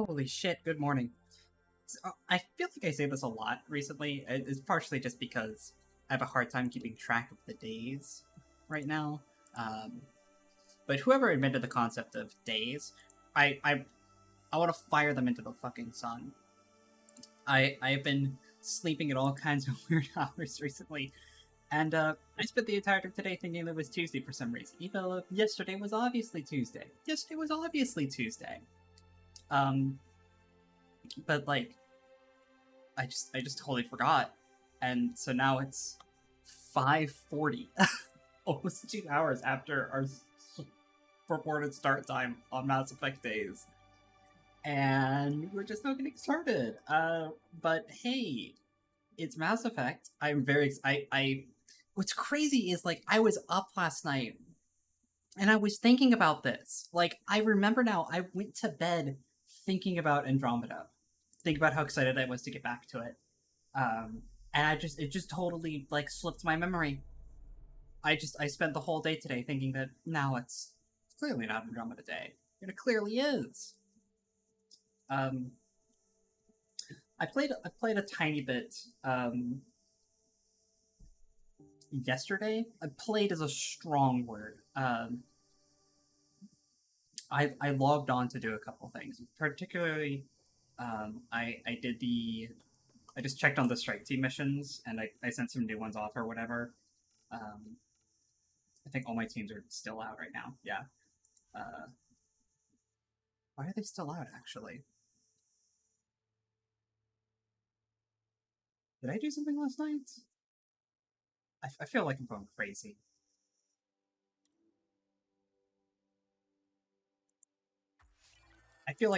Holy shit, good morning. I feel like I say this a lot recently. It's partially just because I have a hard time keeping track of the days right now. Um, but whoever invented the concept of days, I I, I want to fire them into the fucking sun. I've been sleeping at all kinds of weird hours recently, and I spent the entirety of today thinking it was Tuesday for some reason, even though yesterday was obviously Tuesday. Yesterday was obviously Tuesday. Um, but like I just totally forgot, and so now it's 5:40, almost 2 hours after our reported start time on Mass Effect days, and we're just not getting started. But hey, it's Mass Effect. I'm very I. What's crazy is like I was up last night and I was thinking about this. Like I remember now, I went to bed thinking about Andromeda, think about how excited I was to get back to it. And it just totally like slipped my memory. I spent the whole day today thinking that now it's clearly not Andromeda Day, and it clearly is. Um, I played a tiny bit yesterday. I played is a strong word. I logged on to do a couple things, particularly I did the I just checked on the strike team missions and I sent some new ones off or whatever. Um, I think all my teams are still out right now. Yeah. Uh, why are they still out, actually? Did I do something last night? I feel like I'm going crazy. I feel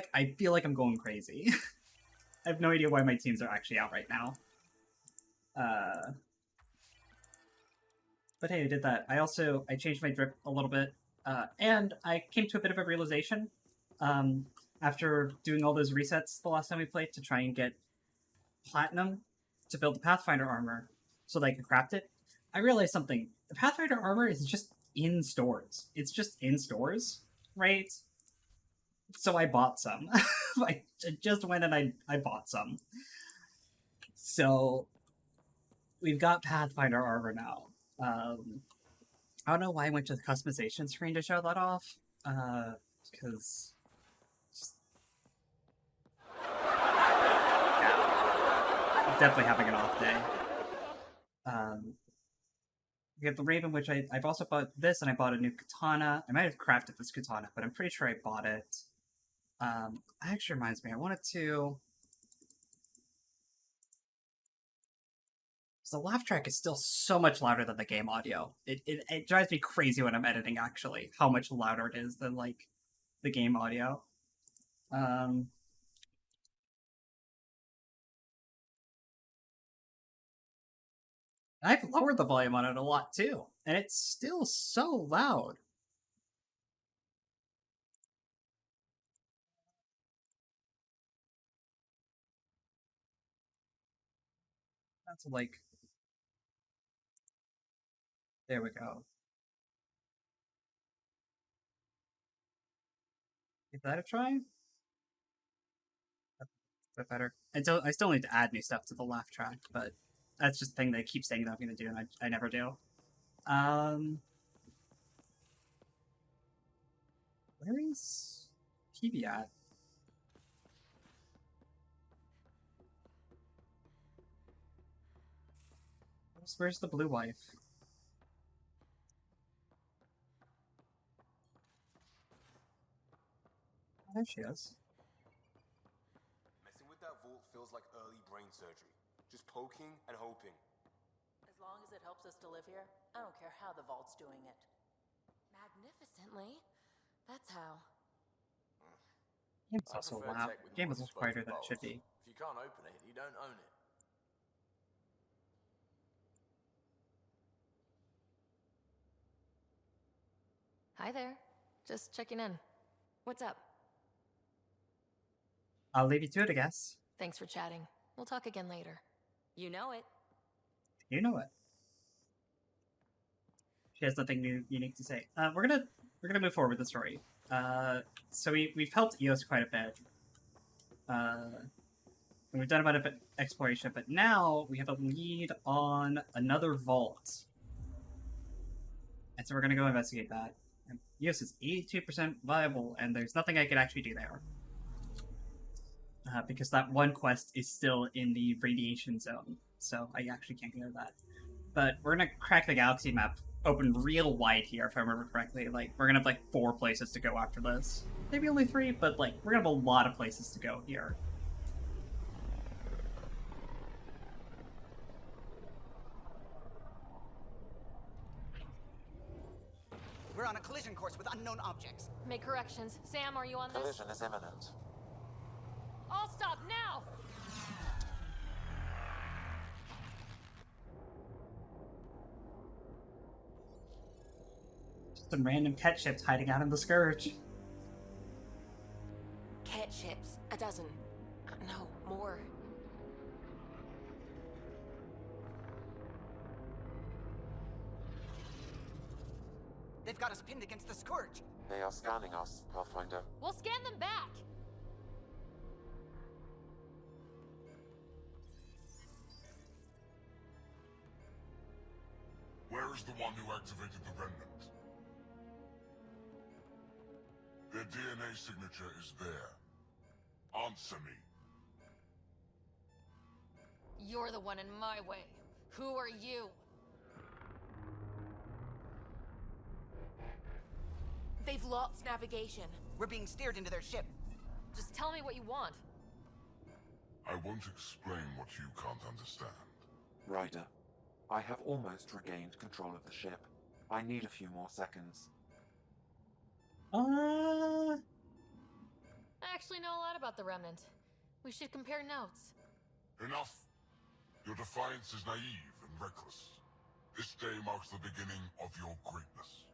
like I'm going crazy. I have no idea why my teams are actually out right now. Uh, but hey, I did that. I changed my drip a little bit, and I came to a bit of a realization um, after doing all those resets the last time we played to try and get platinum to build the Pathfinder armor so that I could craft it. I realized something. The Pathfinder armor is just in stores. It's just in stores, right? So I bought some. I just went and I bought some. So we've got Pathfinder armor now. I don't know why I went to the customization screen to show that off. Because yeah, definitely having an off day. Um, we have the Raven, which I've also bought this, and I bought a new katana. I might have crafted this katana, but I'm pretty sure I bought it. Actually reminds me, I wanted to. So the laugh track is still so much louder than the game audio. It drives me crazy when I'm editing, actually, how much louder it is than, like, the game audio. Um, I've lowered the volume on it a lot, too, and it's still so loud. That's like, there we go. Give that a try? That's a bit better. I still need to add new stuff to the laugh track, but that's just the thing they keep saying that I'm going to do, and I never do. Um, where is PB at? Where's the blue wife? Oh, there she is. Messing with that vault feels like early brain surgery. Just poking and hoping. As long as it helps us to live here, I don't care how the vault's doing it. Magnificently. That's how. Game's I also prefer loud. tech with Game more is a little quieter exposure than it should vaults. be. If you can't open it, you don't own it. Hi there. Just checking in. What's up? I'll leave you to it, I guess. Thanks for chatting. We'll talk again later. You know it. You know it. She has nothing new unique to say. We're gonna move forward with the story. So we've helped EOS quite a bit. We've done a bit of exploration, but now we have a lead on another vault. And so we're going to go investigate that. And yes, it's 82% viable, and there's nothing I can actually do there. Because that one quest is still in the radiation zone, so I actually can't go to that. But we're going to crack the galaxy map open real wide here, if I remember correctly. Like, we're going to have, like, 4 places to go after this. Maybe only 3, but, like, we're going to have a lot of places to go here. We're on a collision course with unknown objects. Make corrections. Sam, are you on this? Collision is imminent. All stop now! Some random cat ships hiding out in the Scourge. Cat ships. 12. No, more. They've got us pinned against the Scourge. They are scanning us, Pathfinder. We'll scan them back! Where is the one who activated the remnant? Their DNA signature is there. Answer me. You're the one in my way. Who are you? They've locked navigation. We're being steered into their ship. Just tell me what you want. I won't explain what you can't understand. Ryder, I have almost regained control of the ship. I need a few more seconds. I actually know a lot about the Remnant. We should compare notes. Enough! Your defiance is naive and reckless. This day marks the beginning of your greatness.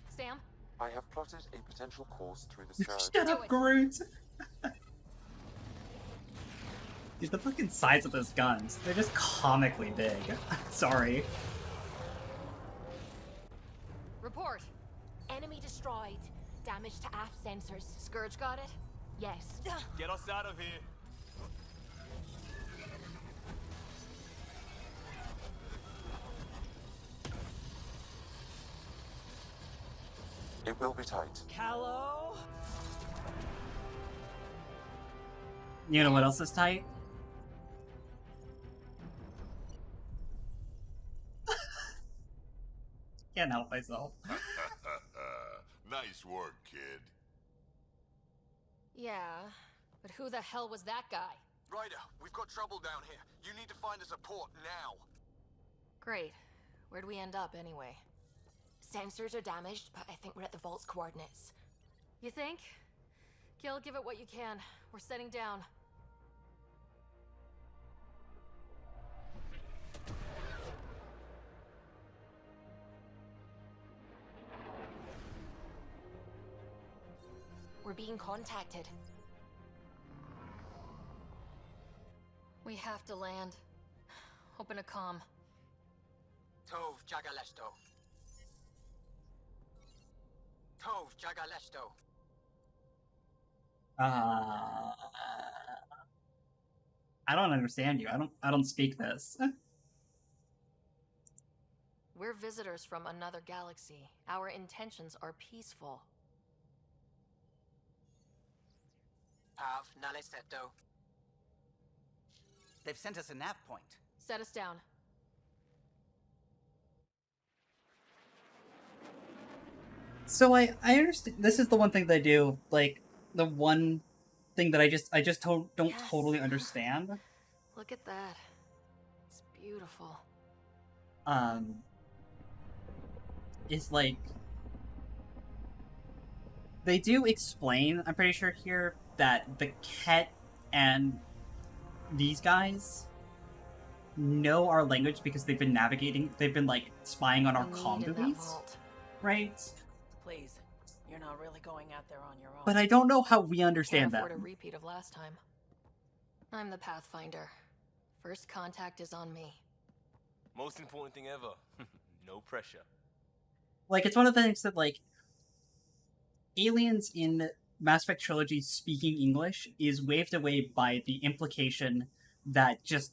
Sam? I have plotted a potential course through the Scourge. Shut up, Groot! Dude, the fucking size of those guns, they're just comically big. Sorry. Report. Enemy destroyed. Damage to aft sensors. Scourge got it? Yes. Get us out of here. It will be tight. Hello? You know what else is tight? Can't help myself. Nice work, kid. Yeah, but who the hell was that guy? Ryder, we've got trouble down here. You need to find us a port now. Great. Where'd we end up, anyway? Sensors are damaged, but I think we're at the vault's coordinates. You think? Gil, give it what you can. We're setting down. We're being contacted. We have to land. Open a comm. Tov Jagalesto. Tov Jagalesto. I don't understand you. I don't speak this. We're visitors from another galaxy. Our intentions are peaceful. Av Naleseto. They've sent us a nav point. Set us down. So I understand. This is the one thing that I do. Like the one thing that I just don't Yes. totally understand. Look at that. It's beautiful. Is like they do explain. I'm pretty sure here that the Ket and these guys know our language because they've been navigating. They've been like spying on our We need comm in that buoys, vault. right? Please, you're not really going out there on your own. But I don't know how we Can't understand afford a them. repeat of last time. I'm the Pathfinder. First contact is on me. Most important thing ever. No pressure. Like it's one of the things that like aliens in Mass Effect Trilogy speaking English is waved away by the implication that just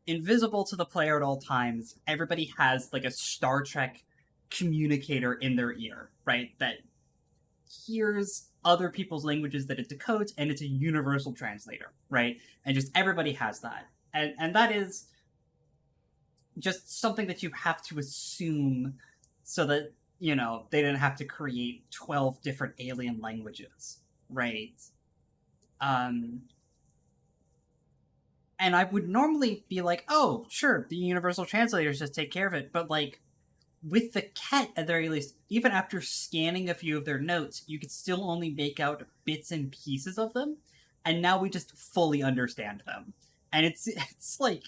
invisible to the player at all times, everybody has like a Star Trek communicator in their ear, right? That hears other people's languages that it decodes, and it's a universal translator, right? And just everybody has that. And that is just something that you have to assume so that, you know, they didn't have to create 12 different alien languages, right? And I would normally be like, oh, sure, the universal translators just take care of it. But, like, with the Ket, at the very least, even after scanning a few of their notes, you could still only make out bits and pieces of them. And now we just fully understand them. And it's like...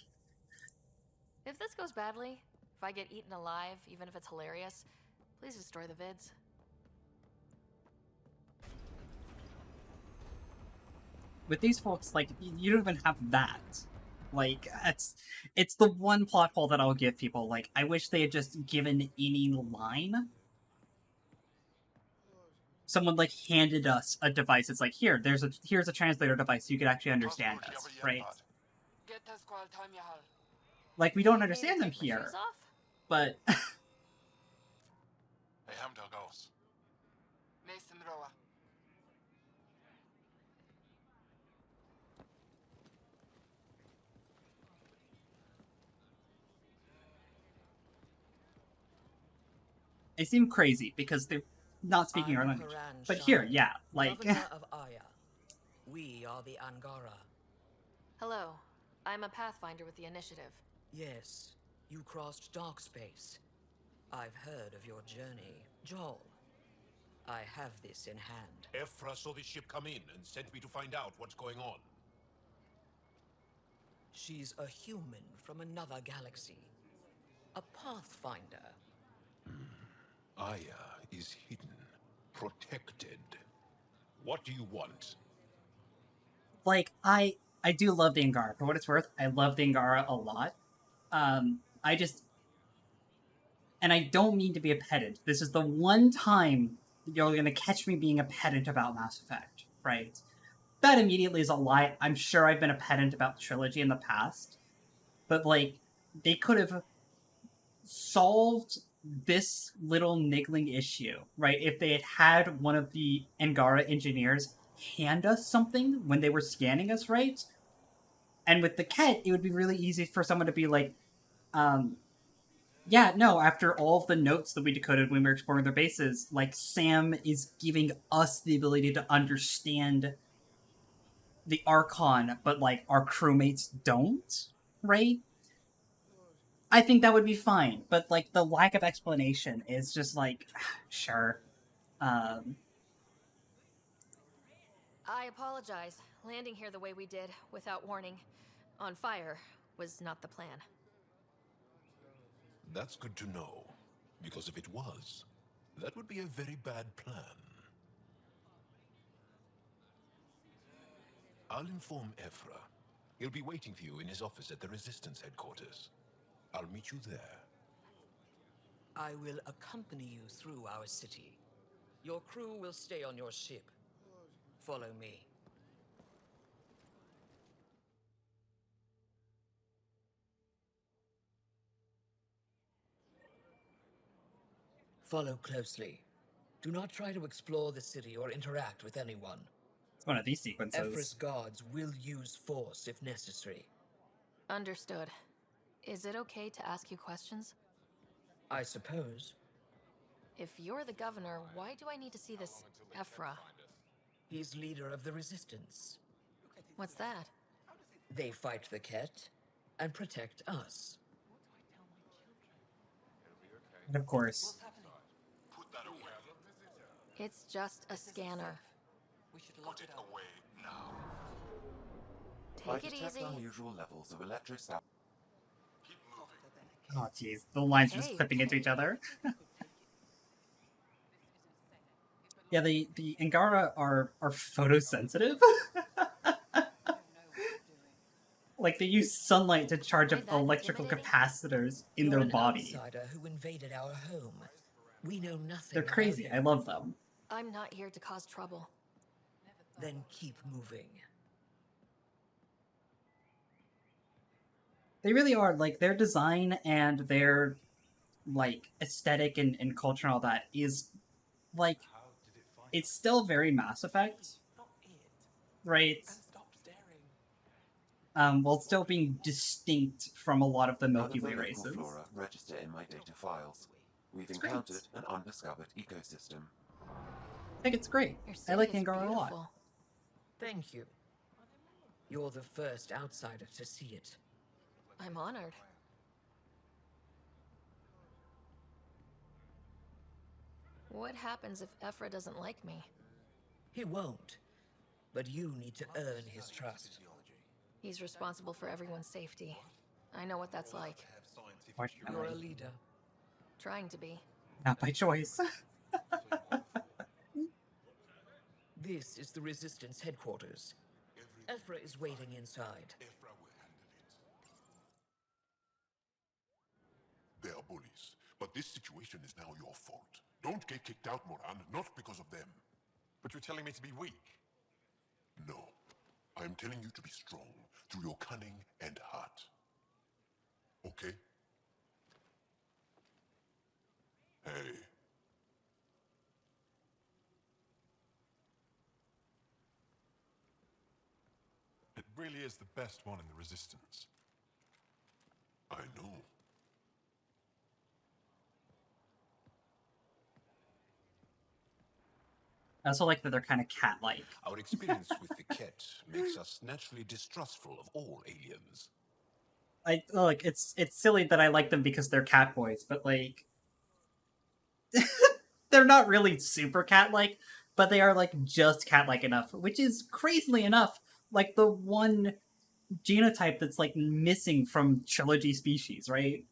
If this goes badly, if I get eaten alive, even if it's hilarious, please destroy the vids. With these folks, like, you don't even have that. Like, it's the one plot hole that I'll give people. Like, I wish they had just given any line. Someone, like, handed us a device. It's like, here's a translator device. You could actually understand us, right? Like, we don't understand them here. But... They seem crazy because they're not speaking our language. But here, yeah, like... of Aya. We are the Angara. Hello. I'm a Pathfinder with the Initiative. Yes, you crossed dark space. I've heard of your journey, Joel. I have this in hand. Ephra saw the ship come in and sent me to find out what's going on. She's a human from another galaxy. A Pathfinder. Aya is hidden, protected. What do you want? Like, I do love the Angara. For what it's worth, I love the Angara a lot. And I don't mean to be a pedant. This is the one time you're going to catch me being a pedant about Mass Effect, right? That immediately is a lie. I'm sure I've been a pedant about the trilogy in the past. But, like, they could have solved this little niggling issue, right? If they had one of the Angara engineers hand us something when they were scanning us, right? And with the Ket, it would be really easy for someone to be like, yeah, no, after all of the notes that we decoded when we were exploring their bases, like, Sam is giving us the ability to understand the Archon, but, like, our crewmates don't, right? I think that would be fine, but, like, the lack of explanation is just like, sure. I apologize. Landing here the way we did, without warning, on fire, was not the plan. That's good to know, because if it was, that would be a very bad plan. I'll inform Ephra. He'll be waiting for you in his office at the Resistance headquarters. I'll meet you there. I will accompany you through our city. Your crew will stay on your ship. Follow me. Follow closely. Do not try to explore the city or interact with anyone. It's one of these sequences. Ephra's guards will use force if necessary. Understood. Is it okay to ask you questions? I suppose. If you're the governor, why do I need to see this Ephra? He's leader of the Resistance. What's that? They fight the Ket and protect us. And of course. It's just a scanner. Put it away now. I Take it detect easy. unusual levels of electric staff. Keep moving. Oh, jeez. The lines are just Hey. clipping into each other. Yeah, the Angara are photosensitive. Like, they use sunlight to charge up Is that electrical intimidating? capacitors in You're their an body. outsider who invaded our home. We know nothing. They're about crazy. you. I love them. I'm not here to cause trouble. Then keep moving. They really are, like, their design and their, like, aesthetic and culture and all that is, like, it's still very Mass Effect, right? While still being distinct from a lot of the None Milky of the Way local races. flora register in my data files. We've It's great. encountered an undiscovered ecosystem. I think it's great. Your I city like is Angara a lot. beautiful. Thank you. You're the first outsider to see it. I'm honored. What happens if Ephra doesn't like me? He won't. But you need to earn his trust. He's responsible for everyone's safety. I know what that's like. You're a leader. Trying to be. Not by choice. This is the Resistance headquarters. Ephra is waiting inside. They are bullies, but this situation is now your fault. Don't get kicked out, Moran, not because of them. But you're telling me to be weak. No, I am telling you to be strong through your cunning and heart. Okay? Hey. It really is the best one in the Resistance. I know. I also like that they're kind of cat-like. Our experience with the Ket makes us naturally distrustful of all aliens. Like it's silly that I like them because they're cat boys, but like they're not really super cat-like, but they are like just cat-like enough, which is crazily enough like the one genotype that's like missing from trilogy species, right?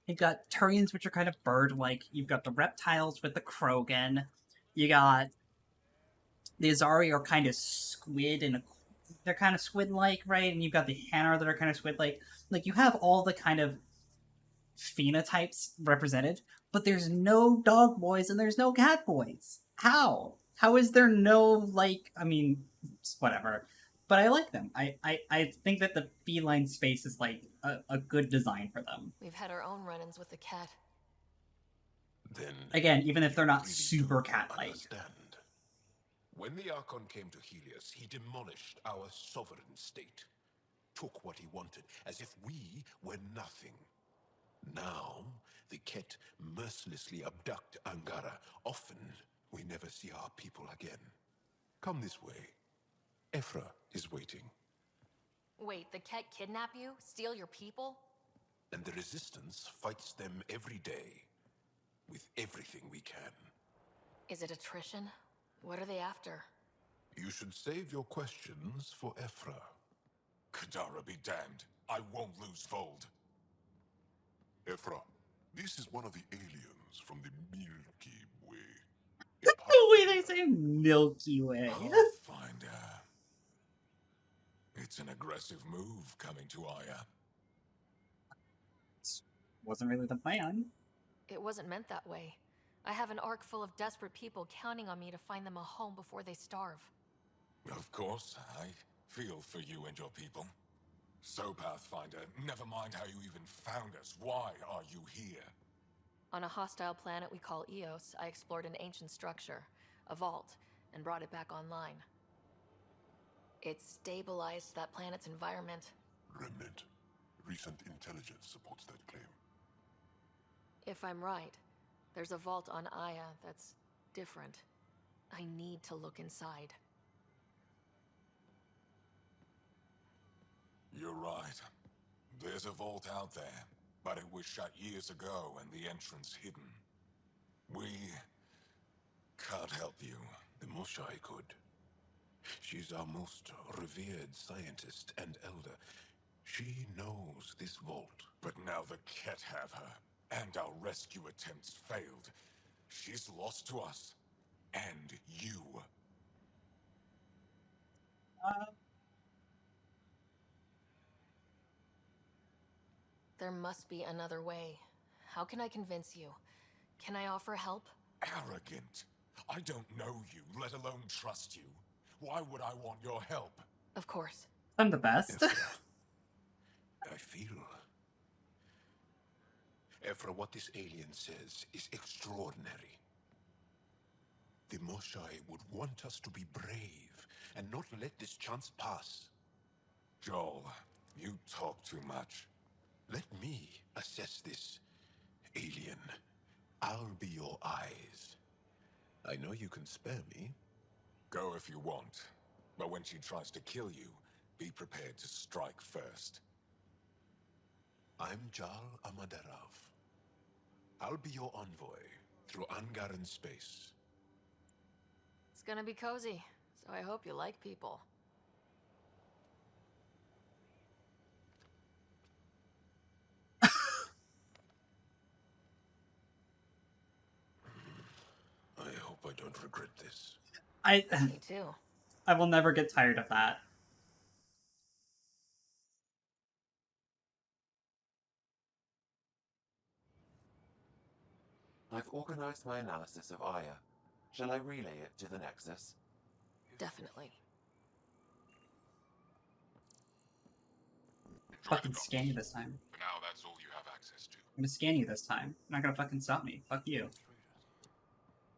You've got Turians, which are kind of bird-like. You've got the reptiles with the Krogan. You got the Azari are kind of squid, and they're kind of squid-like, right? And you've got the Hanar that are kind of squid-like. Like, you have all the kind of phenotypes represented, but there's no dog boys and there's no cat boys. How? How is there no, like, I mean, whatever. But I like them. I think that the feline space is, like, a good design for them. We've had our own run-ins with the cat. Then, Again, even if they're not really super do cat-like. understand. When the Archon came to Helios, he demolished our sovereign state. Took what he wanted, as if we were nothing. Now, the Ket mercilessly abduct Angara. Often, we never see our people again. Come this way. Ephra is waiting. Wait, the Ket kidnap you? Steal your people? And the Resistance fights them every day. With everything we can. Is it attrition? What are they after? You should save your questions for Ephra. Kadara be damned. I won't lose Vold. Ephra, this is one of the aliens from the Milky Way. The way they say Milky Way. Pathfinder. It's an aggressive move coming to Aya. Wasn't really the plan. It wasn't meant that way. I have an ark full of desperate people counting on me to find them a home before they starve. Of course, I feel for you and your people. So, Pathfinder, never mind how you even found us. Why are you here? On a hostile planet we call Eos, I explored an ancient structure, a vault, and brought it back online. It stabilized that planet's environment. Remnant. Recent intelligence supports that claim. If I'm right, there's a vault on Aya that's different. I need to look inside. You're right. There's a vault out there, but it was shut years ago and the entrance hidden. We can't help you. The Moshai could. She's our most revered scientist and elder. She knows this vault. But now the Ket have her, and our rescue attempts failed. She's lost to us. And you. There must be another way. How can I convince you? Can I offer help? Arrogant. I don't know you, let alone trust you. Why would I want your help? Of course. I'm the best. I feel... Ephra, what this alien says is extraordinary. The Moshai would want us to be brave and not let this chance pass. Joel, you talk too much. Let me assess this alien. I'll be your eyes. I know you can spare me. Go if you want. But when she tries to kill you, be prepared to strike first. I'm Jal Amaderov. I'll be your envoy through Angaran space. It's gonna be cozy, so I hope you like people. I hope I don't regret this. Me too. I will never get tired of that. I've organized my analysis of Aya. Shall I relay it to the Nexus? Definitely. Fucking scan you this time. For now, that's all you have access to. I'm gonna scan you this time. You're not gonna fucking stop me. Fuck you.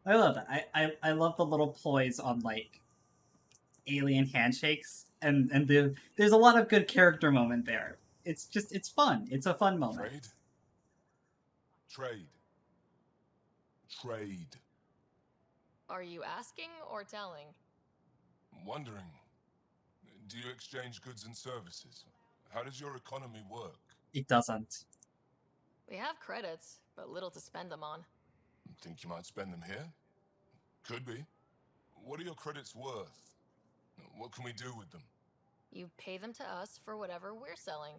I love that. I love the little ploys on, like, alien handshakes, and there's a lot of good character moment there. It's fun. It's a fun moment. Trade? Trade. Trade. Are you asking or telling? Wondering, do you exchange goods and services? How does your economy work? It doesn't. We have credits, but little to spend them on. Think you might spend them here? Could be. What are your credits worth? What can we do with them? You pay them to us for whatever we're selling.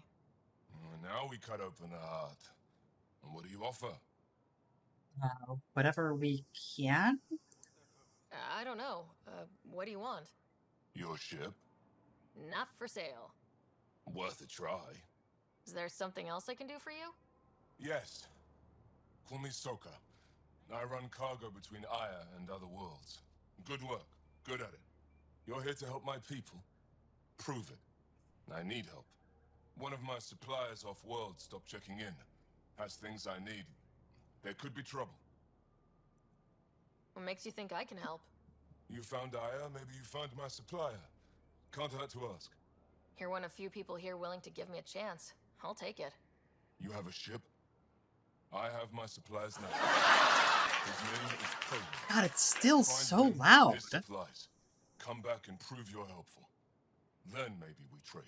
Now we cut open a heart. And what do you offer? Whatever we can? I don't know. What do you want? Your ship? Not for sale. Worth a try. Is there something else I can do for you? Yes. Call me Soka. I run cargo between Aya and other worlds. Good work. Good at it. You're here to help my people. Prove it. I need help. One of my suppliers off-world stopped checking in. Has things I need. There could be trouble. What makes you think I can help? You found Aya, maybe you found my supplier. Can't hurt to ask. You're one of few people here willing to give me a chance. I'll take it. You have a ship? I have my supplies now. His name is Cody. God, it's still Find so him, loud. his supplies. Come back and prove you're helpful. Then maybe we trade.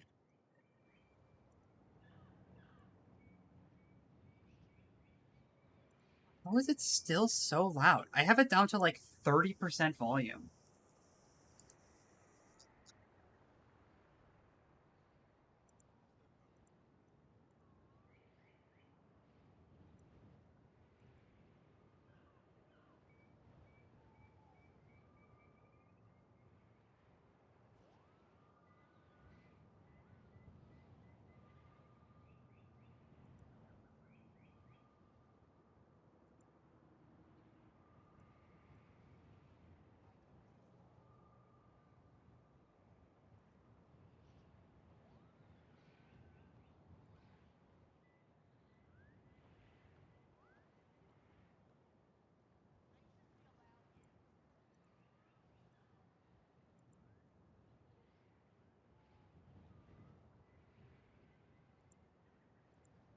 How is it still so loud? I have it down to like 30% volume.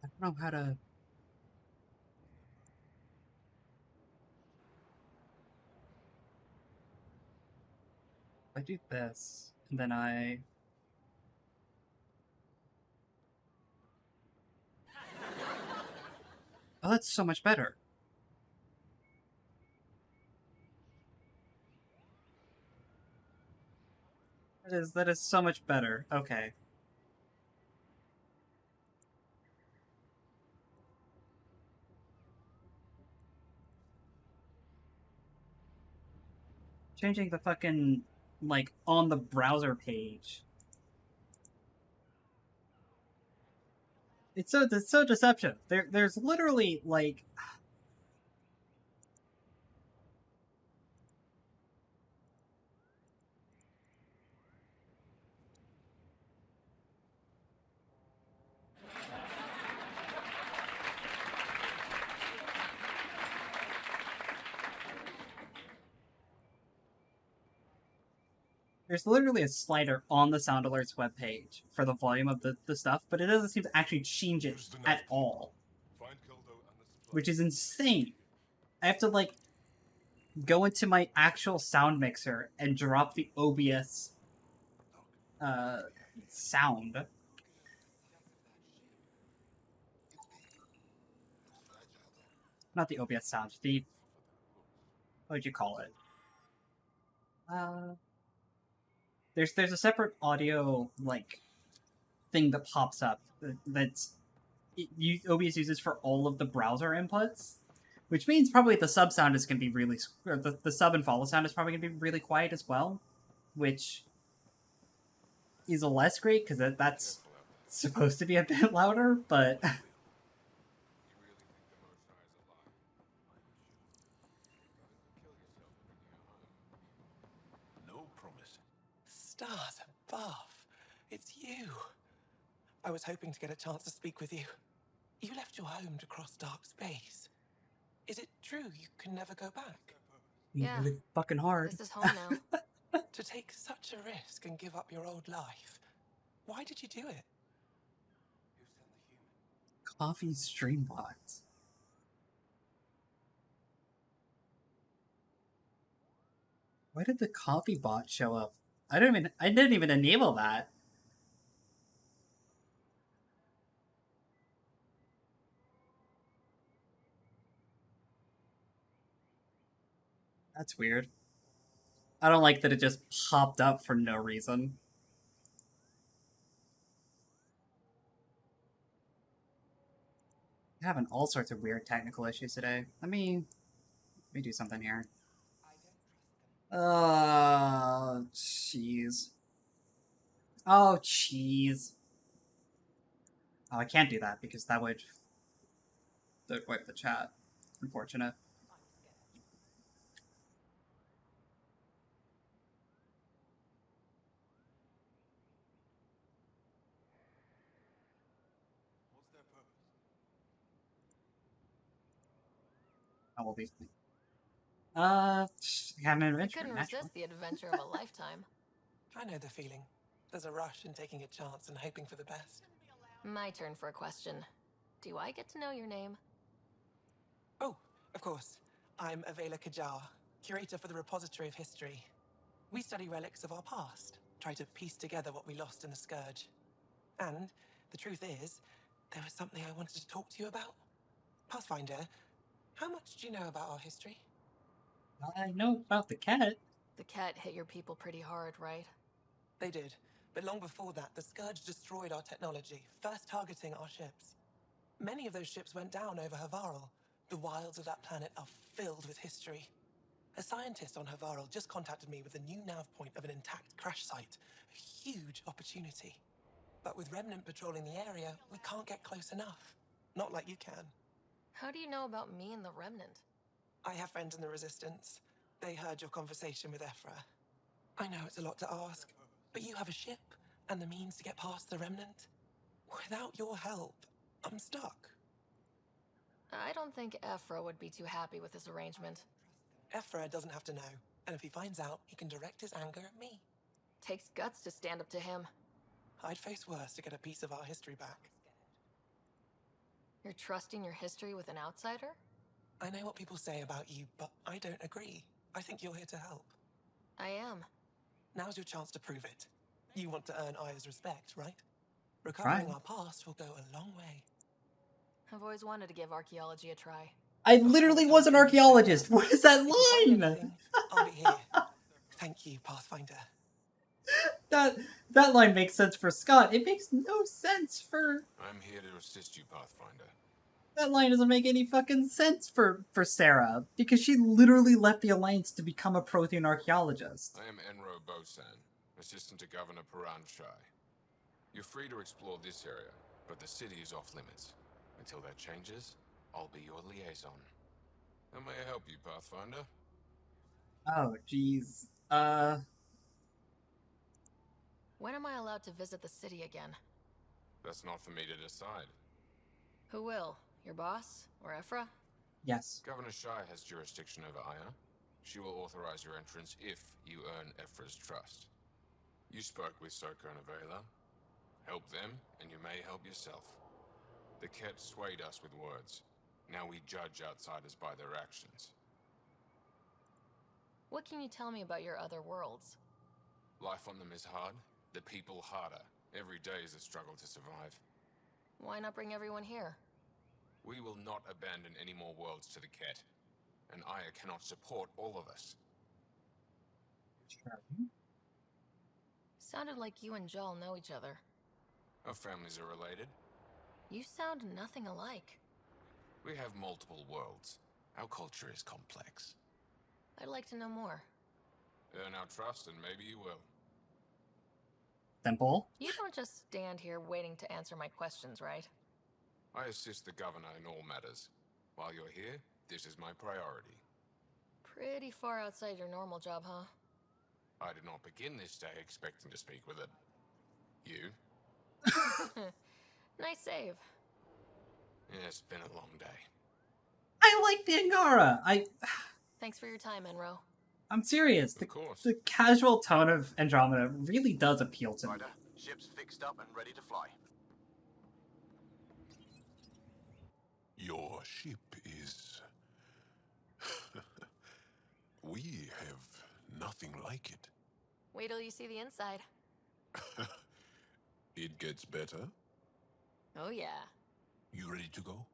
I don't know how to... I do this, and then I... Oh, that's so much better. That is so much better. Okay. Changing the fucking, like, on the browser page. It's so deceptive. There's literally, like... there's literally a slider on the Sound Alerts webpage for the volume of the stuff, but it doesn't seem to actually change it at all. Which is insane. I have to, like, go into my actual sound mixer and drop the OBS sound. Not the OBS sound, the... what would you call it? There's a separate audio, like, thing that pops up that's... OBS uses for all of the browser inputs, which means probably the sub sound is going to be really... the sub and follow sound is probably going to be really quiet as well, which is a less great, because that's supposed to be a bit louder, but... Stars above. It's you. I was hoping to get a chance to speak with you. You left your home to cross dark space. Is it true you can never go back? Yeah. Really fucking hard. This is home now. To take such a risk and give up your old life. Why did you do it? Coffee stream bots. Why did the coffee bot show up? I didn't even enable that. That's weird. I don't like that it just popped up for no reason. I'm having all sorts of weird technical issues today. Let me do something here. Oh, jeez. Oh, jeez. Oh, I can't do that because that would wipe the chat. Unfortunate. I will be. Had an adventure. I couldn't resist the adventure of a lifetime. I know the feeling. There's a rush in taking a chance and hoping for the best. My turn for a question. Do I get to know your name? Oh, of course. I'm Avela Kajar, curator for the Repository of History. We study relics of our past, try to piece together what we lost in the Scourge. And the truth is, there was something I wanted to talk to you about. Pathfinder, how much do you know about our history? I know about the cat. The cat hit your people pretty hard, right? They did. But long before that, the Scourge destroyed our technology, first targeting our ships. Many of those ships went down over Havarl. The wilds of that planet are filled with history. A scientist on Havarl just contacted me with a new nav point of an intact crash site. A huge opportunity. But with Remnant patrolling the area, we can't get close enough. Not like you can. How do you know about me and the Remnant? I have friends in the Resistance. They heard your conversation with Ephra. I know it's a lot to ask, but you have a ship and the means to get past the Remnant. Without your help, I'm stuck. I don't think Ephra would be too happy with this arrangement. Ephra doesn't have to know, and if he finds out, he can direct his anger at me. Takes guts to stand up to him. I'd face worse to get a piece of our history back. You're trusting your history with an outsider? I know what people say about you, but I don't agree. I think you're here to help. I am. Now's your chance to prove it. You want to earn Aya's respect, right? Recovering our past will go a long way. I've always wanted to give archaeology a try. I literally was an archaeologist. What is that line? I'll be here. Thank you, Pathfinder. That line makes sense for Scott. It makes no sense for... I'm here to assist you, Pathfinder. That line doesn't make any fucking sense for Sarah, because she literally left the Alliance to become a Prothean archaeologist. I am Enro Bosan, assistant to Governor Paran Shai. You're free to explore this area, but the city is off limits. Until that changes, I'll be your liaison. How may I help you, Pathfinder? Oh, jeez. When am I allowed to visit the city again? That's not for me to decide. Who will? Your boss? Or Ephra? Yes. Governor Shai has jurisdiction over Aya. She will authorize your entrance if you earn Ephra's trust. You spoke with Soka and Avela. Help them, and you may help yourself. The Ket swayed us with words. Now we judge outsiders by their actions. What can you tell me about your other worlds? Life on them is hard, the people harder. Every day is a struggle to survive. Why not bring everyone here? We will not abandon any more worlds to the Ket. And Aya cannot support all of us. Sure. Sounded like you and Joel know each other. Our families are related. You sound nothing alike. We have multiple worlds. Our culture is complex. I'd like to know more. Earn our trust and maybe you will. Simple. You don't just stand here waiting to answer my questions, right? I assist the governor in all matters. While you're here, this is my priority. Pretty far outside your normal job, huh? I did not begin this day expecting to speak with it. You? Nice save. Yeah, it's been a long day. I like the Angara. Thanks for your time, Enro. I'm serious. Of course. The casual tone of Andromeda really does appeal to me. Ryder, ship's fixed up and ready to fly. Your ship is... We have nothing like it. Wait till you see the inside. It gets better. Oh yeah. You ready to go?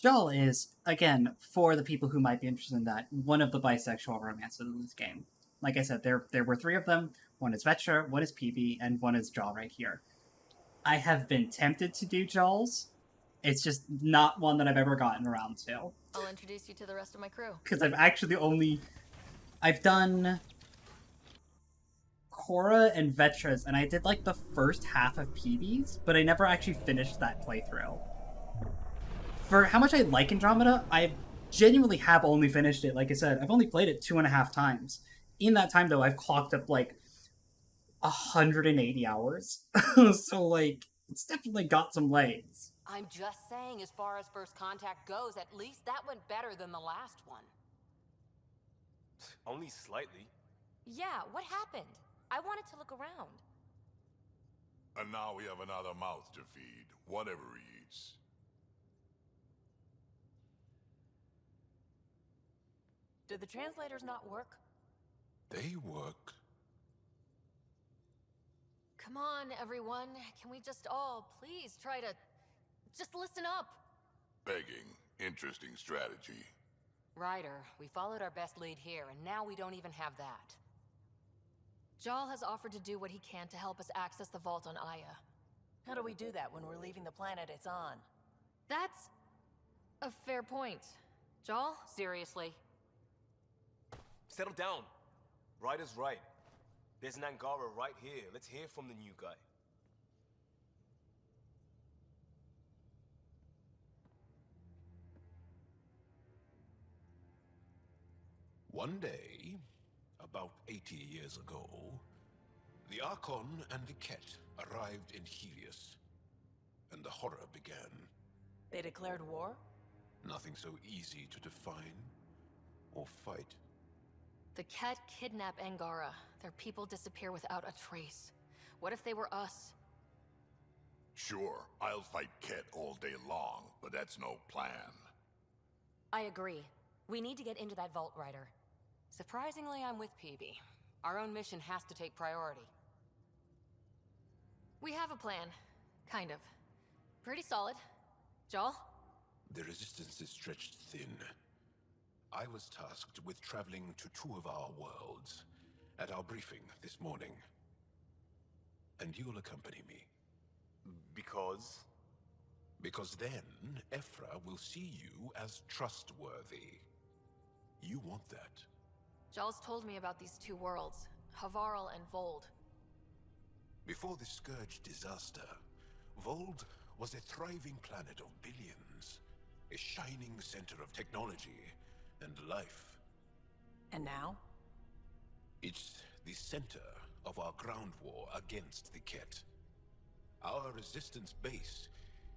Joel is, again, for the people who might be interested in that, one of the bisexual romances in this game. Like I said, there were 3 of them. One is Vetra, one is PB, and one is Joel right here. I have been tempted to do Joel's. It's just not one that I've ever gotten around to. I'll introduce you to the rest of my crew. Because I've actually I've done Cora and Vetra's, and I did like the first half of PB's, but I never actually finished that playthrough. For how much I like Andromeda, I genuinely have only finished it. Like I said, I've only played it 2.5 times. In that time, though, I've clocked up like 180 hours. So, like, it's definitely got some legs. I'm just saying, as far as first contact goes, at least that went better than the last one. Only slightly. Yeah, what happened? I wanted to look around. And now we have another mouth to feed, whatever he eats. Did the translators not work? They work. Come on, everyone. Can we just all please try to just listen up? Begging. Interesting strategy. Ryder, we followed our best lead here, and now we don't even have that. Joel has offered to do what he can to help us access the vault on Aya. How do we do that when we're leaving the planet it's on? That's a fair point. Joel? Seriously? Settle down. Ryder's right. There's an Angara right here. Let's hear from the new guy. One day, about 80 years ago, the Archon and the Ket arrived in Helios, and the horror began. They declared war? Nothing so easy to define or fight. The Ket kidnap Angara. Their people disappear without a trace. What if they were us? Sure, I'll fight Ket all day long, but that's no plan. I agree. We need to get into that vault, Ryder. Surprisingly, I'm with PB. Our own mission has to take priority. We have a plan. Kind of. Pretty solid. Joel? The resistance is stretched thin. I was tasked with traveling to 2 of our worlds at our briefing this morning. And you'll accompany me. Because? Because then, Ephra will see you as trustworthy. You want that. Joel's told me about these 2 worlds, Havarl and Vold. Before the Scourge disaster, Vold was a thriving planet of billions. A shining center of technology and life. And now? It's the center of our ground war against the Ket. Our resistance base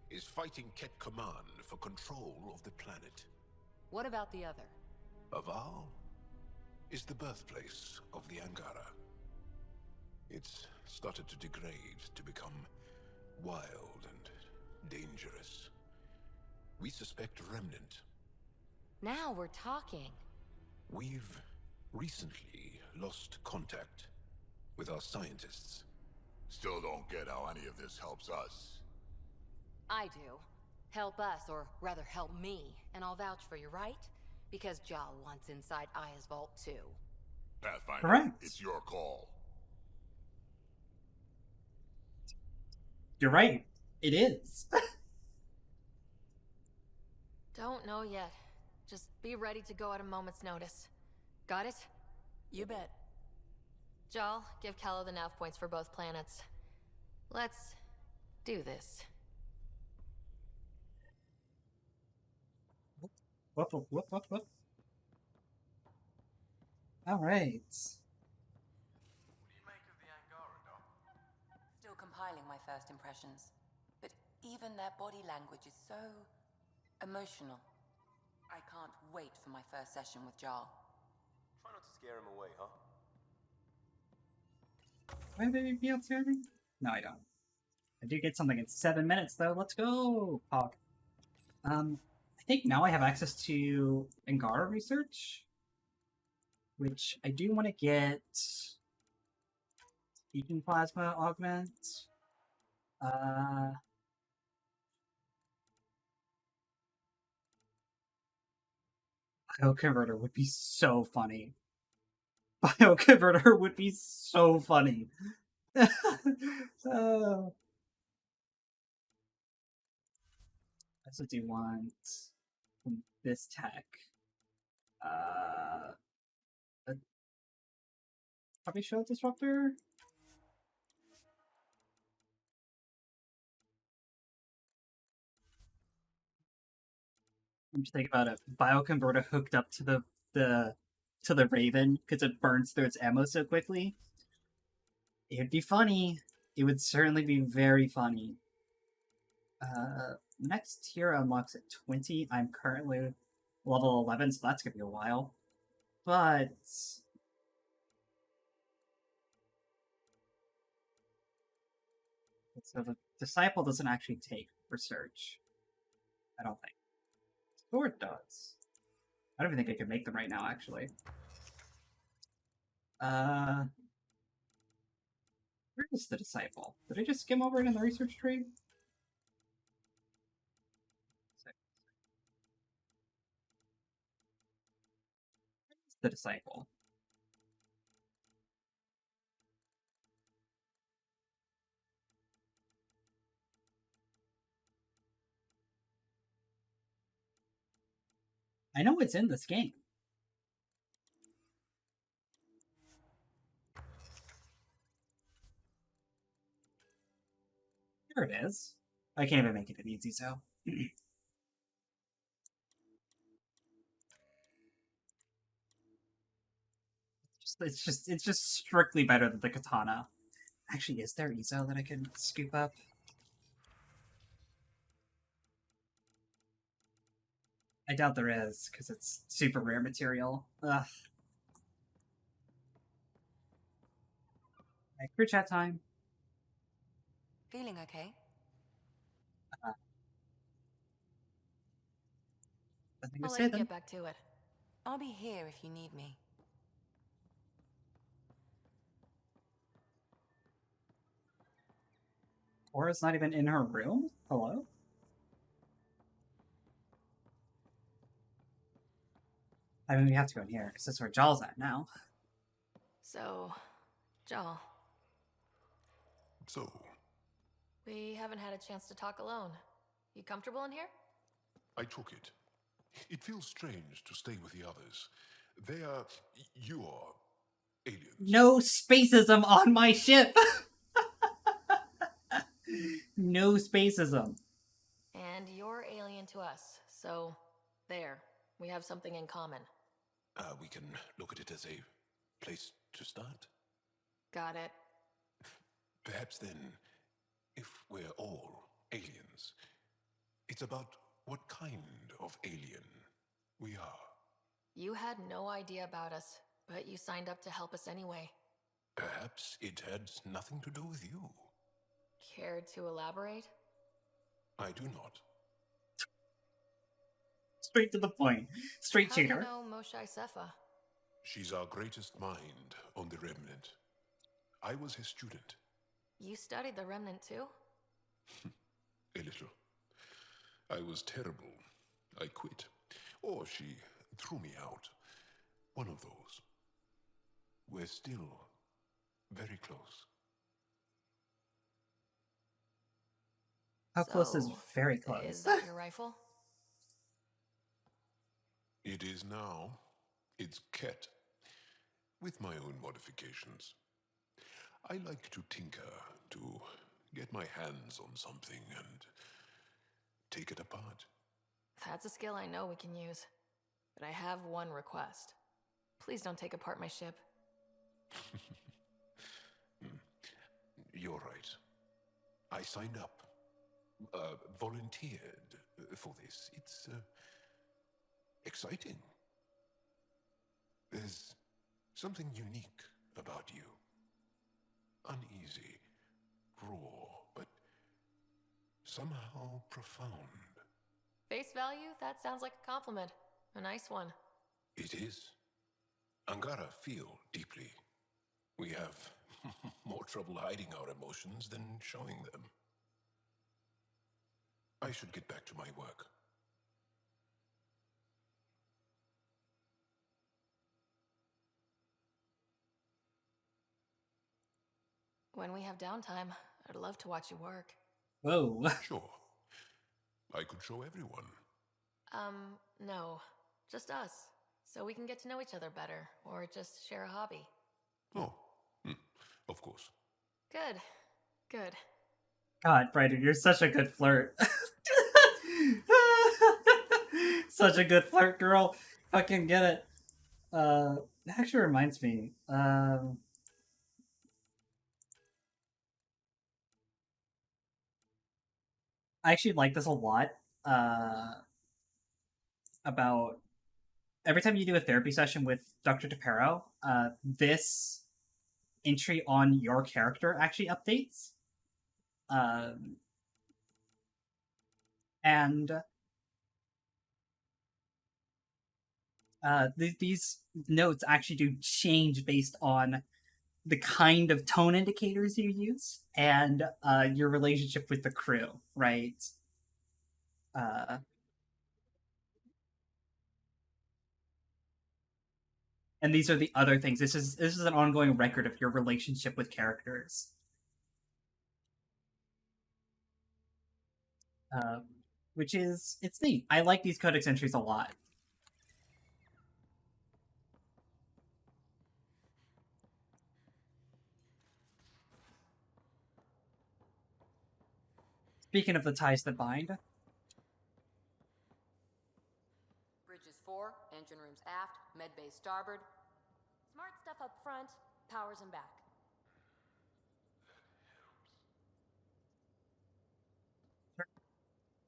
is fighting Ket Command for control of the planet. What about the other? Havarl is the birthplace of the Angara. It's started to degrade, to become wild and dangerous. We suspect a remnant. Now we're talking. We've recently lost contact with our scientists. Still don't get how any of this helps us. I do. Help us, or rather help me, and I'll vouch for you, right? Because Jal wants inside Aya's vault too. Pathfinder, Correct. it's your call. You're right. It is. Don't know yet. Just be ready to go at a moment's notice. Got it? You bet. Jal, give Callow the nav points for both planets. Let's do this. Whoop, whoop, whoop, whoop, whoop. All right. Still compiling my first impressions, but even their body language is so emotional. I can't wait for my first session with Jarl. Try not to scare him away, huh? Do I have anything else here? No, I don't. I do get something in 7 minutes, though. Let's go, Pog. I think now I have access to Angara research, which I do want to get Beacon Plasma Augment. Bioconverter would be so funny. Bioconverter would be so funny. I also do want this tech. Probably show disruptor. I'm just thinking about it. Bioconverter hooked up to the Raven because it burns through its ammo so quickly. It'd be funny. It would certainly be very funny. Next tier unlocks at 20. I'm currently level 11, so that's gonna be a while. But so the disciple doesn't actually take research. I don't think. Sword does. I don't even think I can make them right now, actually. Where is the disciple? Did I just skim over it in the research tree? Where's the disciple? I know it's in this game. Here it is. I can't even make it an easy so. It's just strictly better than the katana. Actually, is there Ezo that I can scoop up? I doubt there is, because it's super rare material. Ugh. Right, crew chat time. Feeling okay? Nothing I'll to let say you then. get back to it. I'll be here if you need me. Cora's not even in her room? Hello? I mean, we have to go in here, because that's where Jaw's at now. So, Jal, So, we haven't had a chance to talk alone. You comfortable in here? I took it. It feels strange to stay with the others. They are... you are... aliens. No spacism on my ship! No spacism. And you're alien to us, so there. We have something in common. We can look at it as a place to start. Got it. Perhaps then, if we're all aliens, it's about what kind of alien we are. You had no idea about us, but you signed up to help us anyway. Perhaps it had nothing to do with you. Care to elaborate? I do not. Straight to the point. Straight How do you shooter. know Moshae Sepha? She's our greatest mind on the Remnant. I was his student. You studied the Remnant too? A little. I was terrible. I quit. Or she threw me out. One of those. We're still very close. How close is very close? Is that your rifle? It is now. It's Ket. With my own modifications. I like to tinker, to get my hands on something and take it apart. That's a skill I know we can use. But I have one request. Please don't take apart my ship. You're right. I signed up. Volunteered for this. It's exciting. There's something unique about you. Uneasy, raw, but somehow profound. Face value? That sounds like a compliment. A nice one. It is. Angara feel deeply. We have more trouble hiding our emotions than showing them. I should get back to my work. When we have downtime, I'd love to watch you work. Whoa. Sure. I could show everyone. No. Just us. So we can get to know each other better, or just share a hobby. Oh, of course. Good. Good. God, Brandon, you're such a good flirt. Such a good flirt, girl. Fucking get it. That actually reminds me. I actually like this a lot. About every time you do a therapy session with Dr. DePero, this entry on your character actually updates. And these notes actually do change based on the kind of tone indicators you use and your relationship with the crew, right? And these are the other things. This is an ongoing record of your relationship with characters. Which is, it's neat. I like these codex entries a lot. Speaking of the ties that bind. Bridges 4, engine rooms aft, med bay starboard. Smart stuff up front, powers in back.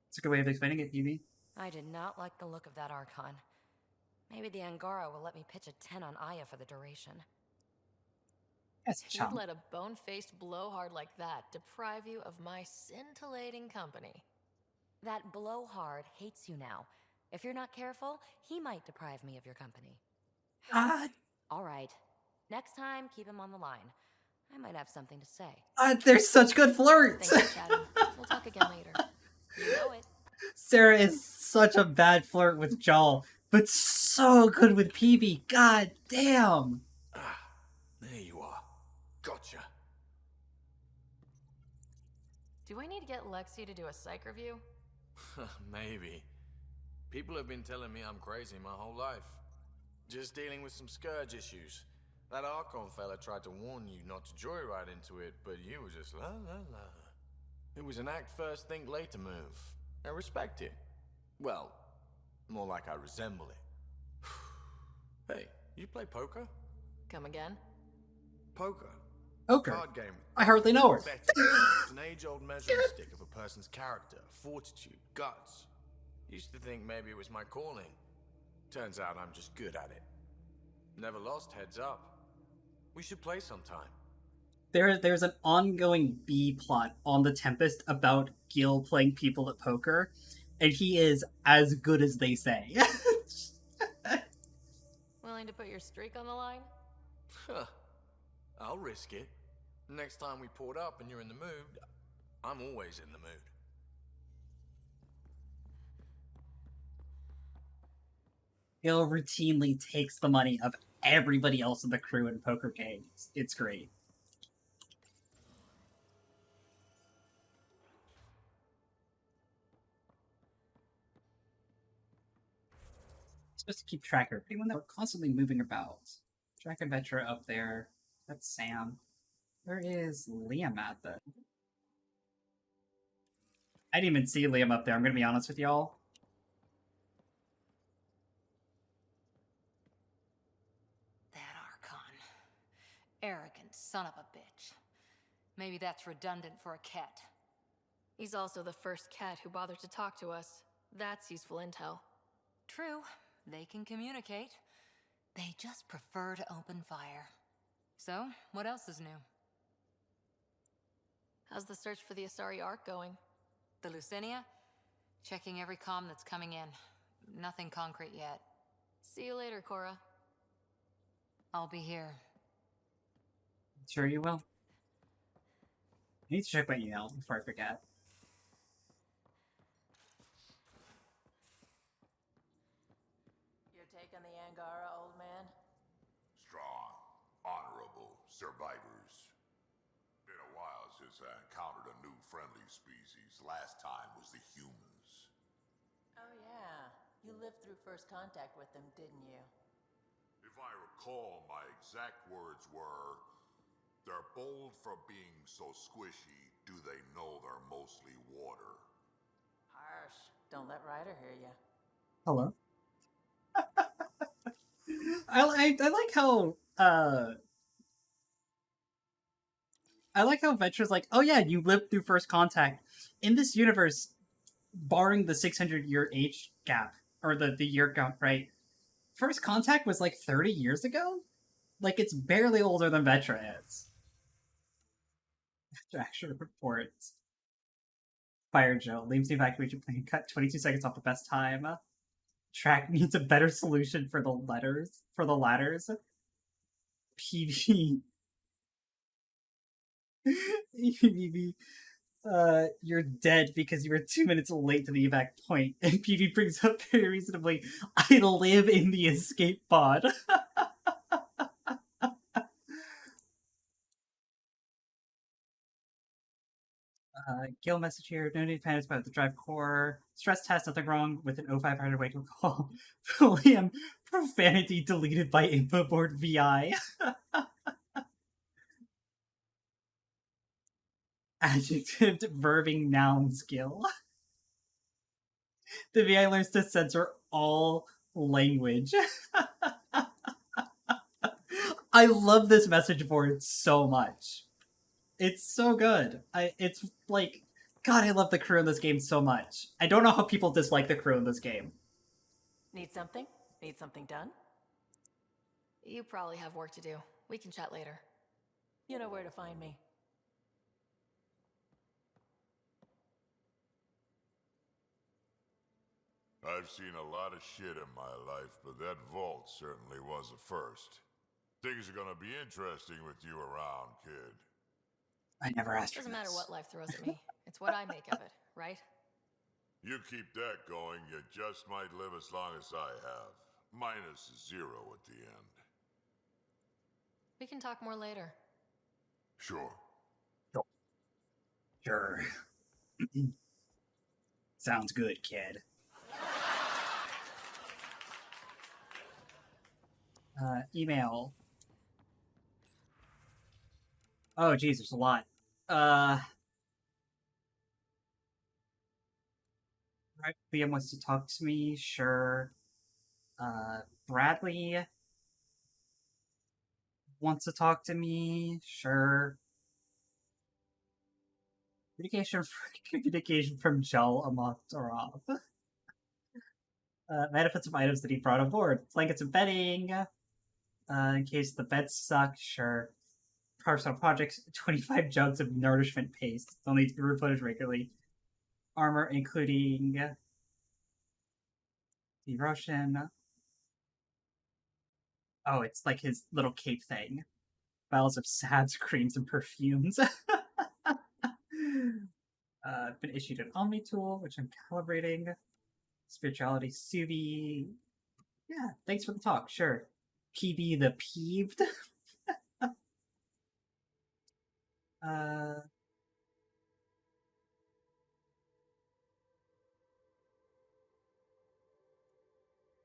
It's a good way of explaining it, Yubi. I did not like the look of that Archon. Maybe the Angara will let me pitch a 10 on Aya for the duration. Yes, You'd let a bone-faced blowhard like that deprive you of my scintillating company. That blowhard hates you now. If you're not careful, he might deprive me of your company. All right. Next time, keep him on the line. I might have something to say. They're such good flirts! Thanks for chatting. We'll talk again later. You know it. Sarah is such a bad flirt with Joel, but so good with PB. God damn! There you are. Gotcha. Do I need to get Lexi to do a psych review? Maybe. People have been telling me I'm crazy my whole life. Just dealing with some scourge issues. That Archon fella tried to warn you not to joyride into it, but you were just la la la. It was an act first, think later move. I respect it. Well, more like I resemble it. Hey, you play poker? Come again? Poker. Poker? Card game. I hardly know her. It's an age-old measuring stick of a person's character, fortitude, guts. Used to think maybe it was my calling. Turns out I'm just good at it. Never lost, heads up. We should play sometime. There's an ongoing B plot on the Tempest about Gil playing people at poker, and he is as good as they say. Willing to put your streak on the line? Huh. I'll risk it. Next time we port up and you're in the mood, I'm always in the mood. Gil routinely takes the money of everybody else in the crew in poker games. It's great. Supposed to keep track of anyone that we're constantly moving about. Track adventure up there. That's Sam. Where is Liam at then? I didn't even see Liam up there, I'm gonna be honest with y'all. That Archon. Arrogant son of a bitch. Maybe that's redundant for a cat. He's also the first cat who bothered to talk to us. That's useful intel. True. They can communicate. They just prefer to open fire. So, what else is new? How's the search for the Asari Ark going? The Lucinia? Checking every comm that's coming in. Nothing concrete yet. See you later, Cora. I'll be here. Sure you will. I need to check my email before I forget. Your take on the Angara, old man? Strong, honorable survivors. Been a while since I encountered a new friendly species. Last time was the humans. Oh yeah, you lived through first contact with them, didn't you? If I recall, my exact words were, "They're bold for being so squishy, do they know they're mostly water?" Harsh. Don't let Ryder hear you. Hello? I like how I like how Venture's like, oh yeah, you lived through first contact. In this universe, barring the 600-year age gap, or the year gap, right? First contact was like 30 years ago? Like, it's barely older than Vetra is. Extraction reports. Fire Joe. Liam's evacuation plan cut 22 seconds off the best time. Track needs a better solution for the ladders. PV. PV. You're dead because you were 2 minutes late to the evac point. And PV brings up very reasonably, I live in the escape pod. Gil message here. No need to panic about the drive core. Stress test, nothing wrong with an 0500 wake up call. Liam, profanity deleted by info board VI. Adjectived verbing noun skill. The VI learns to censor all language. I love this message board so much. It's so good. It's like, God, I love the crew in this game so much. I don't know how people dislike the crew in this game. Need something? Need something done? You probably have work to do. We can chat later. You know where to find me. I've seen a lot of shit in my life, but that vault certainly was a first. Things are gonna be interesting with you around, kid. I never asked for Doesn't matter this. what life throws at me. It's what I make of it, right? You keep that going, you just might live as long as I have. Minus 0 at the end. We can talk more later. Sure. Sure. Sounds good, kid. Email. Oh, geez, there's a lot. Right, Liam wants to talk to me, sure. Bradley wants to talk to me, sure. Communication from Jal Amatorov. Benefits of items that he brought on board. Blankets and bedding. In case the beds suck, sure. personal projects, 25 jugs of nourishment paste. They'll need to be replenished regularly. Armor, including erosion. Oh, it's like his little cape thing. Vials of sads, creams, and perfumes. Been issued an Omni tool, which I'm calibrating. Spirituality, Suvi. Yeah, thanks for the talk, sure. PB the Peeved.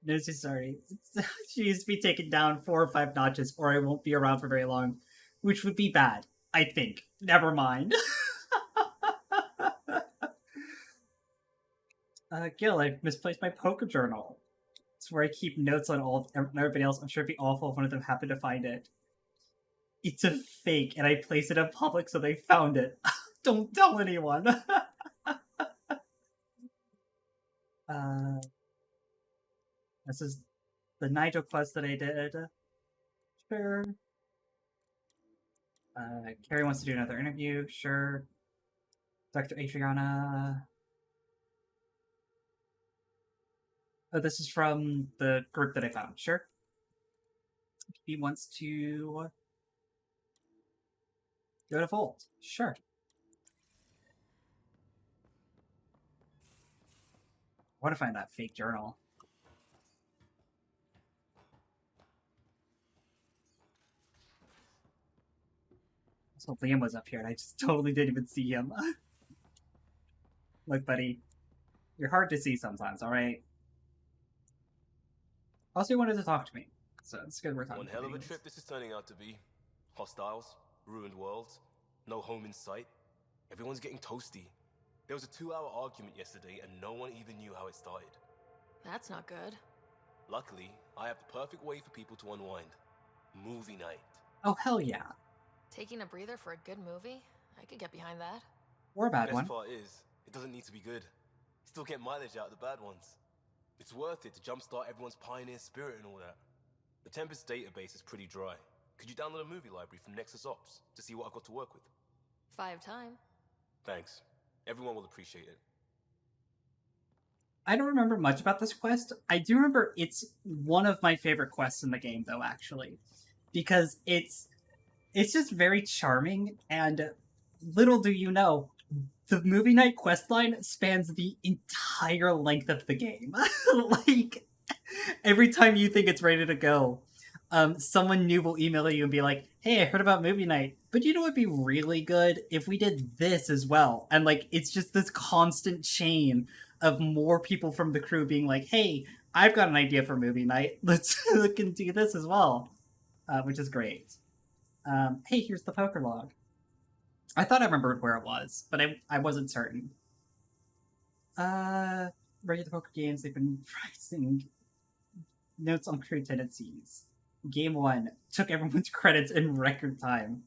No, sorry. She needs to be taken down 4 or 5 notches, or I won't be around for very long. Which would be bad, I think. Never mind. Gil, I've misplaced my poker journal. It's where I keep notes on all everybody else. I'm sure it'd be awful if one of them happened to find it. It's a fake, and I placed it in public so they found it. Don't tell anyone. This is the Nigel quest that I did. Sure. Carrie wants to do another interview. Sure. Dr. Adriana. Oh, this is from the group that I found. Sure. He wants to go to Volt. Sure. I want to find that fake journal. So Liam was up here, and I just totally didn't even see him. Look, buddy, you're hard to see sometimes, alright? Also, you wanted to talk to me, so it's good we're talking. One hell of a trip this is turning out to be. Hostiles, ruined worlds, no home in sight. Everyone's getting toasty. There was a 2-hour argument yesterday, and no one even knew how it started. That's not good. Luckily, I have the perfect way for people to unwind. Movie night. Oh, hell yeah. Taking a breather for a good movie? I could get behind that. Or a bad one. The one. best part is, it doesn't need to be good. Still get mileage out of the bad ones. It's worth it to jumpstart everyone's pioneer spirit and all that. The Tempest database is pretty dry. Could you download a movie library from Nexus Ops to see what I've got to work with? 5 time. Thanks. Everyone will appreciate it. I don't remember much about this quest. I do remember it's one of my favorite quests in the game, though, actually. Because it's just very charming, and little do you know, the movie night questline spans the entire length of the game. Like, every time you think it's ready to go, someone new will email you and be like, hey, I heard about movie night, but you know what'd be really good? If we did this as well. And, like, it's just this constant chain of more people from the crew being like, hey, I've got an idea for movie night. Let's look and do this as well. Which is great. Hey, here's the poker log. I thought I remembered where it was, but I wasn't certain. Regular poker games, they've been pricing notes on crew tendencies. Game 1 took everyone's credits in record time.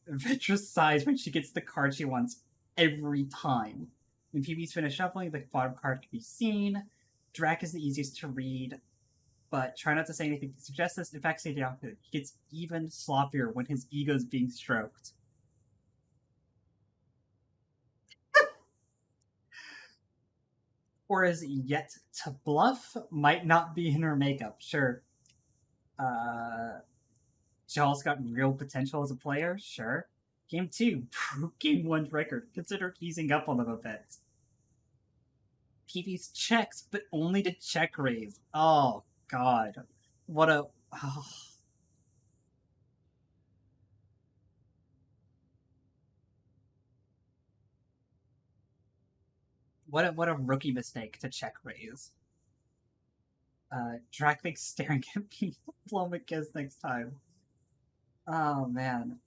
Vetra sighs when she gets the card she wants every time. When PB's finished shuffling, the bottom card can be seen. Drac is the easiest to read, but try not to say anything to suggest this. In fact, say the opposite. He gets even sloppier when his ego's being stroked. Or is yet to bluff? Might not be in her makeup, sure. Jaw's got real potential as a player, sure. Game 2, Game 1's record. Consider easing up on them a bit. PB's checks, but only to check raise. Oh, God. What a... Oh. What a rookie mistake to check raise. Drac thinks staring at me will blow him a kiss next time. Oh, man.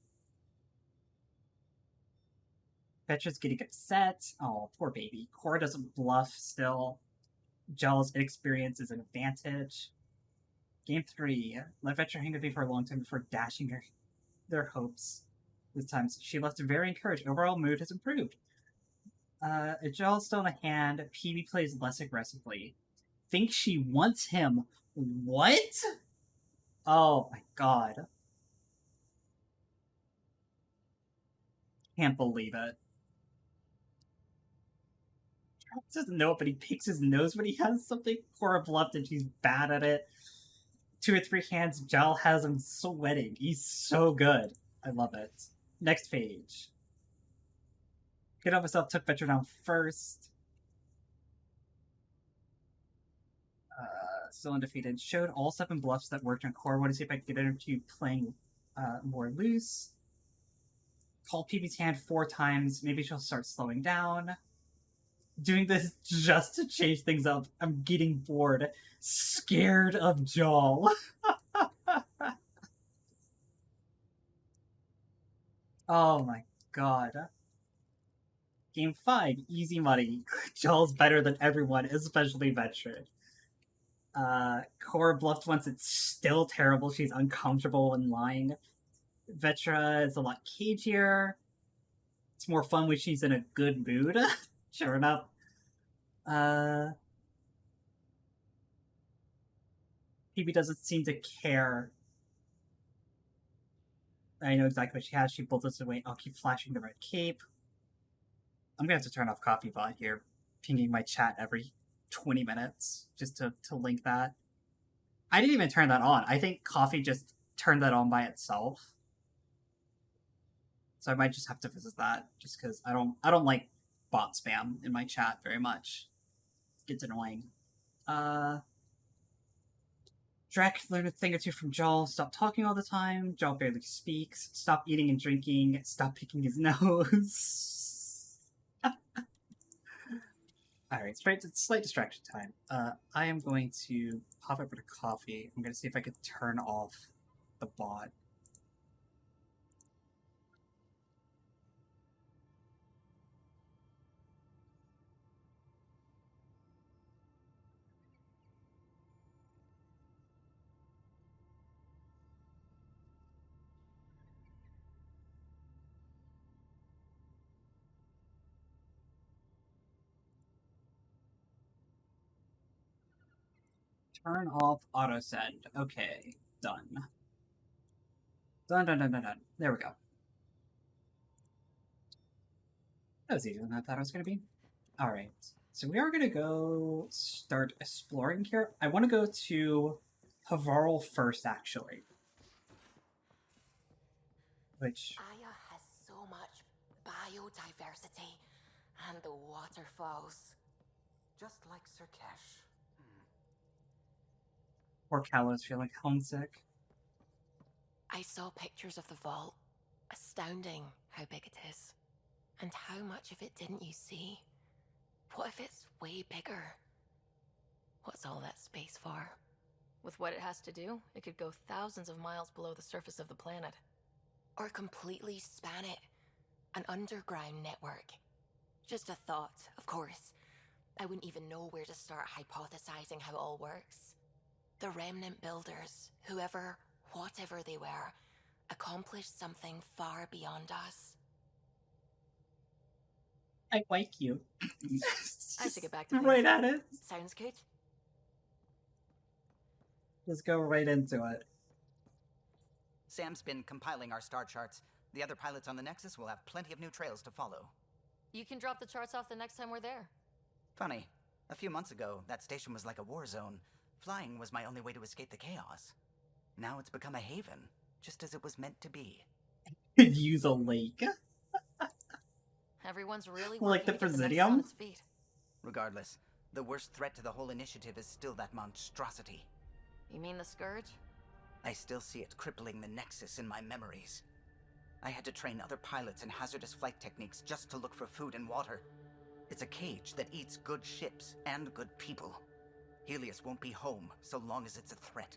Petra's getting upset. Oh, poor baby. Cora doesn't bluff still. Gel's inexperience is an advantage. Game 3. Let Vetra hang with me for a long time before dashing their hopes. This time, she left very encouraged. Overall mood has improved. Gel's still in a hand. PB plays less aggressively. Thinks she wants him. What? Oh my god. Can't believe it. Travis doesn't know it, but he picks his nose when he has something. Cora bluffed and she's bad at it. 2 or 3 hands, Jal has him sweating. He's so good. I love it. Next page. Get up myself, took Vetra down first. Still undefeated. Showed all 7 bluffs that worked on Cora. Want to see if I can get her to playing more loose. Called PB's hand 4 times. Maybe she'll start slowing down. Doing this just to change things up. I'm getting bored. Scared of Jal. Oh my god. Game 5, easy money. Jal's better than everyone, especially Vetra. Cora bluffed once, it's still terrible. She's uncomfortable when lying. Vetra is a lot cagier. It's more fun when she's in a good mood. Sure enough. PB doesn't seem to care. I know exactly what she has. She bolts us away. I'll keep flashing the red cape. I'm gonna have to turn off Coffee Bot here. Pinging my chat every 20 minutes just to link that. I didn't even turn that on. I think Coffee just turned that on by itself. So I might just have to visit that just because I don't like bot spam in my chat very much. It gets annoying. Drac learned a thing or 2 from Jal. Stop talking all the time. Jal barely speaks. Stop eating and drinking. Stop picking his nose. Alright, slight distraction time. I am going to pop over to Coffee. I'm going to see if I could turn off the bot. Turn off auto-send. Okay, done. Done. There we go. That was easier than I thought it was going to be. Alright, so we are going to go start exploring here. I want to go to Havarl first, actually. Which... Aya has so much biodiversity and the waterfalls. Just like Sirkesh. Poor Kalos feeling homesick. I saw pictures of the vault. Astounding how big it is. And how much of it didn't you see? What if it's way bigger? What's all that space for? With what it has to do, it could go thousands of miles below the surface of the planet. Or completely span it. An underground network. Just a thought, of course. I wouldn't even know where to start hypothesizing how it all works. The remnant builders, whoever, whatever they were, accomplished something far beyond us. I like you. I should get back to right at it. Sounds good. Just go right into it. Sam's been compiling our star charts. The other pilots on the Nexus will have plenty of new trails to follow. You can drop the charts off the next time we're there. Funny. A few months ago, that station was like a war zone. Flying was my only way to escape the chaos. Now it's become a haven, just as it was meant to be. Could use a lake. Everyone's really like the Presidium? Regardless, the worst threat to the whole initiative is still that monstrosity. You mean the Scourge? I still see it crippling the Nexus in my memories. I had to train other pilots in hazardous flight techniques just to look for food and water. It's a cage that eats good ships and good people. Helios won't be home so long as it's a threat.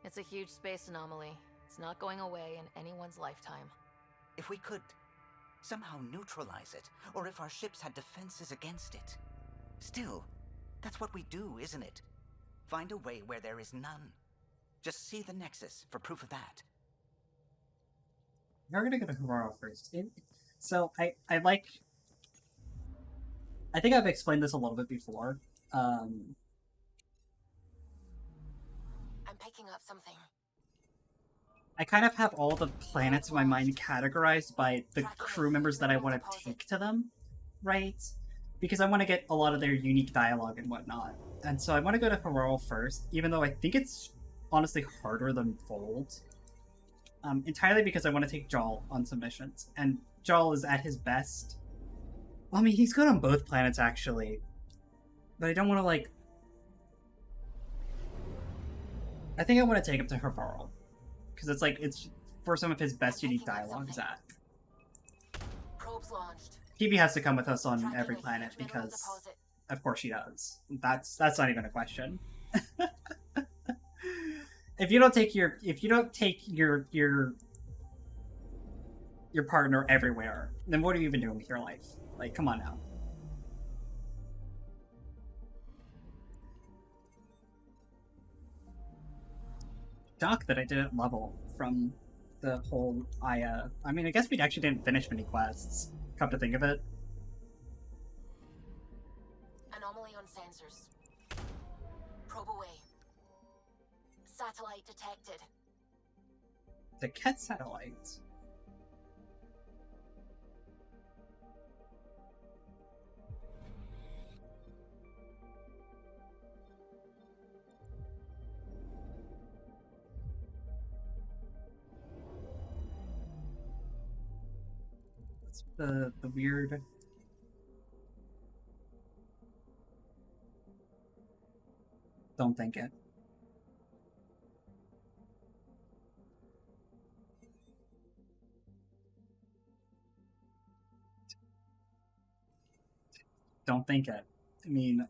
It's a huge space anomaly. It's not going away in anyone's lifetime. If we could somehow neutralize it, or if our ships had defenses against it. Still, that's what we do, isn't it? Find a way where there is none. Just see the Nexus for proof of that. We're gonna go to Havarl first. So I think I've explained this a little bit before. I'm picking up something. I kind of have all the planets in my mind categorized by the crew members that I want to take to them, right? Because I want to get a lot of their unique dialogue and whatnot. And so I want to go to Harral first, even though I think it's honestly harder than Vold. Entirely because I want to take Jal on some missions. And Jal is at his best. Well, I mean, he's good on both planets, actually. But I don't want to, like... I think I want to take him to Harral. Because it's like, it's for some of his best unique dialogues at. Probes launched. Phoebe has to come with us on every planet because, of course, she does. That's not even a question. If you don't take your partner everywhere, then what are you even doing with your life? Like, come on now. Shocked that I didn't level from the whole I mean, I guess we actually didn't finish many quests, come to think of it. Anomaly on sensors. Probe away. Satellite detected. The Ket satellite. The weird... Don't think it. Don't think it. I mean,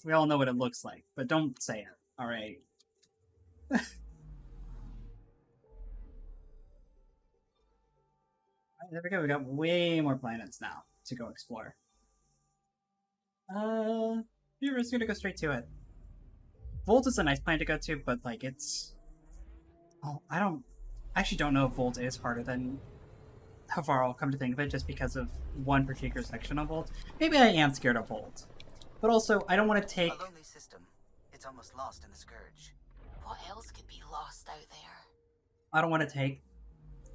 we all know what it looks like, but don't say it, alright? There we go, we got way more planets now to go explore. We're just gonna go straight to it. Volt is a nice planet to go to, but like it's... Oh, I actually don't know if Volt is harder than Havarl, come to think of it, just because of one particular section of Volt. Maybe I am scared of Volt. But also, I don't want to take... A lonely system. It's almost lost in the Scourge. What else could be lost out there? I don't want to take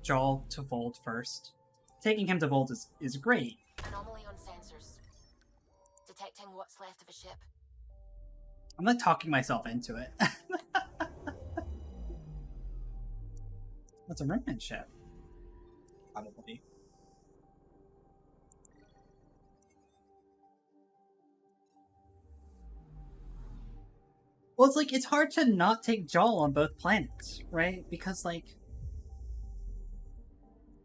Jal to Volt first. Taking him to Volt is great. Anomaly on sensors. Detecting what's left of a ship. I'm not talking myself into it. That's a remnant ship. Probably. Well, it's like, it's hard to not take Jal on both planets, right? Because, like,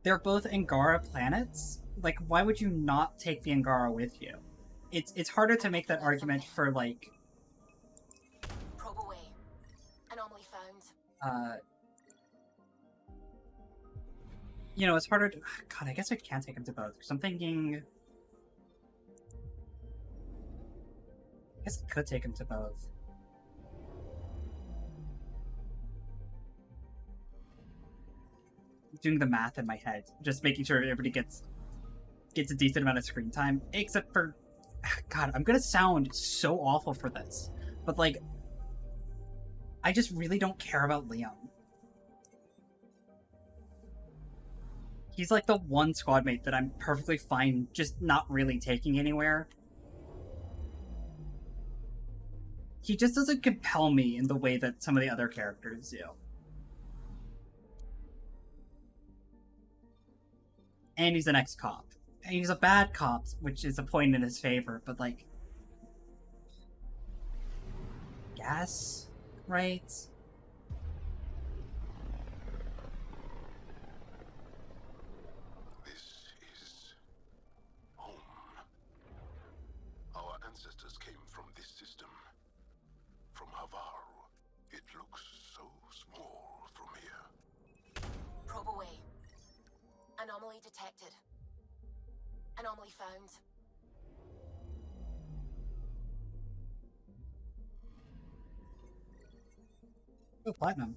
they're both Angara planets. Like, why would you not take the Angara with you? It's harder to make that argument for, like... Probe away. Anomaly found. You know, it's harder to... God, I guess I can't take him to both, because I'm thinking... I guess I could take him to both. Doing the math in my head, just making sure everybody gets a decent amount of screen time, except for... God, I'm gonna sound so awful for this, but, like, I just really don't care about Liam. He's like the one squad mate that I'm perfectly fine just not really taking anywhere. He just doesn't compel me in the way that some of the other characters do. And he's an ex-cop. And he's a bad cop, which is a point in his favor, but like... Yes? Right? Our ancestors came from this system. From Havaru. It looks so small from here. Probe away. Anomaly detected. Anomaly found. Oh, platinum.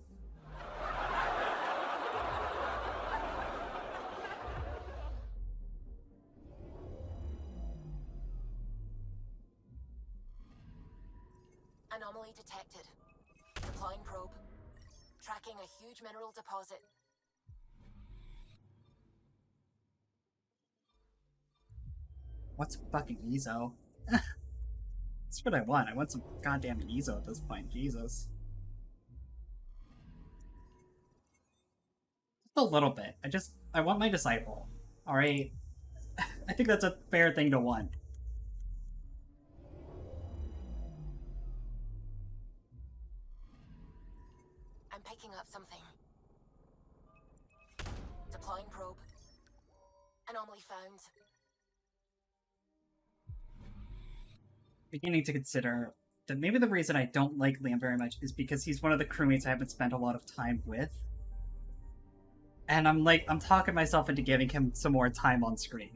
Anomaly detected. Deploying probe. Tracking a huge mineral deposit What's fucking Ezo? That's what I want. I want some goddamn Ezo at this point. Jesus. Just a little bit. I want my disciple. Alright? I think that's a fair thing to want. I'm picking up something. Deploying probe. Anomaly found. Beginning to consider that maybe the reason I don't like Liam very much is because he's one of the crewmates I haven't spent a lot of time with. And I'm talking myself into giving him some more time on screen.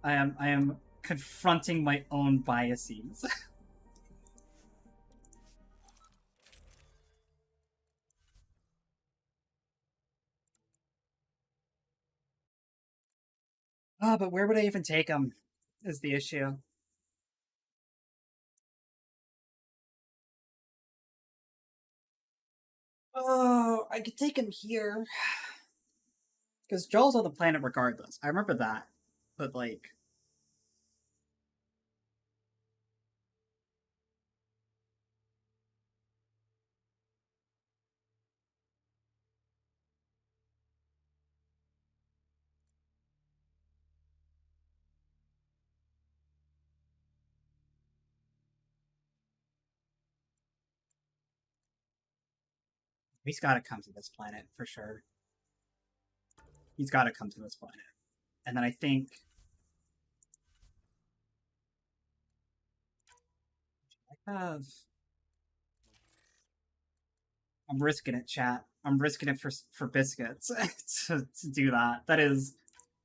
I am confronting my own biases. But where would I even take him? Is the issue. Oh, I could take him here. Because Joel's on the planet regardless. I remember that. But, like... He's gotta come to this planet, for sure. He's gotta come to this planet. And then I think... I have... I'm risking it, chat. I'm risking it for biscuits to do that. That is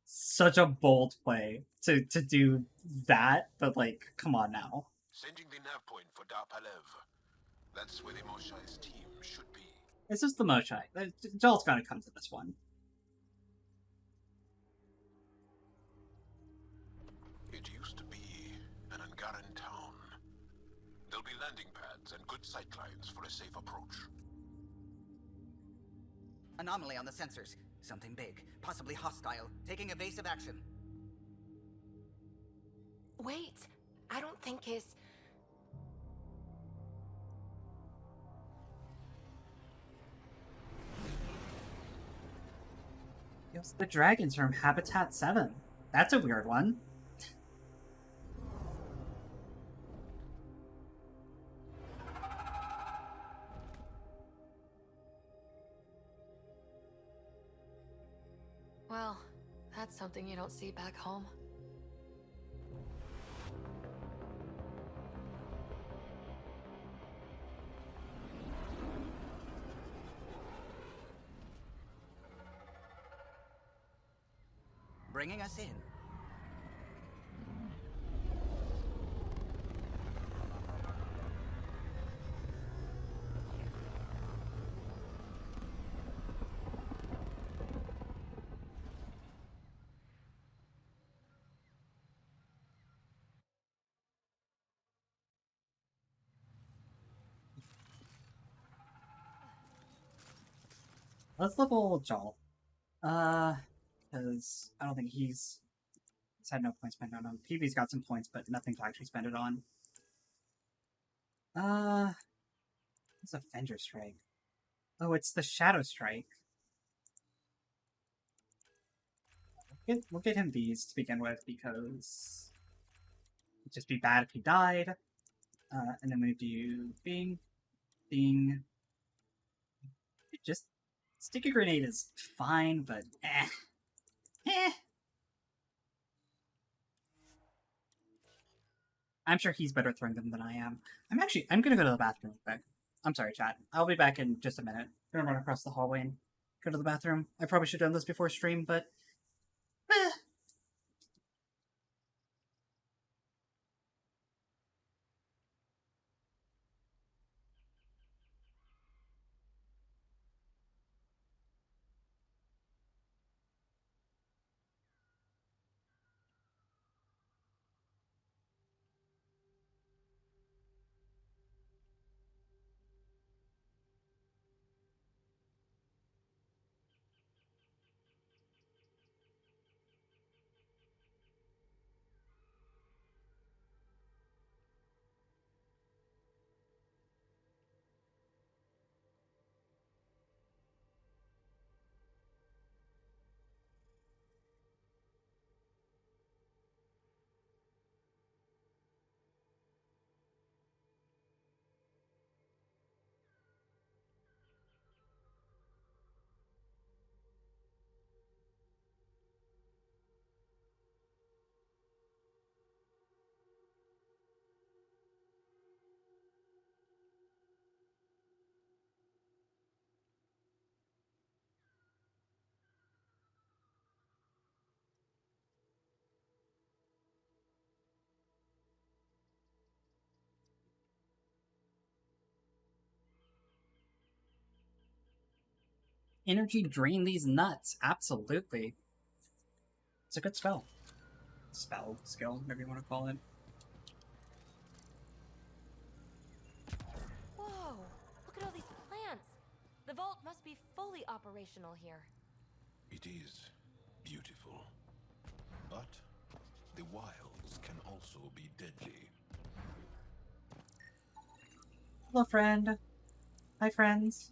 such a bold play to do that, but like, come on now. Sending the nav point for Darpalev. That's where the Moshai's team should be. This is the Moshai. Joel's gotta come to this one. It used to be an Angaran town. There'll be landing pads and good sightlines for a safe approach. Anomaly on the sensors. Something big, possibly hostile, taking evasive action. Wait, I don't think his... It's the dragons from Habitat 7. That's a weird one. Well, that's something you don't see back home. Bringing us in. Let's level Joel. Because I don't think he's had no points spent on him. PB's got some points, but nothing to actually spend it on. It's a Fender Strike. Oh, it's the Shadow Strike. We'll get him these to begin with, because it'd just be bad if he died. And then we do Bing, Bing. Just Sticky Grenade is fine, but eh. I'm sure he's better throwing them than I am. I'm gonna go to the bathroom real quick. I'm sorry, chat. I'll be back in just a minute. I'm gonna run across the hallway and go to the bathroom. I probably should have done this before stream, but eh. Energy drain these nuts. Absolutely. It's a good spell. Spell, skill, whatever you want to call it. Whoa! Look at all these plants! The vault must be fully operational here. It is beautiful. But the wilds can also be deadly. Hello, friend. Hi, friends.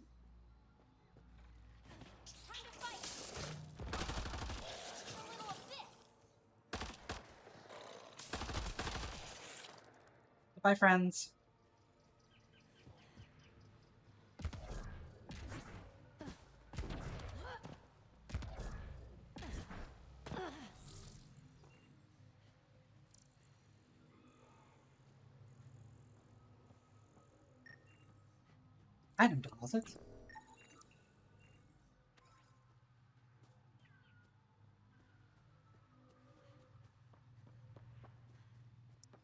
Bye, friends. Item deposit.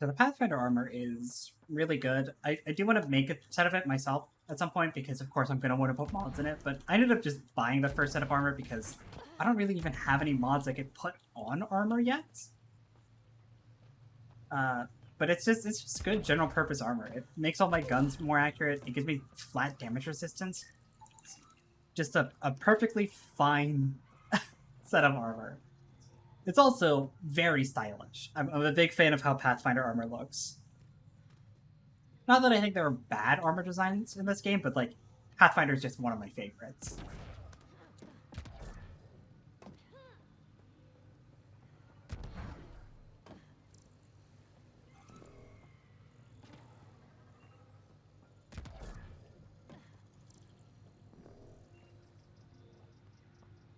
So the Pathfinder armor is really good. I do want to make a set of it myself at some point because, of course, I'm going to want to put mods in it. But I ended up just buying the first set of armor because I don't really even have any mods I could put on armor yet. But it's just good general purpose armor. It makes all my guns more accurate. It gives me flat damage resistance. Just a perfectly fine set of armor. It's also very stylish. I'm a big fan of how Pathfinder armor looks. Not that I think there are bad armor designs in this game, but like, Pathfinder is just one of my favorites.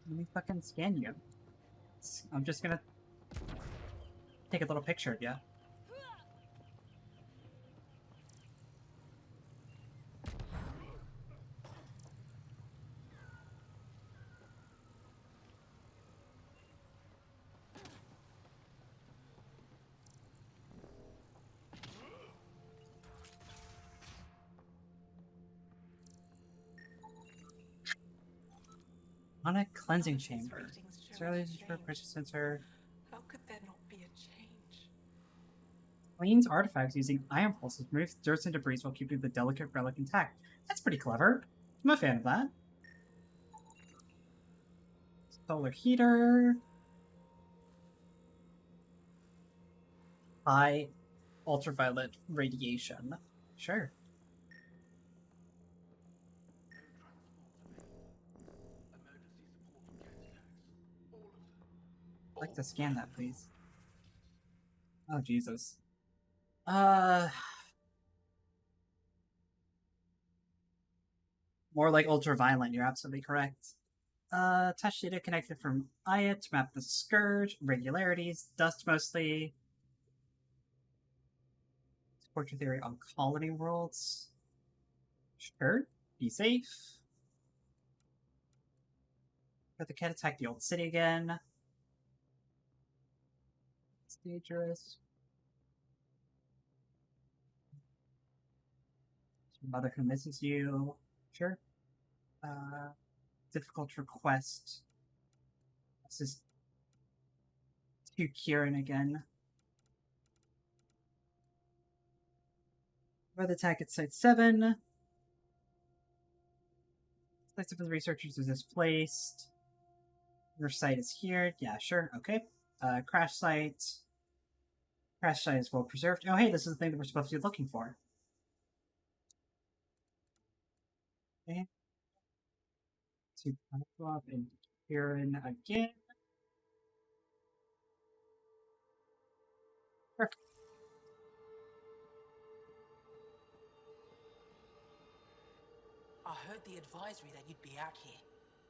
Let me fucking scan you. I'm just gonna take a little picture of you. On a cleansing chamber. For precious sensor. How could there not be a change? Cleans artifacts using ion pulses, removes dirt and debris while keeping the delicate relic intact. That's pretty clever. I'm a fan of that. Solar heater. High ultraviolet radiation. Sure. I'd like to scan that, please. Oh, Jesus. More like ultraviolet, you're absolutely correct. Touch data connected from Aya to map the Scourge, irregularities, dust mostly. Support your theory on colony worlds. Sure, be safe. Let the cat attack the old city again. It's dangerous. Your mother who misses you. Sure. Difficult request. This is to Kieran again. Red attack at Site 7. Site 7 researchers is displaced. Your site is here. Yeah, sure. Okay. Crash site. Crash site is well preserved. Oh, hey, this is the thing that we're supposed to be looking for. Okay. To go up and Kieran again. Sure. I heard the advisory that you'd be out here.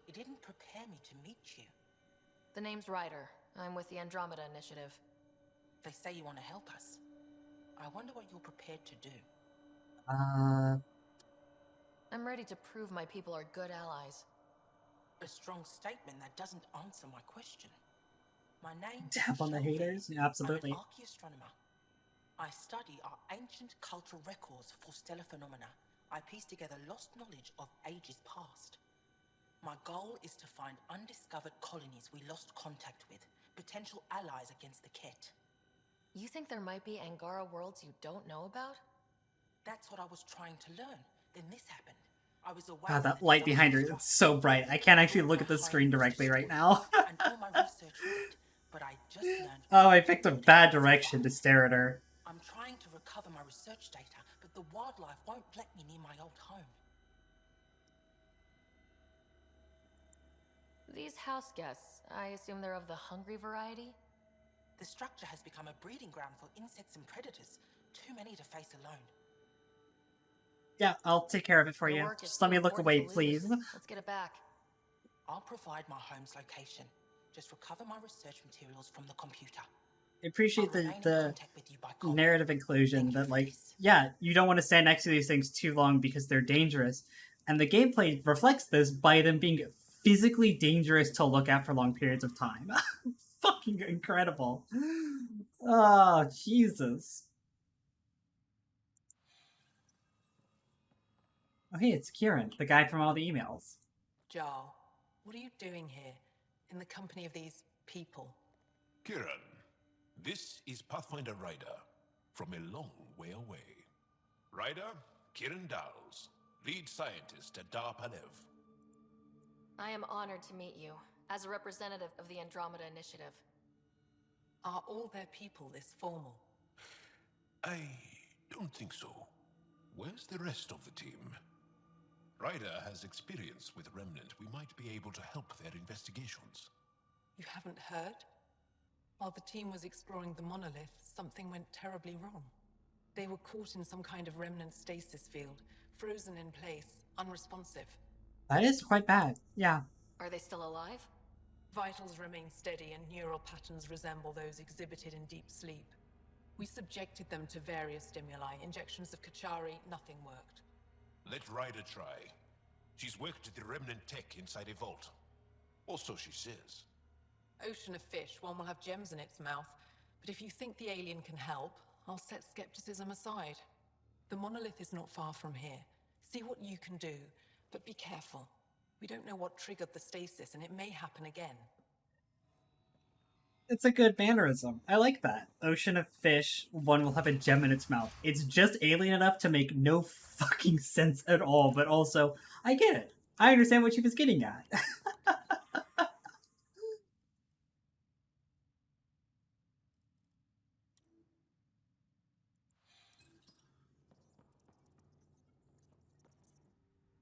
It didn't prepare me to meet you. The name's Ryder. I'm with the Andromeda Initiative. They say you want to help us. I wonder what you're prepared to do. I'm ready to prove my people are good allies. A strong statement that doesn't answer my question. My name Tap on the haters? Yeah, absolutely. I'm an archaeastronomer. I study our ancient cultural records for stellar phenomena. I piece together lost knowledge of ages past. My goal is to find undiscovered colonies we lost contact with, potential allies against the Kett. You think there might be Angara worlds you don't know about? That's what I was trying to learn. Then this happened. I was away. Wow, that light behind her, it's so bright. I can't actually look at the screen directly right now. And all my research with it, but I just learned. Oh, I picked a bad direction to stare at her. I'm trying to recover my research data, but the wildlife won't let me near my old home. These house guests, I assume they're of the hungry variety? The structure has become a breeding ground for insects and predators. Too many to face alone. Yeah, I'll take care of it for you. Just let me look away, please. Let's get it back. I'll provide my home's location. Just recover my research materials from the computer. I appreciate the narrative inclusion that, like, yeah, you don't want to stand next to these things too long because they're dangerous. And the gameplay reflects this by them being physically dangerous to look at for long periods of time. Fucking incredible. Oh, Jesus. Oh, hey, it's Kieran, the guy from all the emails. Joel, what are you doing here, in the company of these people? Kieran, this is Pathfinder Ryder, from a long way away. Ryder, Kieran Dowles, lead scientist at Dar Palev. I am honored to meet you, as a representative of the Andromeda Initiative. Are all their people this formal? I don't think so. Where's the rest of the team? Ryder has experience with Remnant. We might be able to help their investigations. You haven't heard? While the team was exploring the monolith, something went terribly wrong. They were caught in some kind of Remnant stasis field, frozen in place, unresponsive. That is quite bad, yeah. Are they still alive? Vitals remain steady and neural patterns resemble those exhibited in deep sleep. We subjected them to various stimuli, injections of Kachari, nothing worked. Let Ryder try. She's worked at the Remnant tech inside a vault. Or so she says. Ocean of fish, one will have gems in its mouth. But if you think the alien can help, I'll set skepticism aside. The monolith is not far from here. See what you can do, but be careful. We don't know what triggered the stasis, and it may happen again. It's a good mannerism. I like that. Ocean of fish, one will have a gem in its mouth. It's just alien enough to make no fucking sense at all, but also, I get it. I understand what she was getting at.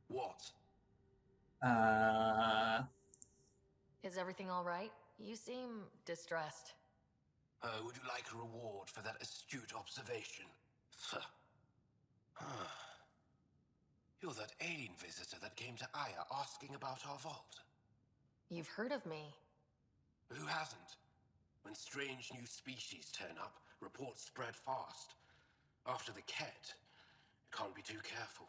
What? Is everything all right? You seem distressed. Would you like a reward for that astute observation? You're that alien visitor that came to Aya asking about our vault. You've heard of me. Who hasn't? When strange new species turn up, reports spread fast. After the Kett, can't be too careful.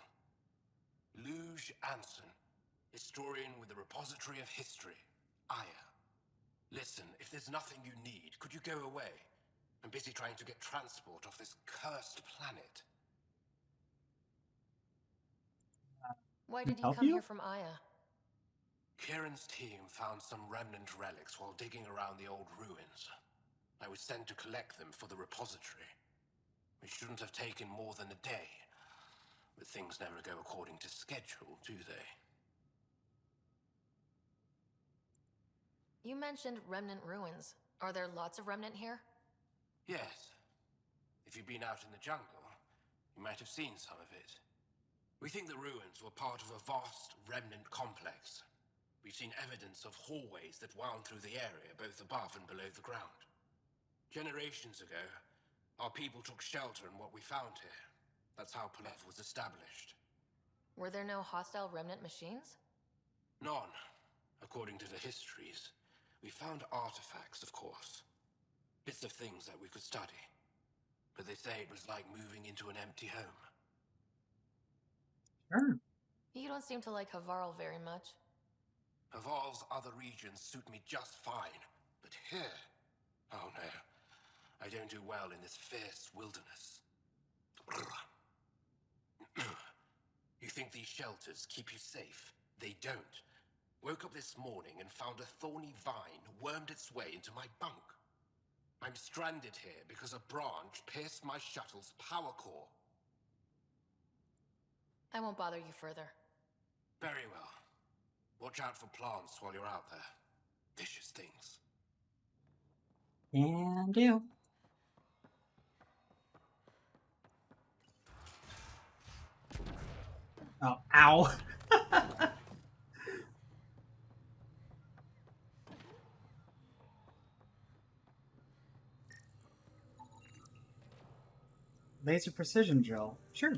Luge Anson, historian with the Repository of History, Aya. Listen, if there's nothing you need, could you go away? I'm busy trying to get transport off this cursed planet. Why did you come here from Aya? Kieran's team found some remnant relics while digging around the old ruins. I was sent to collect them for the repository. We shouldn't have taken more than a day. But things never go according to schedule, do they? You mentioned remnant ruins. Are there lots of remnant here? Yes. If you've been out in the jungle, you might have seen some of it. We think the ruins were part of a vast remnant complex. We've seen evidence of hallways that wound through the area, both above and below the ground. Generations ago, our people took shelter in what we found here. That's how Palev was established. Were there no hostile remnant machines? None, according to the histories. We found artifacts, of course. Bits of things that we could study. But they say it was like moving into an empty home. Sure. You don't seem to like Havarl very much. Havarl's other regions suit me just fine. But here... oh no. I don't do well in this fierce wilderness. You think these shelters keep you safe? They don't. Woke up this morning and found a thorny vine wormed its way into my bunk. I'm stranded here because a branch pierced my shuttle's power core. I won't bother you further. Very well. Watch out for plants while you're out there. Vicious things. And do. Oh, ow. Laser precision drill. Sure.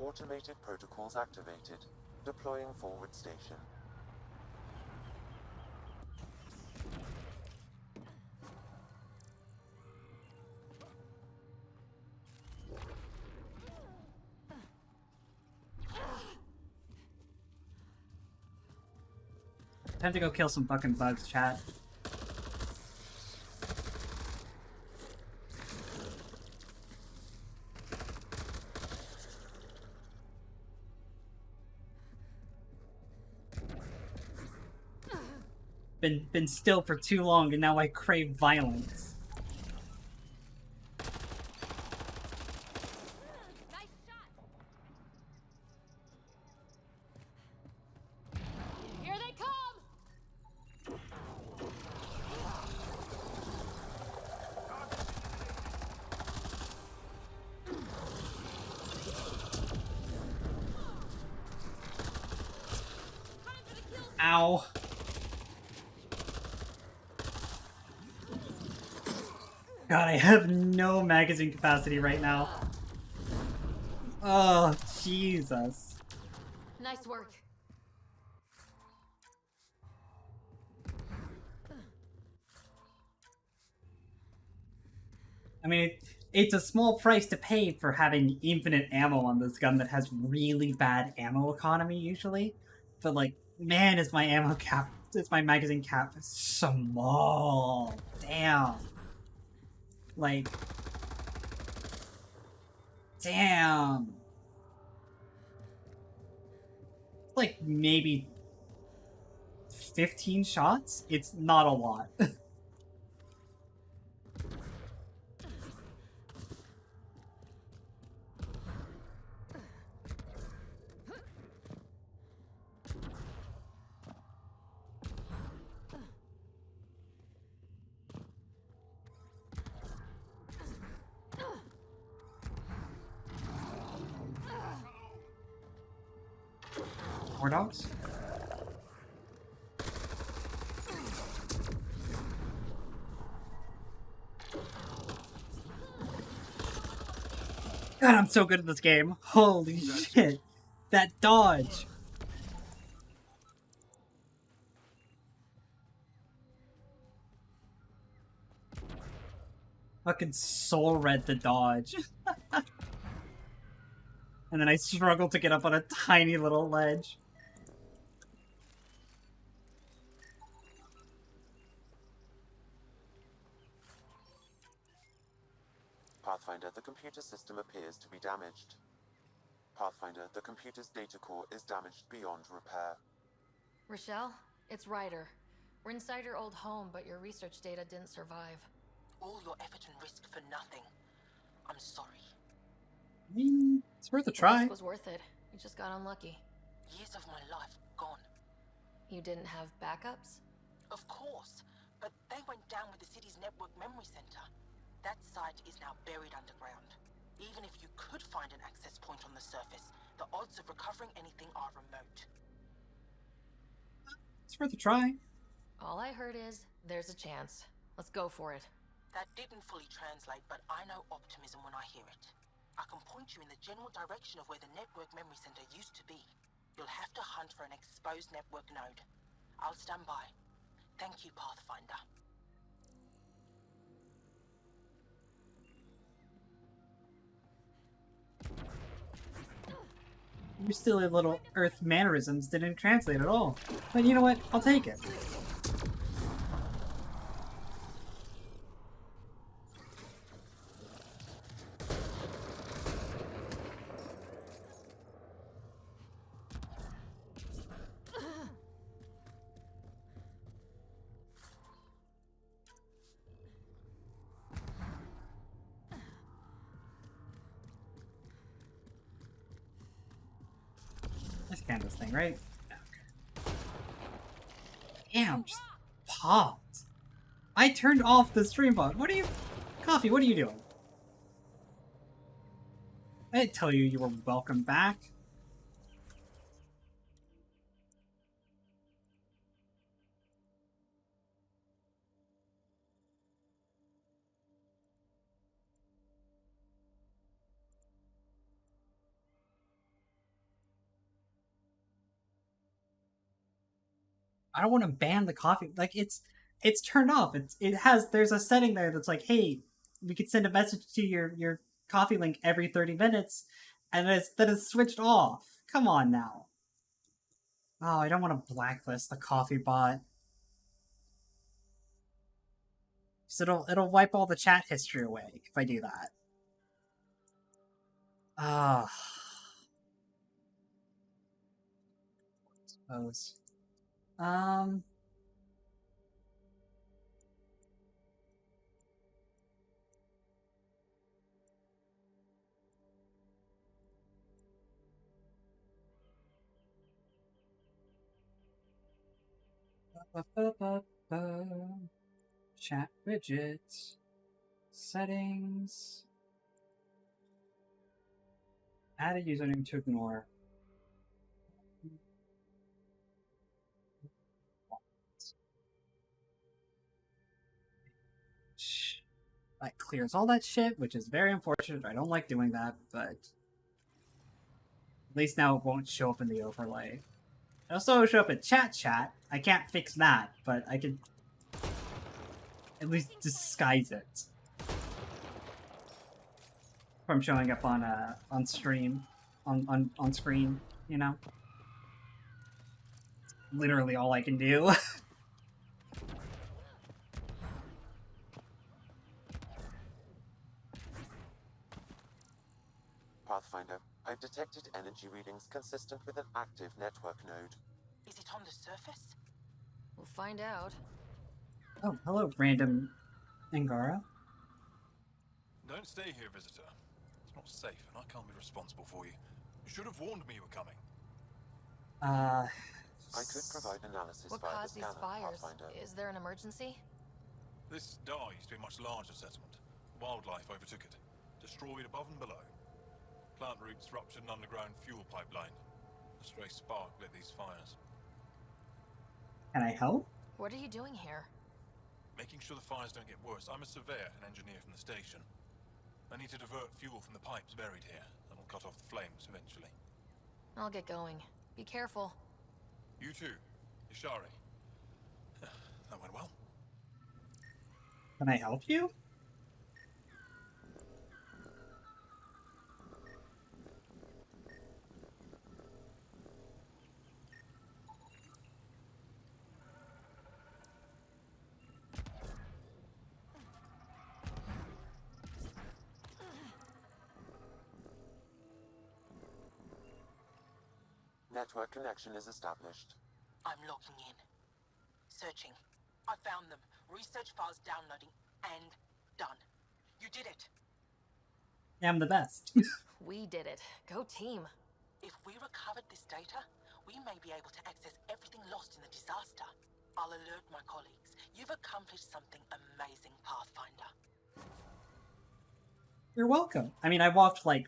Automated protocols activated. Deploying forward station. Time to go kill some fucking bugs, chat. Been still for too long, and now I crave violence. Nice shot. Here they come. Ow. God, I have no magazine capacity right now. Oh, Jesus. Nice work. I mean, it's a small price to pay for having infinite ammo on this gun that has really bad ammo economy usually. But like, man, is my ammo cap, is my magazine cap small. Damn. Like, damn. Like maybe 15 shots? It's not a lot. More dogs? God, I'm so good at this game. Holy shit. That dodge. Fucking soul read the dodge. And then I struggle to get up on a tiny little ledge. Pathfinder, the computer system appears to be damaged. Pathfinder, the computer's data core is damaged beyond repair. Rochelle, it's Ryder. We're inside your old home, but your research data didn't survive. All your effort and risk for nothing. I'm sorry. It's worth a try. It was worth it. You just got unlucky. Years of my life gone. You didn't have backups? Of course, but they went down with the city's network memory center. That site is now buried underground. Even if you could find an access point on the surface, the odds of recovering anything are remote. It's worth a try. All I heard is, there's a chance. Let's go for it. That didn't fully translate, but I know optimism when I hear it. I can point you in the general direction of where the network memory center used to be. You'll have to hunt for an exposed network node. I'll stand by. Thank you, Pathfinder. Your silly little Earth mannerisms didn't translate at all. But you know what? I'll take it. scan this thing, right? Okay. Damn, just popped. I turned off the stream bot. What are you... Coffee, what are you doing? I didn't tell you were welcome back. I don't want to ban the coffee. Like, it's turned off. There's a setting there that's like, hey, we could send a message to your coffee link every 30 minutes, and it's switched off. Come on now. Oh, I don't want to blacklist the coffee bot. So it'll wipe all the chat history away if I do that. Ah. Suppose. Chat widgets. Settings. Add a username to ignore. That clears all that shit, which is very unfortunate. I don't like doing that, but at least now it won't show up in the overlay. It'll also show up in chat. I can't fix that, but I can at least disguise it from showing up on stream, on screen. You know, literally all I can do. Pathfinder, I've detected energy readings consistent with an active network node. Is it on the surface? We'll find out. Oh, hello, random Angara. Don't stay here, visitor. It's not safe, and I can't be responsible for you. You should have warned me you were coming. I could provide analysis What via caused the these scanner, fires? Pathfinder. Is there an emergency? This Dar used to be a much larger settlement. Wildlife overtook it, destroyed above and below. Plant roots ruptured an underground fuel pipeline. A stray spark lit these fires. Can I help? What are you doing here? Making sure the fires don't get worse. I'm a surveyor and engineer from the station. I need to divert fuel from the pipes buried here. That'll cut off the flames eventually. I'll get going. Be careful. You too, Ishari. That went well. Can I help you? Network connection is established. I'm logging in. Searching. I found them. Research files downloading and done. You did it. I'm the best. We did it. Go team. If we recovered this data, we may be able to access everything lost in the disaster. I'll alert my colleagues. You've accomplished something amazing, Pathfinder. You're welcome. I mean, I walked like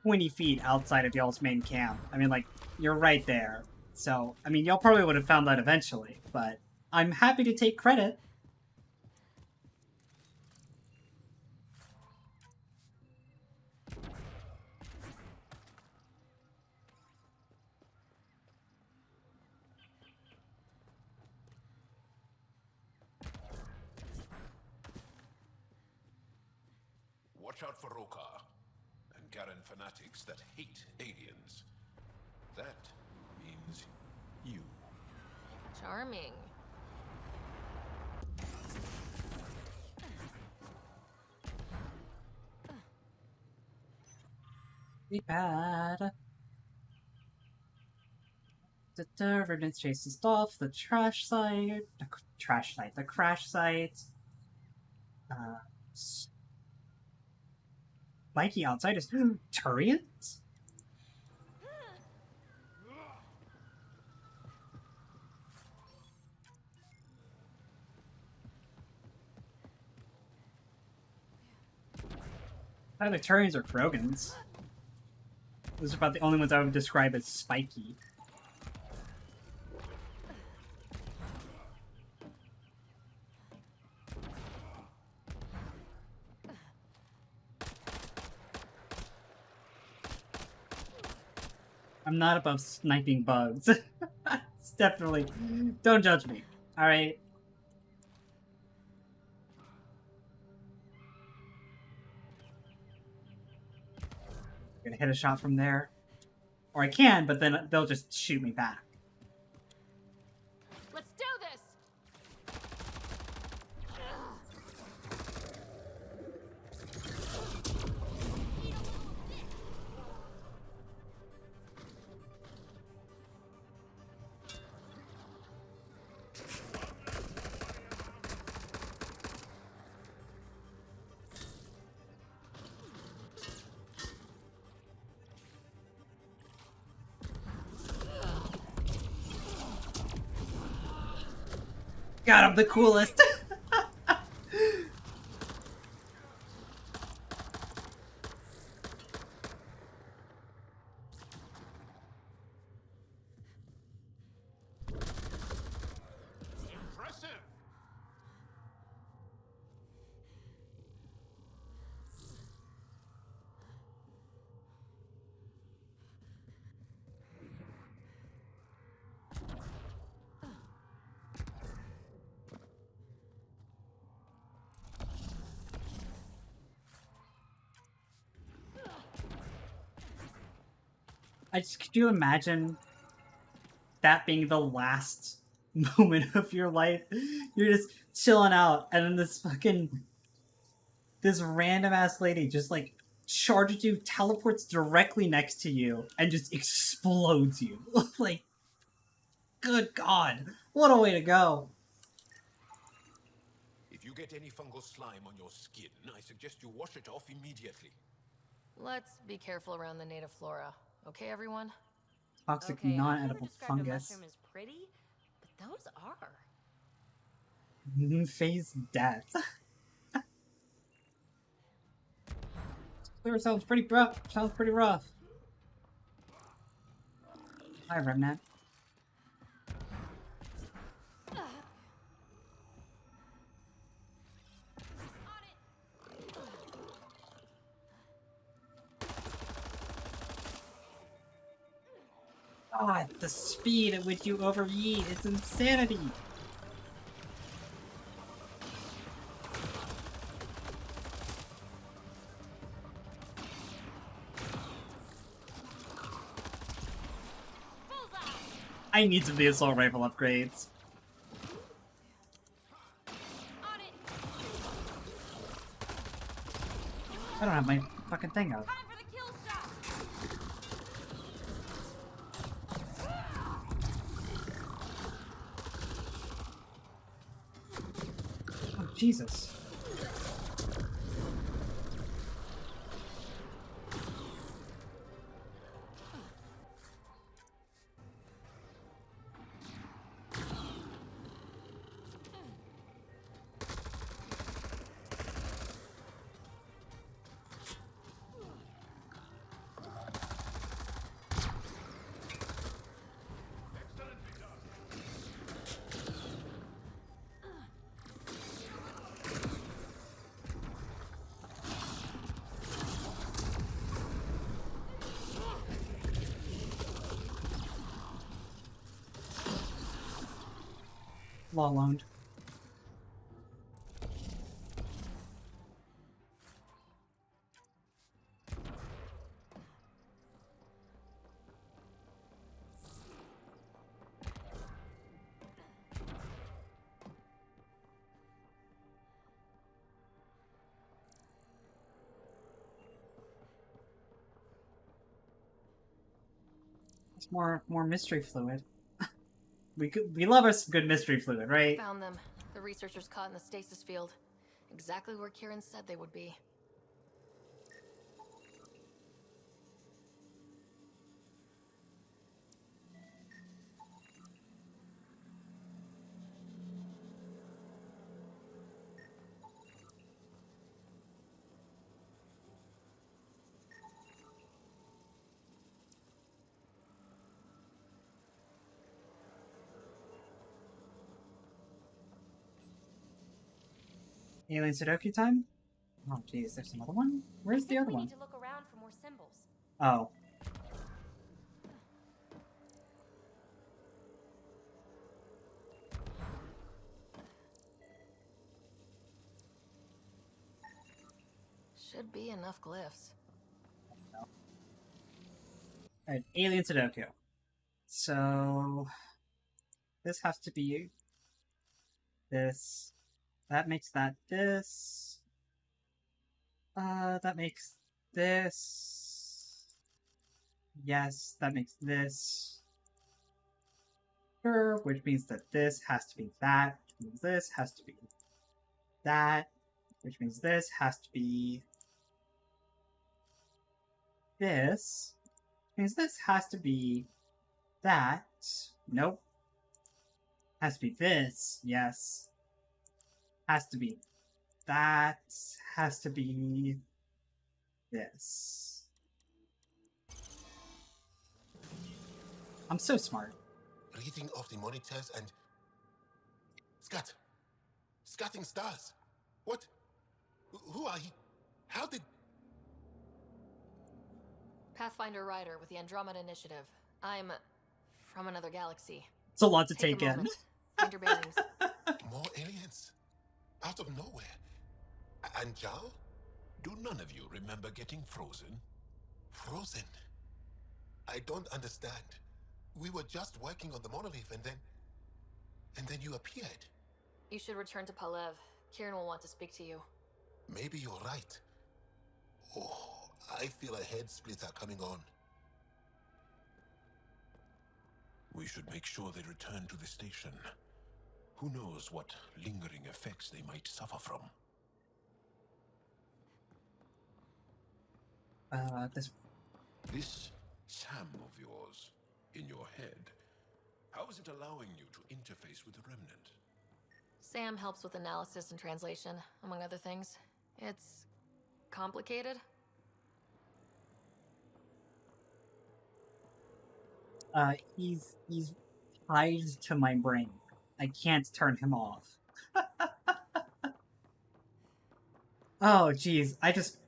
20 feet outside of y'all's main camp. I mean, like, you're right there. So, I mean, y'all probably would have found that eventually, but I'm happy to take credit. Watch out for Rokar and Garen fanatics that hate aliens. That means you. Charming. Be bad. The Revenants chases off the trash site. The crash site. Mikey outside is Turians? Either Turians or Krogans. Those are about the only ones I would describe as spiky. I'm not above sniping bugs. It's definitely... Don't judge me, alright? I'm gonna hit a shot from there. Or I can, but then they'll just shoot me back. Let's do this! God, I'm the coolest! Impressive! Could you imagine that being the last moment of your life? You're just chilling out, and then this random ass lady just like charges you, teleports directly next to you, and just explodes you. Like, good God, what a way to go! If you get any fungal slime on your skin, I suggest you wash it off immediately. Let's be careful around the native flora. Okay, everyone? Toxic Okay, non-edible A fungus. mushroom is pretty, but those are. Moon-phase death. Clear sounds pretty rough. Sounds pretty rough. Hi, Remnant. God, the speed at which you overeat, it's insanity! I need some of the assault rifle upgrades. I don't have my fucking thing up. Oh, Jesus. Law loaned. It's more mystery fluid. We love us good mystery fluid, right? Found them. The researchers caught in the stasis field. Exactly where Kieran said they would be. Alien Sudoku time? Oh, jeez, there's another one? Where's the other we one? need to look around for more symbols. Oh. Should be enough glyphs. Alright, Alien Sudoku. So... this has to be... this. That makes that this. That makes this. Yes, that makes this. Sure, which means that this has to be that, which means this has to be that, which means this has to be this, which means this has to be that. Nope. Has to be this, yes. Has to be that. Has to be this. I'm so smart. Reading of the monitors and... Scat! Scatting stars! What? Who are he? How did... Pathfinder Rider with the Andromeda Initiative. I'm from another galaxy. It's a lot to take in. Find your bearings. More aliens? Out of nowhere? And Zhao? Do none of you remember getting frozen? Frozen? I don't understand. We were just working on the monolith and then you appeared. You should return to Palev. Kieran will want to speak to you. Maybe you're right. Oh, I feel a head splitter coming on. We should make sure they return to the station. Who knows what lingering effects they might suffer from. This Sam of yours, in your head, how is it allowing you to interface with the Remnant? Sam helps with analysis and translation, among other things. It's complicated. He's tied to my brain. I can't turn him off. Oh, jeez. I just...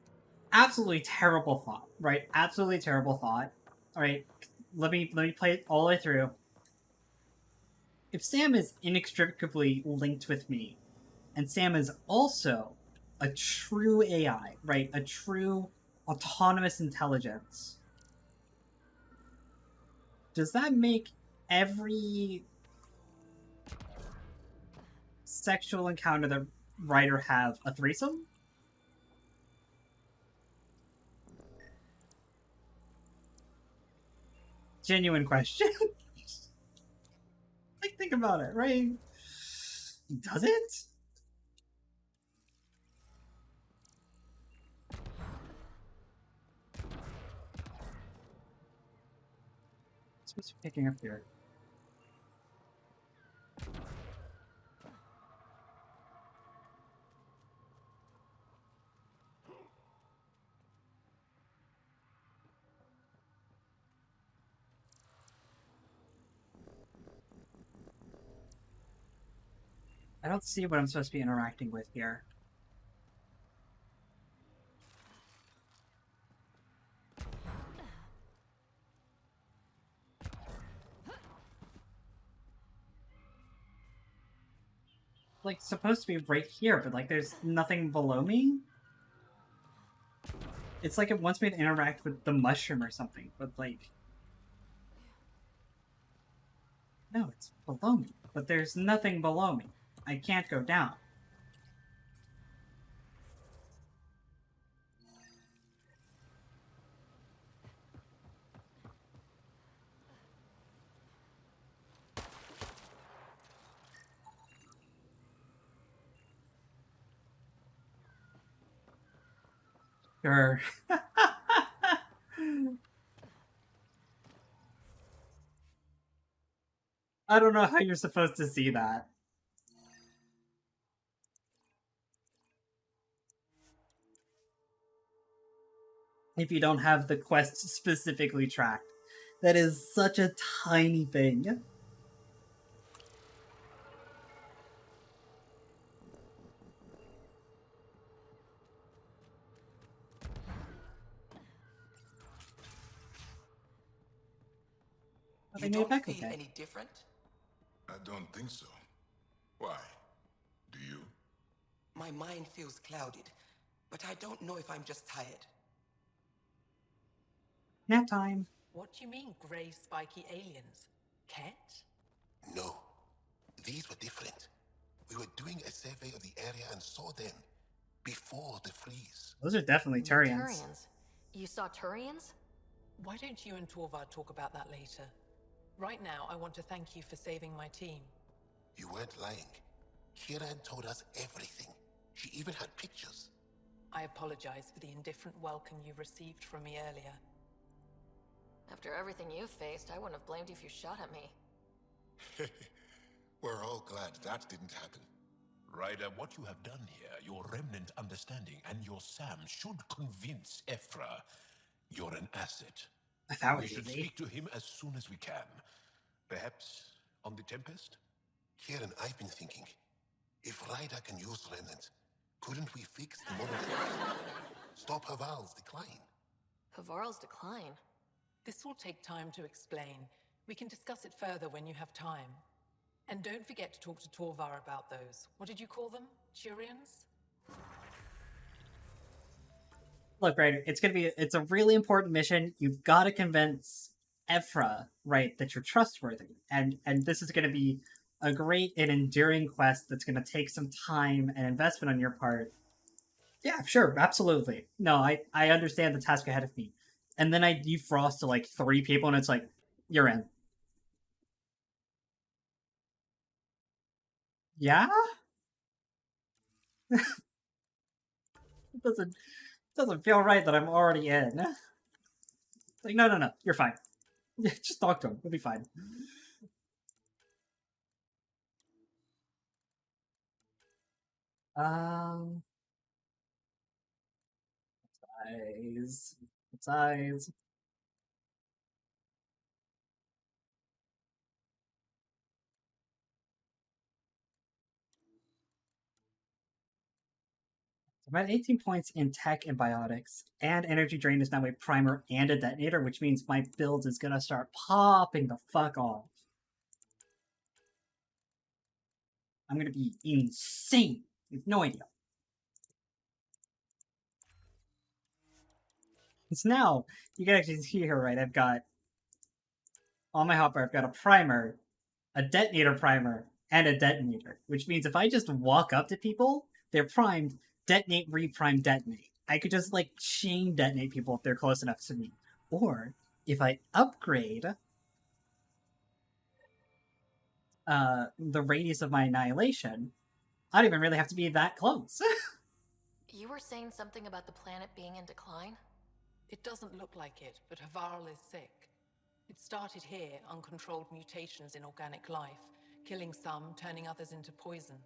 absolutely terrible thought, right? Absolutely terrible thought. Alright, let me play it all the way through. If Sam is inextricably linked with me, and Sam is also a true AI, right? A true autonomous intelligence, does that make every sexual encounter the writer have a threesome? Genuine question. Like, think about it, right? Does it? What's he picking up here? I don't see what I'm supposed to be interacting with here. Like, supposed to be right here, but like there's nothing below me? It's like it wants me to interact with the mushroom or something, but like... no, it's below me. But there's nothing below me. I can't go down. Sure. I don't know how you're supposed to see that. If you don't have the quest specifically tracked. That is such a tiny thing. They You made it don't back feel okay. any different? I don't think so. Why? Do you? My mind feels clouded, but I don't know if I'm just tired. Nap time. What do you mean, grey, spiky aliens? Ket? No. These were different. We were doing a survey of the area and saw them before the freeze. Those are definitely Turians. Turians? You saw Turians? Why don't you and Torvar talk about that later? Right now, I want to thank you for saving my team. You weren't lying. Kieran told us everything. She even had pictures. I apologize for the indifferent welcome you received from me earlier. After everything you've faced, I wouldn't have blamed you if you shot at me. We're all glad that didn't happen. Ryder, what you have done here, your remnant understanding, and your Sam should convince Ephra you're an asset. That We was should easy. speak to him as soon as we can. Perhaps on the Tempest? Kieran, I've been thinking. If Ryder can use remnant, couldn't we fix the monolith? Stop Haval's decline. Havarl's decline? This will take time to explain. We can discuss it further when you have time. And don't forget to talk to Torvar about those. What did you call them? Turians? Look, Ryder, it's a really important mission. You've got to convince Ephra, right, that you're trustworthy. And this is going to be a great and enduring quest that's going to take some time and investment on your part. Yeah, sure, absolutely. No, I understand the task ahead of me. And then I defrost to like 3 people, and it's like, you're in. Yeah? It doesn't feel right that I'm already in. Like, no, you're fine. Just talk to him. We'll be fine. Size. I'm at 18 points in tech and biotics, and energy drain is now a primer and a detonator, which means my build is gonna start popping the fuck off. I'm gonna be insane. You have no idea. So now, you can actually see here, right, I've got, on my hotbar, I've got a primer, a detonator primer, and a detonator, which means if I just walk up to people, they're primed, detonate, reprime, detonate. I could just, like, chain detonate people if they're close enough to me. Or, if I upgrade the radius of my annihilation, I don't even really have to be that close. You were saying something about the planet being in decline? It doesn't look like it, but Havarl is sick. It started here, uncontrolled mutations in organic life, killing some, turning others into poison.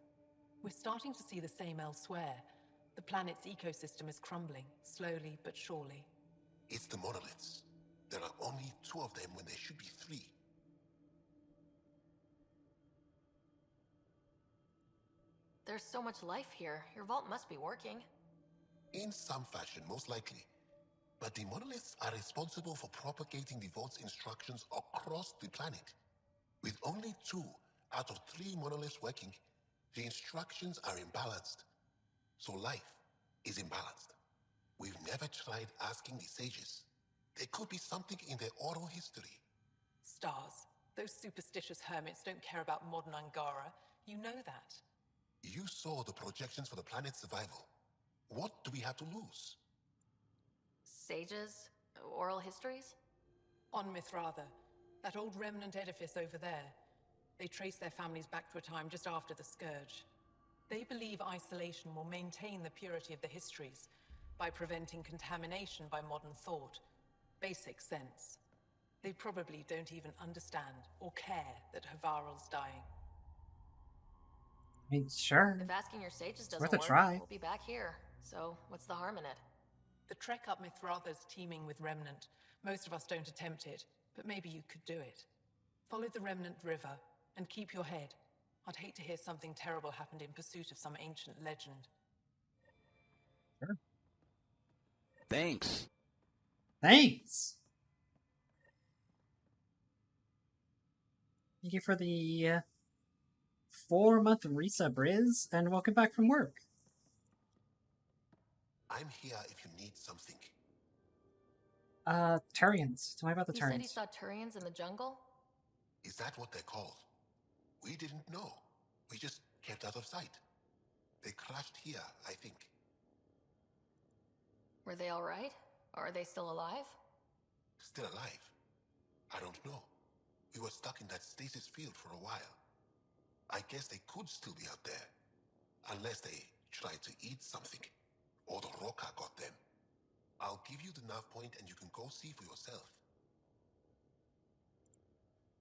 We're starting to see the same elsewhere. The planet's ecosystem is crumbling, slowly but surely. It's the monoliths. There are only 2 of them when there should be 3. There's so much life here. Your vault must be working. In some fashion, most likely. But the monoliths are responsible for propagating the vault's instructions across the planet. With only 2 out of 3 monoliths working, the instructions are imbalanced. So life is imbalanced. We've never tried asking the sages. There could be something in their oral history. Stars. Those superstitious hermits don't care about modern Angara. You know that. You saw the projections for the planet's survival. What do we have to lose? Sages? Oral histories? On Mithratha, that old remnant edifice over there. They trace their families back to a time just after the Scourge. They believe isolation will maintain the purity of the histories by preventing contamination by modern thought. Basic sense. They probably don't even understand or care that Havarl's dying. I mean, sure. If asking your sages doesn't worth a work, try. we'll be back here. So, what's the harm in it? The trek up Mithratha's teeming with Remnant. Most of us don't attempt it, but maybe you could do it. Follow the Remnant River, and keep your head. I'd hate to hear something terrible happened in pursuit of some ancient legend. Sure. Thanks. Thanks. Thank you for the 4-month resub, Riz, and welcome back from work. I'm here if you need something. Turians. Tell me about the He Turians. said he saw Turians in the jungle? Is that what they're called? We didn't know. We just kept out of sight. They crashed here, I think. Were they alright? Are they still alive? Still alive? I don't know. We were stuck in that stasis field for a while. I guess they could still be out there. Unless they tried to eat something. Or the Roca got them. I'll give you the nav point and you can go see for yourself.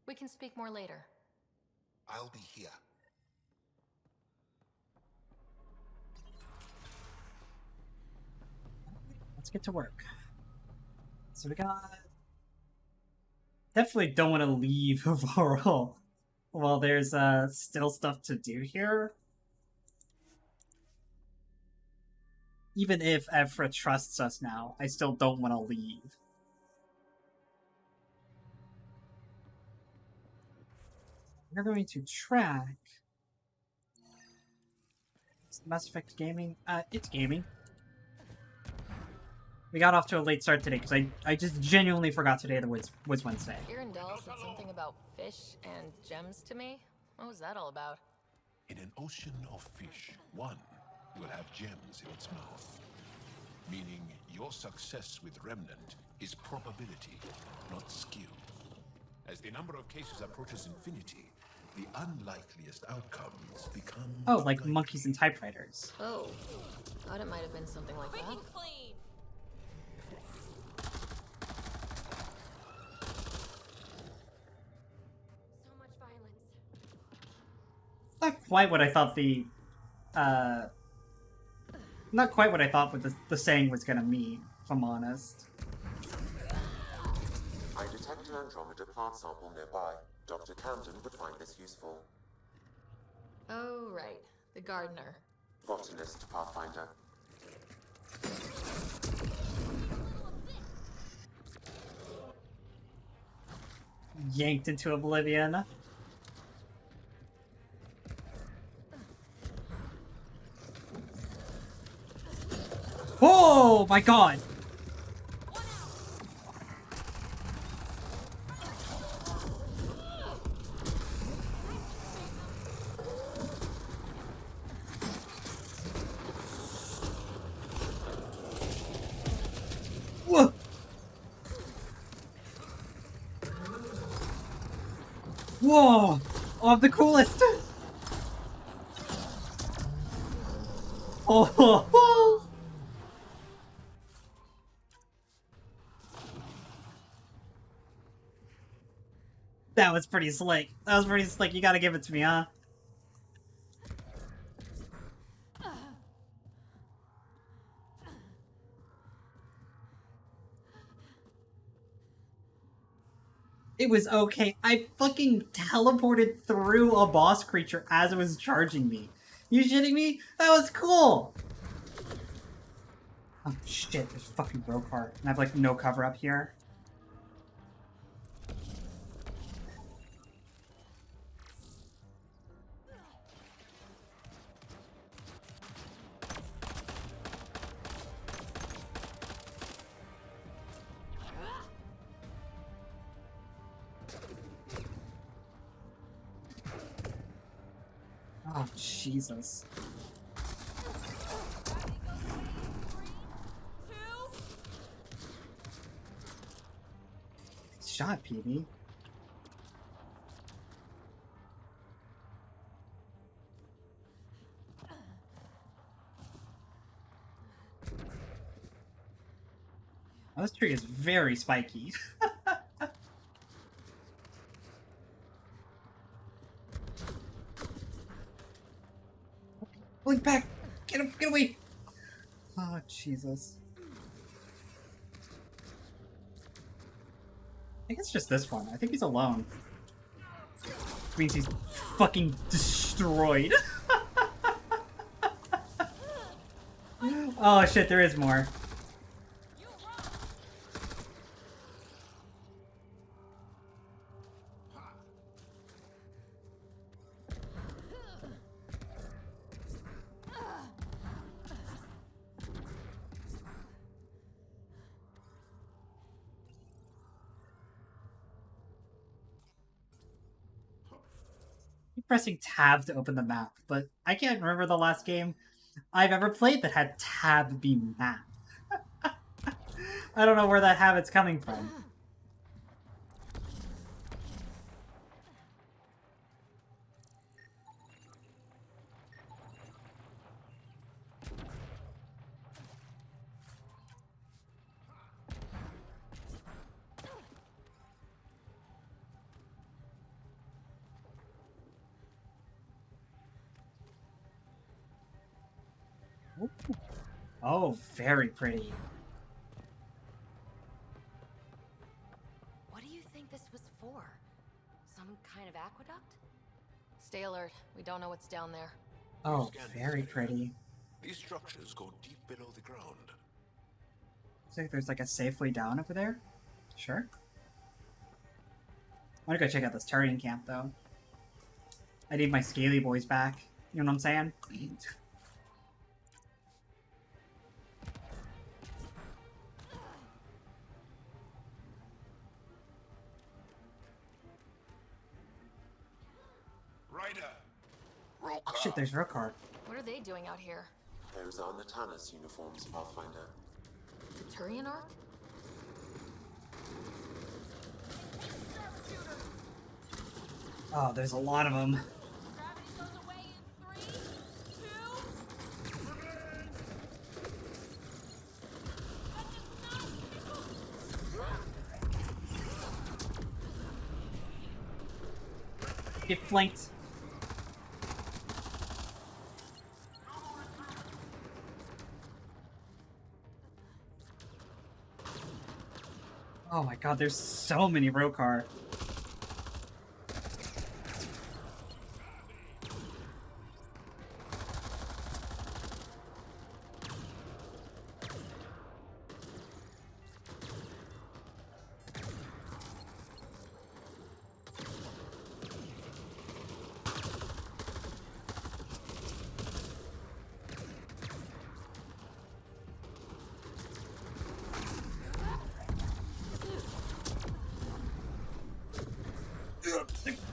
We can speak more later. I'll be here. Let's get to work. So we got... Definitely don't want to leave Varl while there's still stuff to do here. Even if Evra trusts us now, I still don't want to leave. We're going to track... Mass Effect gaming? It's gaming. We got off to a late start today because I just genuinely forgot today that was Wednesday. Irondell said something about fish and gems to me. What was that all about? In an ocean of fish, one will have gems in its mouth. Meaning your success with Remnant is probability, not skill. As the number of cases approaches infinity, the unlikeliest outcomes become... Oh, like monkeys and typewriters. Oh, thought it might have been something like that. Clean. So much violence. Not quite what I thought the... Not quite what I thought what the saying was gonna mean, if I'm honest. I detect an Andromeda plant sample nearby. Dr. Camden would find this useful. Oh, right. The gardener. Botanist, Pathfinder. Yanked into oblivion. Oh my god! Whoa! Whoa! Oh, I'm the coolest! Oh! That was pretty slick. That was pretty slick. You gotta give it to me, huh? It was okay. I fucking teleported through a boss creature as it was charging me. You shitting me? That was cool! Oh shit, there's fucking Brokar. And I have like no cover up here. Oh, Jesus. Shot, PB. Oh, this tree is very spiky. Blink back! Get him! Get away! Oh, Jesus. I think it's just this one. I think he's alone. Which means he's fucking destroyed. Oh shit, there is more. pressing tab to open the map, but I can't remember the last game I've ever played that had tab be map. I don't know where that habit's coming from. Ooh. Oh, very pretty. What do you think this was for? Some kind of aqueduct? Stay alert. We don't know what's down there. Oh, very pretty. These structures go deep below the ground. Looks like there's like a safe way down over there. Sure. I want to go check out this Turian camp, though. I need my Scaly boys back. You know what I'm saying? Shit, there's Rokar. What are they doing out here? Those are Natana's uniforms, Pathfinder. The Turian Ark? Oh, there's a lot of them. Get flanked. Oh my god, there's so many Rokar.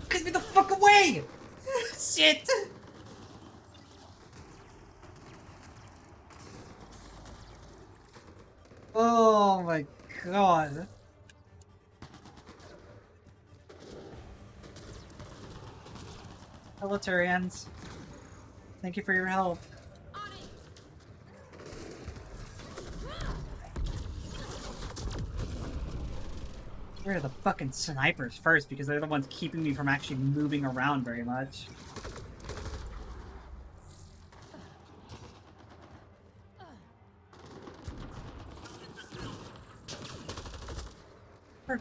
Get me the fuck away! Shit! Oh my god. Hello, Turians. Thank you for your help. Where are the fucking snipers first, because they're the ones keeping me from actually moving around very much.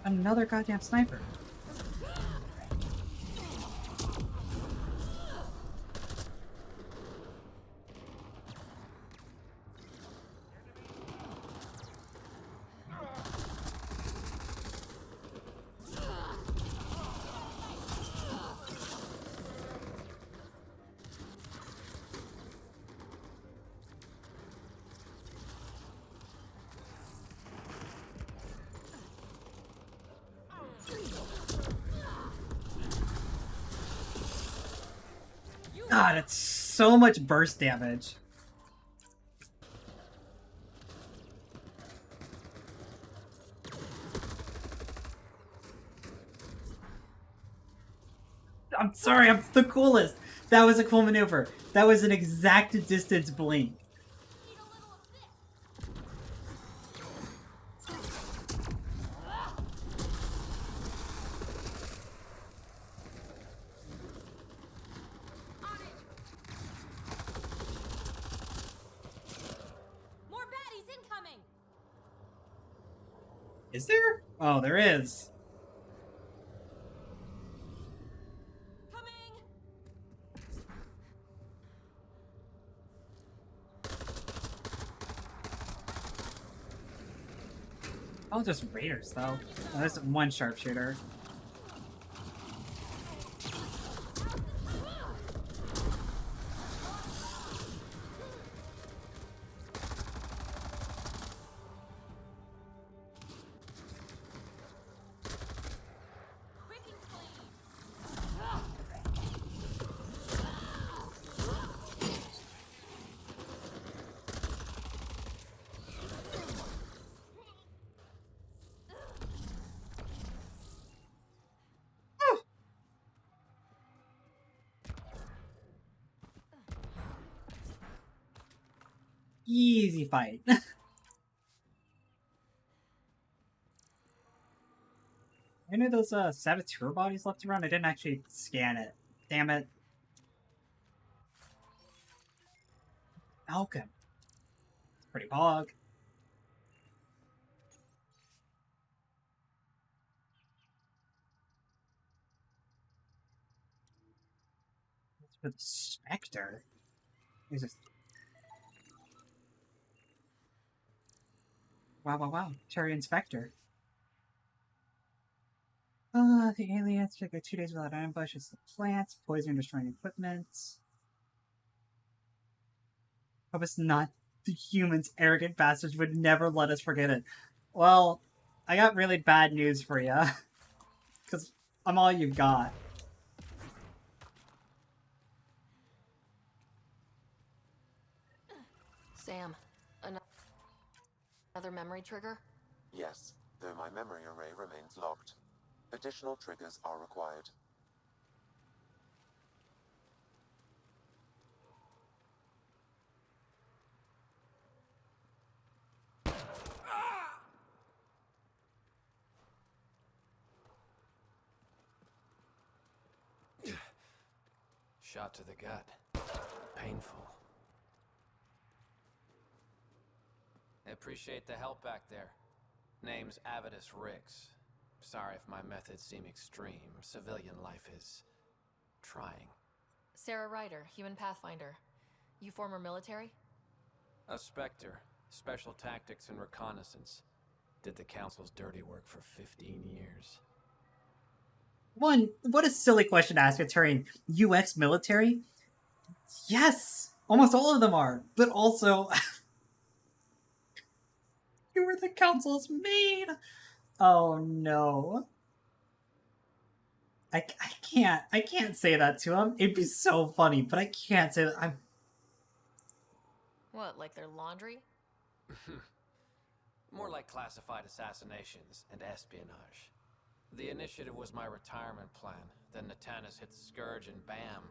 Another goddamn sniper. God, it's so much burst damage. I'm sorry, I'm the coolest. That was a cool maneuver. That was an exact distance blink. Is there? Oh, there is. Oh, just raiders, though. Oh, there's one sharpshooter. Easy fight. I knew those saboteur bodies left around. I didn't actually scan it. Damn it. Falcon. It's pretty hog. For the Spectre? Is this... Wow. Turian Spectre. The aliens took 2 days without ambush. It's the plants, poison destroying equipment. Hope it's not the humans. Arrogant bastards would never let us forget it. Well, I got really bad news for you. Because I'm all you got. Sam, another memory trigger? Yes, though my memory array remains locked. Additional triggers are required. Shot to the gut. Painful. I appreciate the help back there. Name's Avidus Rix. Sorry if my methods seem extreme. Civilian life is... trying. Sarah Ryder, human pathfinder. You former military? A Spectre. Special tactics and reconnaissance. Did the Council's dirty work for 15 years. One, what a silly question to ask a Turian. UX military? Yes! Almost all of them are. But also... you were the Council's maid! Oh no. I can't say that to him. It'd be so funny, but I can't say that. What, like their laundry? More like classified assassinations and espionage. The initiative was my retirement plan. Then Natanis hit the Scourge and bam,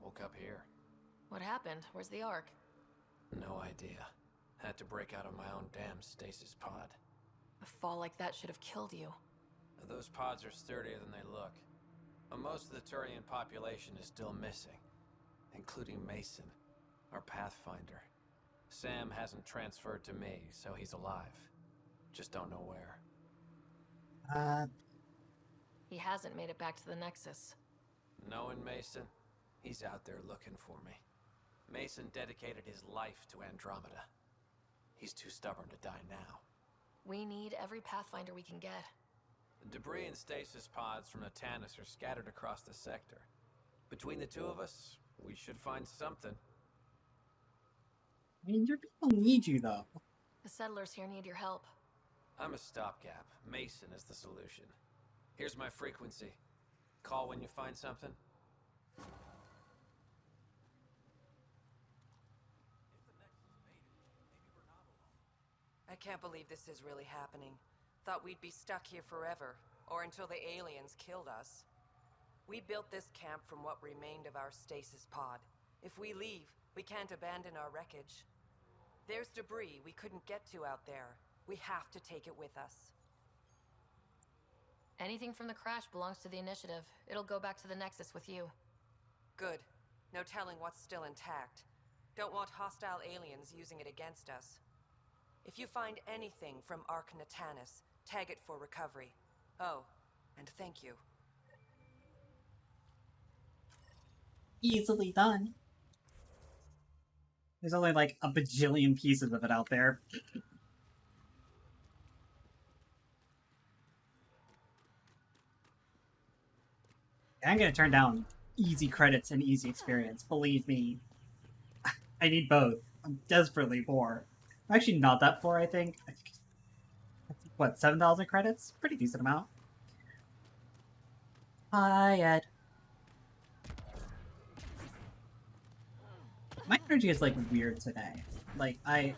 woke up here. What happened? Where's the Ark? No idea. Had to break out of my own damn stasis pod. A fall like that should have killed you. Those pods are sturdier than they look. But most of the Turian population is still missing, including Mason, our pathfinder. Sam hasn't transferred to me, so he's alive. Just don't know where. He hasn't made it back to the Nexus. Knowing Mason, he's out there looking for me. Mason dedicated his life to Andromeda. He's too stubborn to die now. We need every pathfinder we can get. The debris and stasis pods from Natanis are scattered across the sector. Between the two of us, we should find something. I mean, your people need you, though. The settlers here need your help. I'm a stopgap. Mason is the solution. Here's my frequency. Call when you find something. I can't believe this is really happening. Thought we'd be stuck here forever, or until the aliens killed us. We built this camp from what remained of our stasis pod. If we leave, we can't abandon our wreckage. There's debris we couldn't get to out there. We have to take it with us. Anything from the crash belongs to the Initiative. It'll go back to the Nexus with you. Good. No telling what's still intact. Don't want hostile aliens using it against us. If you find anything from Ark Natanis, tag it for recovery. Oh, and thank you. Easily done. There's only like a bajillion pieces of it out there. I'm gonna turn down easy credits and easy experience. Believe me. I need both. I'm desperately poor. I'm actually not that poor, I think. What, 7,000 credits? Pretty decent amount. Hi, Ed. My energy is, like, weird today. Like, I'm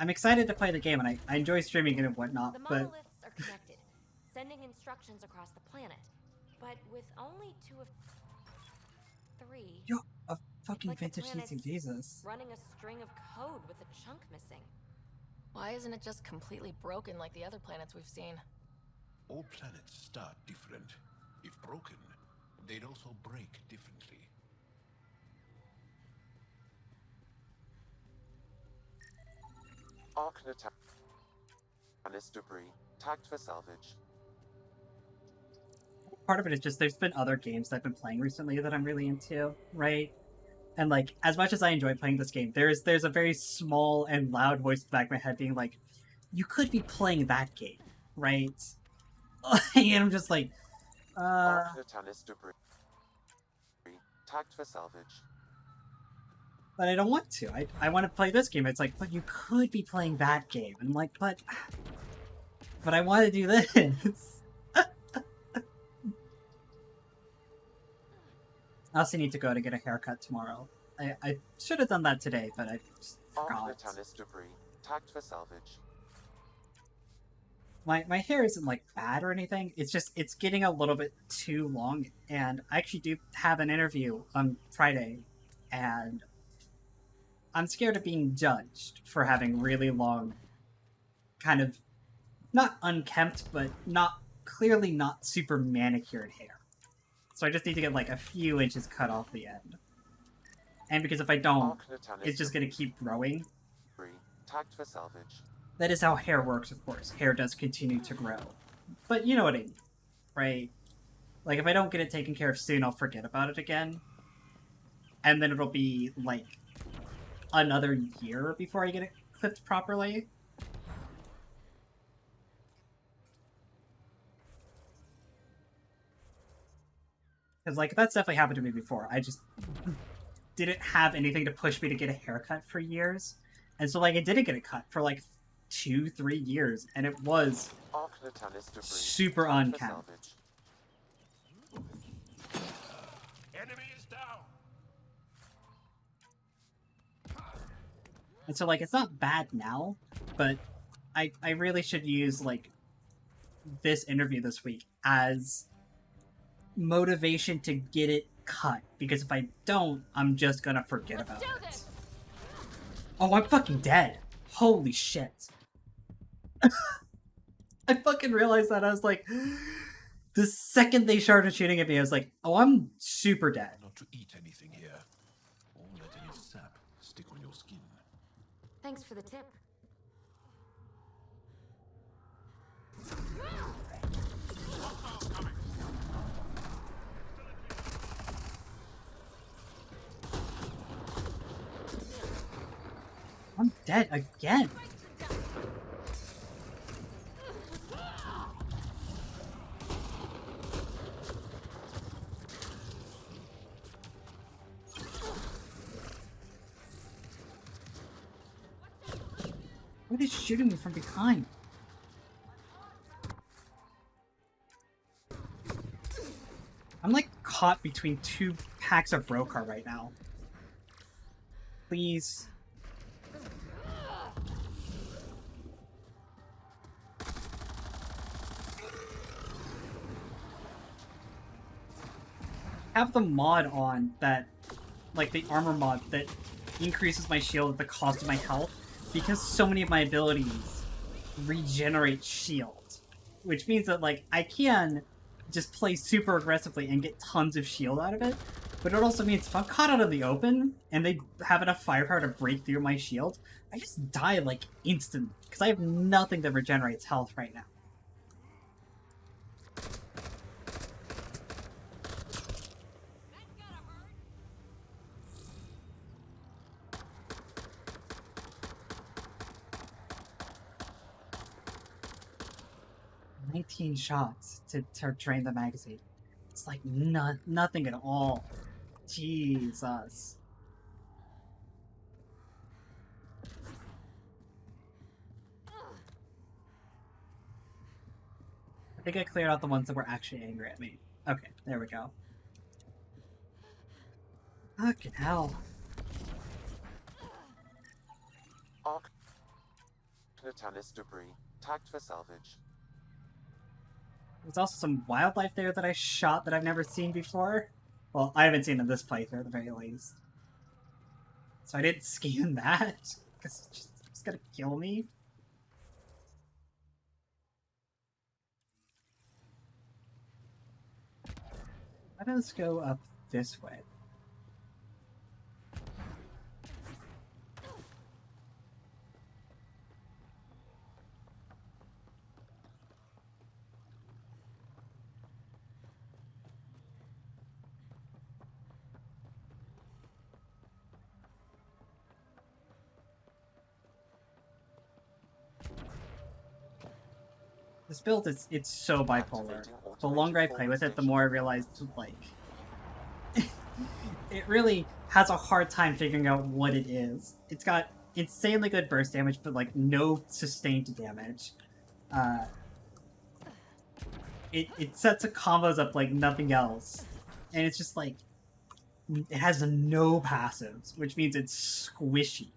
excited to play the game, and I enjoy streaming it and whatnot, The but... monoliths are connected, sending instructions across the planet. But with only 2 of 3... Yo, a fucking Like the vintage planet's DC, Jesus. running a string of code with a chunk missing. Why isn't it just completely broken like the other planets we've seen? All planets start different. If broken, they'd also break differently. Arc Natalis debris, tagged for salvage. Part of it is just there's been other games that I've been playing recently that I'm really into, right? And like, as much as I enjoy playing this game, there's a very small and loud voice in the back of my head being like, you could be playing that game, right? And I'm just like, Arc Natalis debris, tagged for salvage. But I don't want to. I want to play this game. It's like, but you could be playing that game. And I'm like, but I want to do this. I also need to go to get a haircut tomorrow. I should have done that today, but I just forgot. Arc Natalis debris, tagged for salvage. My hair isn't like bad or anything. It's just it's getting a little bit too long, and I actually do have an interview on Friday, and I'm scared of being judged for having really long, kind of not unkempt, but clearly not super manicured hair. So I just need to get like a few inches cut off the end. And because if I don't, it's just going to keep growing. Tagged for salvage. That is how hair works, of course. Hair does continue to grow. But you know what I mean, right? Like if I don't get it taken care of soon, I'll forget about it again. And then it'll be like another year before I get it clipped properly. Because, like, that's definitely happened to me before. I just didn't have anything to push me to get a haircut for years. And so, like, I didn't get it cut for, like, 2-3 years. And it was super unkempt. Enemy is down. And so, like, it's not bad now, but I really should use, like, this interview this week as motivation to get it cut, because if I don't, I'm just gonna forget about it. Oh, I'm fucking dead. Holy shit. I fucking realized that. I was like, the second they started shooting at me, I was like, oh, I'm super dead. Not to eat anything here, or let any sap stick on your skin. Thanks for the tip. I'm dead again. What is shooting me from behind? I'm like caught between two packs of Brokar right now. Please. Have the mod on that, like the armor mod that increases my shield at the cost of my health, because so many of my abilities regenerate shield, which means that like I can just play super aggressively and get tons of shield out of it, but it also means if I'm caught out in the open and they have enough firepower to break through my shield, I just die like instantly because I have nothing that regenerates health right now. Shots to drain the magazine. It's like nothing at all. Jesus. I think I cleared out the ones that were actually angry at me. Okay, there we go. Fucking hell. Arc Natalis debris, tagged for salvage. There's also some wildlife there that I shot that I've never seen before. Well, I haven't seen in this playthrough at the very least. So I didn't scan that, because it's gonna kill me. Let us go up this way. This build it's so bipolar. The longer I play with it, the more I realize like it really has a hard time figuring out what it is. It's got insanely good burst damage, but like no sustained damage. It sets the combos up like nothing else, and it's just like it has no passives, which means it's squishy.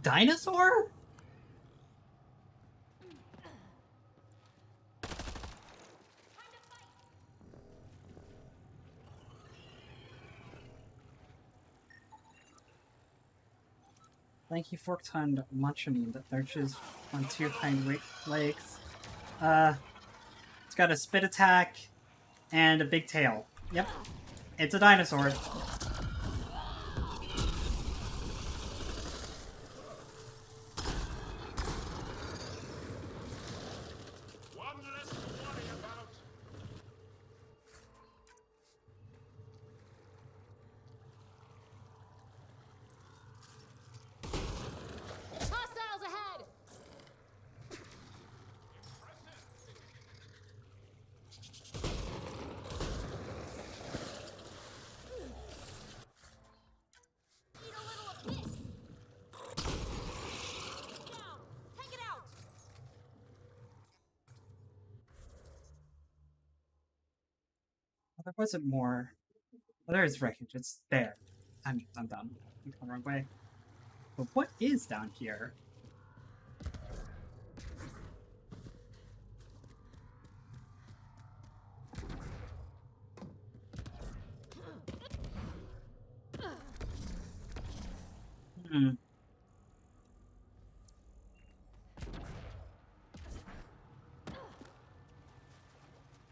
Dinosaur? Lanky fork-tongued Munchkin that lurches on two hind legs. It's got a spit attack and a big tail. Yep, it's a dinosaur. There wasn't more. Well, there is wreckage. It's there. I'm done. I'm going the wrong way. But what is down here?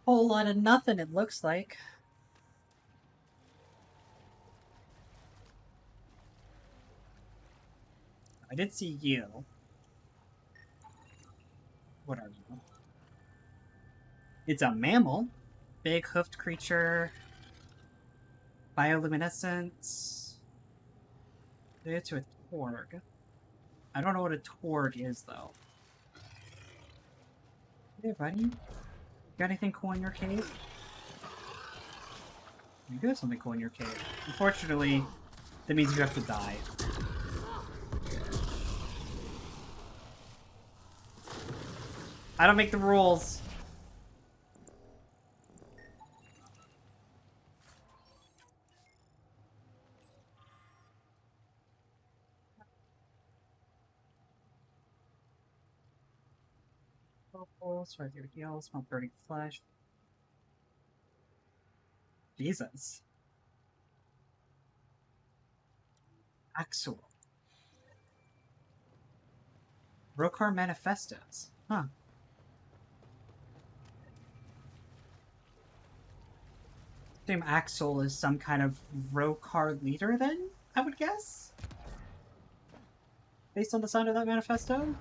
Whole lot of nothing, it looks like. I did see you. What are you? It's a mammal. Big hoofed creature. Bioluminescence. Related to a Torg. I don't know what a Torg is, though. Hey, buddy. Got anything cool in your cave? You do have something cool in your cave. Unfortunately, that means you have to die. I don't make the rules. Sorry, your heal, smell burning flesh. Jesus. Axel. Rokar Manifestos. Huh. Assume Axel is some kind of Rokar leader then, I would guess? Based on the sound of that manifesto?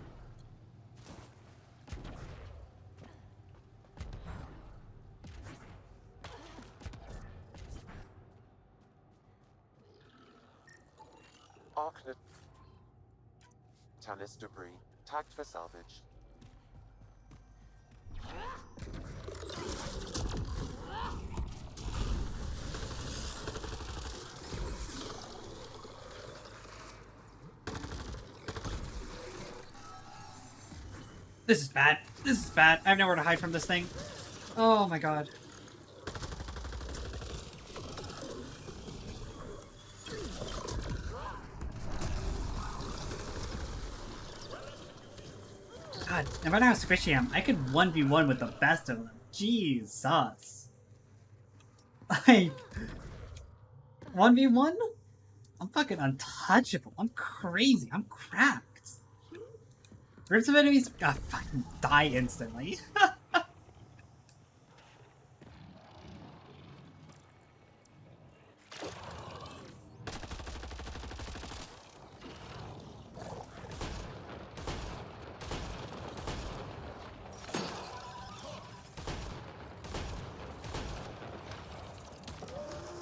Tanis debris, tagged for salvage. This is bad. This is bad. I have nowhere to hide from this thing. Oh my god. God, no matter how squishy I am, I could 1v1 with the best of them. Jesus. Like, 1v1? I'm fucking untouchable. I'm crazy. I'm cracked. Groups of enemies fucking die instantly.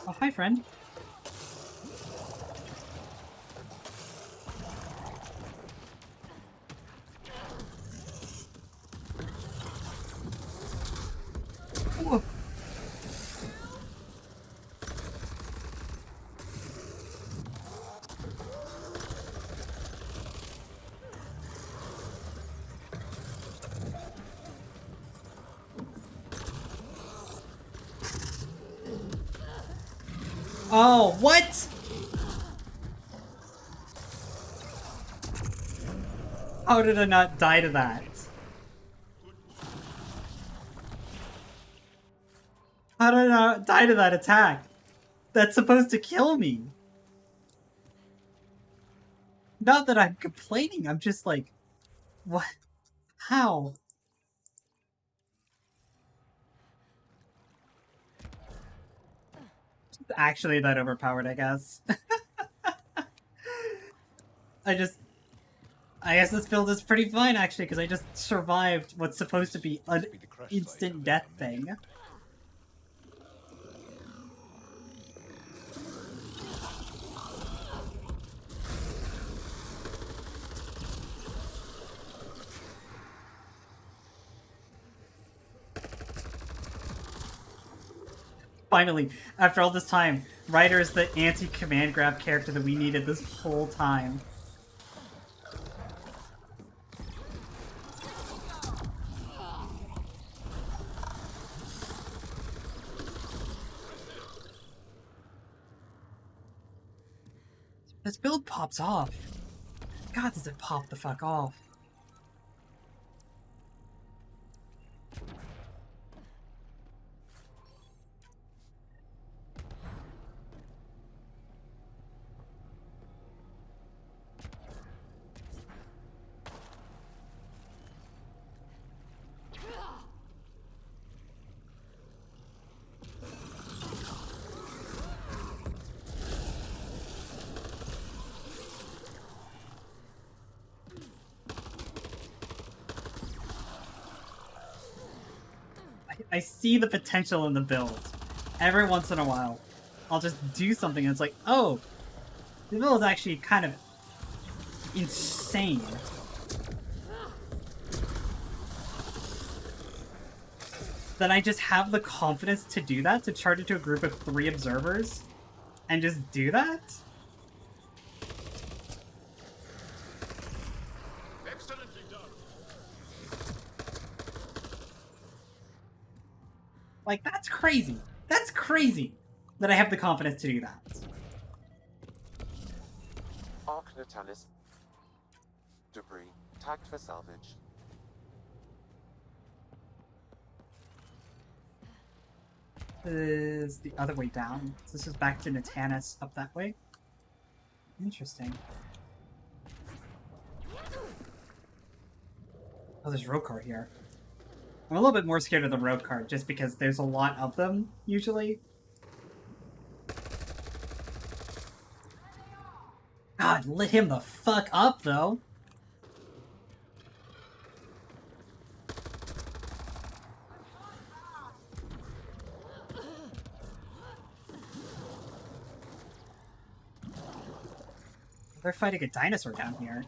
Oh, hi, friend. Ooh. Oh, what? How did I not die to that? How did I not die to that attack? That's supposed to kill me. Not that I'm complaining, I'm just like, what? How? Actually that overpowered, I guess. I guess this build is pretty fine, actually, because I just survived what's supposed to be an instant death thing. Finally, after all this time, Ryder is the anti-command grab character that we needed this whole time. This build pops off. God, does it pop the fuck off. I see the potential in the build. Every once in a while, I'll just do something and it's like, oh, the build is actually kind of insane. Then I just have the confidence to do that, to charge it to a group of 3 observers, and just do that? Excellently done. Like, that's crazy. That's crazy that I have the confidence to do that. Arc Natalis. Debris. Tagged for salvage. Is the other way down. So this is back to Natalis up that way. Interesting. Oh, there's road car here. I'm a little bit more scared of the road car just because there's a lot of them, usually. God, lit him the fuck up, though. They're fighting a dinosaur down here.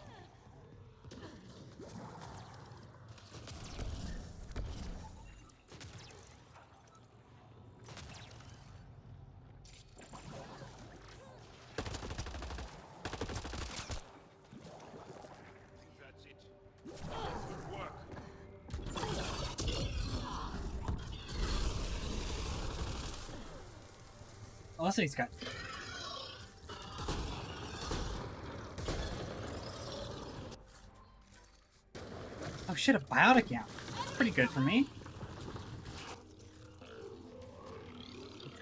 That's it. Good work. Also, he's got... Oh shit, a biotic amp. Pretty good for me.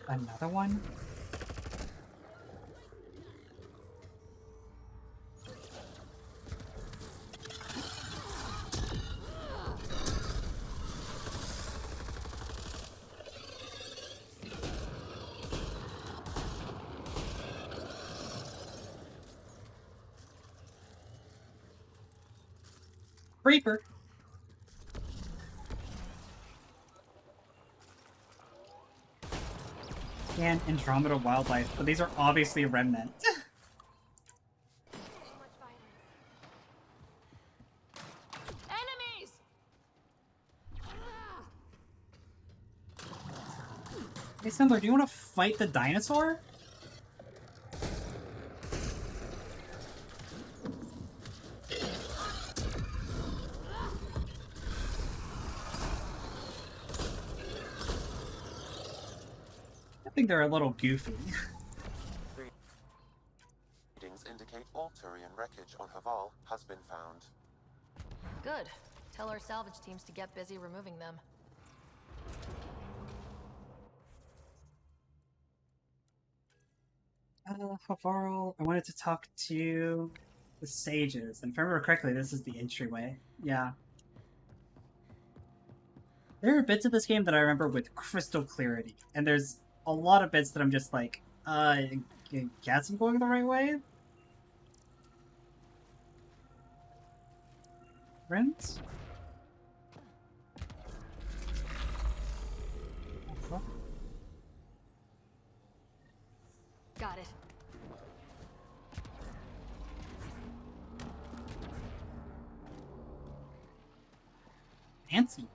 Another one? Reaper. And Andromeda wildlife, but these are obviously remnant. Enemies! Hey Sandler, do you want to fight the dinosaur? I think they're a little goofy. Readings indicate all Turian wreckage on Haval has been found. Good. Tell our salvage teams to get busy removing them. Havarl, I wanted to talk to the sages, and if I remember correctly, this is the entryway. Yeah. There are bits of this game that I remember with crystal clarity, and there's a lot of bits that I'm just like, I guess I'm going the right way? Friends? Got it. Fancy.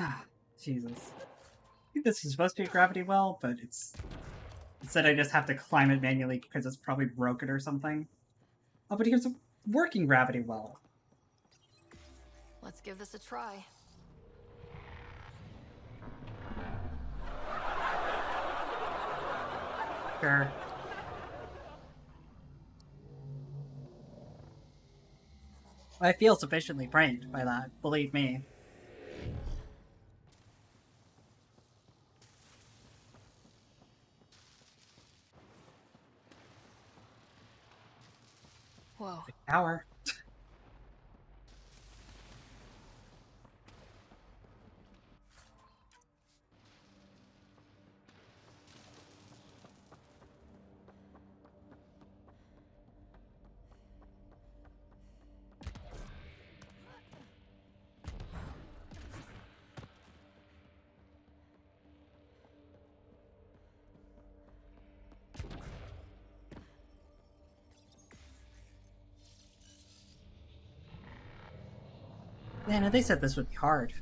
Ah, Jesus. I think this is supposed to be a gravity well, but it's... Instead I just have to climb it manually because it's probably broken or something. Oh, but here's a working gravity well. Let's give this a try. Sure. I feel sufficiently pranked by that, believe me. Whoa. Tower. Man, they said this would be hard.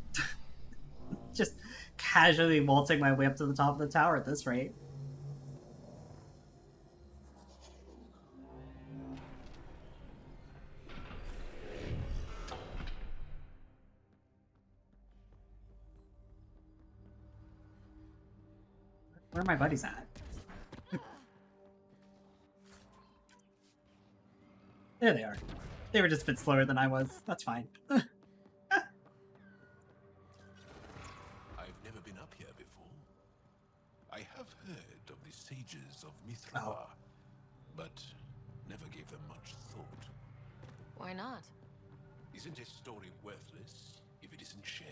Just casually waltzing my way up to the top of the tower at this rate. Where are my buddies at? There they are. They were just a bit slower than I was. That's fine. Sages of Mithra, but never gave them much thought. Why not? Isn't a story worthless if it isn't shared?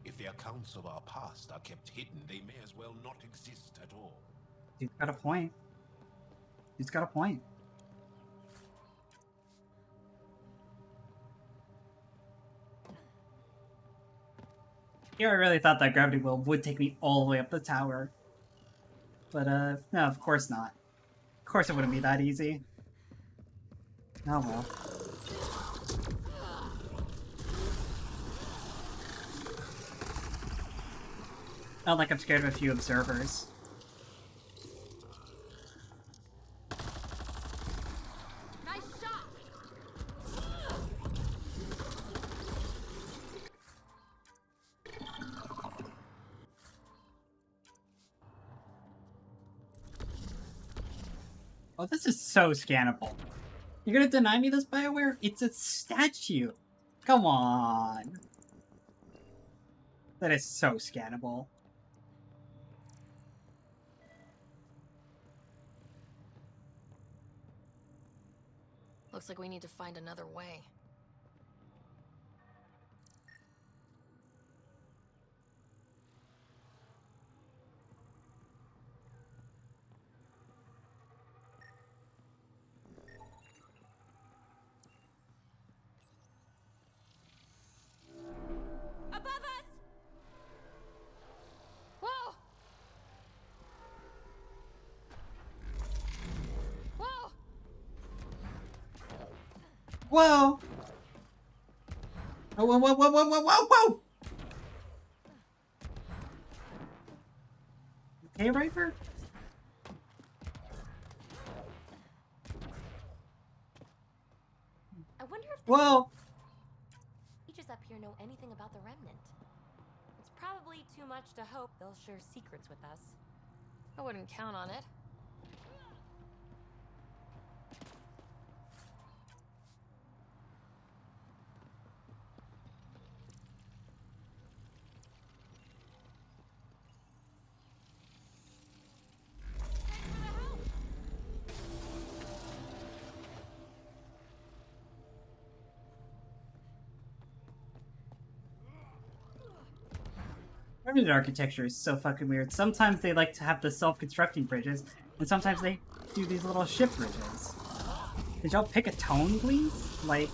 If the accounts of our past are kept hidden, they may as well not exist at all. He's got a point. He's got a point. Here I really thought that gravity well would take me all the way up the tower. But, no, of course not. Of course it wouldn't be that easy. Oh well. Not like I'm scared of a few observers. Nice shot. Oh, this is so scannable. You're gonna deny me this, BioWare? It's a statue. Come on. That is so scannable. Looks like we need to find another way. Above us! Whoa! Whoa! Whoa! Oh, whoa, whoa, whoa, whoa, whoa, whoa, whoa! Okay, Riper? I wonder if Whoa! sages up here know anything about the Remnant. It's probably too much to hope they'll share secrets with us. I wouldn't count on it. Remnant architecture is so fucking weird. Sometimes they like to have the self-constructing bridges, and sometimes they do these little ship bridges. Did y'all pick a tone, please? Like...